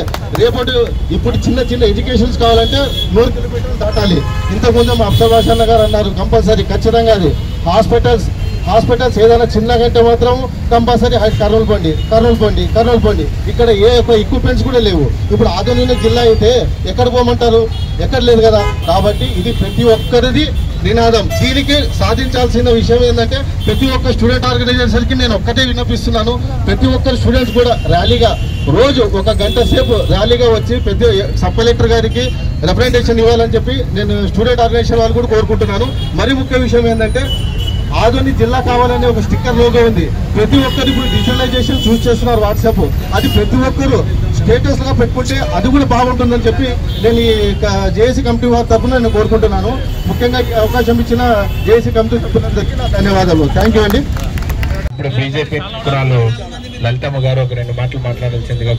ఇప్పుడు చిన్న చిన్న ఎడ్యుకేషన్స్ కావాలంటే 100 కిలోమీటర్లు దాటాలి. ఇంతకుముందు మా అప్సభాషణ గారు అన్నారు కంపల్సరీ ఖచ్చితంగా అది హాస్పిటల్స్ ఏదైనా చిన్నగంటే మాత్రం కంపల్సరీ కర్నూలు పండి. ఇక్కడ ఏ ఒక్క ఎక్విప్మెంట్స్ కూడా లేవు. ఇప్పుడు ఆదోని జిల్లా అయితే ఎక్కడ పోమంటారు? ఎక్కడ లేదు కదా. కాబట్టి ఇది ప్రతి ఒక్కరిది నినాదం. దీనికి సాధించాల్సిన విషయం ఏంటంటే ప్రతి ఒక్క స్టూడెంట్ ఆర్గనైజేషన్కి నేను ఒక్కటే విన్నపిస్తున్నాను. ప్రతి ఒక్కరు స్టూడెంట్స్ కూడా ర్యాలీగా రోజు 1 గంట సేపు ర్యాలీగా వచ్చి ప్రతి సబ్ కలెక్టర్ గారికి రిప్రజెంటేషన్ ఇవ్వాలని చెప్పి నేను స్టూడెంట్ ఆర్గనైజేషన్ వాళ్ళు కూడా కోరుకుంటున్నాను. మరి ముఖ్య విషయం ఏంటంటే ఆదోని జిల్లా కావాలనే ఒక స్టిక్కర్ లోగో ఉంది. ప్రతి ఒక్కరు ఇప్పుడు డిజిటలైజేషన్ చూస్ చేస్తున్నారు వాట్సాప్. అది ప్రతి ఒక్కరు స్టేటస్ గా పెట్టుకుంటే అది కూడా బాగుంటుందని చెప్పి నేను ఈ జేఏసీ కమిటీ వారి తరఫున నేను కోరుకుంటున్నాను. ముఖ్యంగా అవకాశం ఇచ్చిన జేఏసీ కమిటీ సభ్యులందరికీ నా ధన్యవాదాలు. థ్యాంక్ యూ అండి. ఇప్పుడు బీజేపీ కురాలు లలితమ్మ గారు ఒక 2 మాటలు మాట్లాడాల్సిందిగా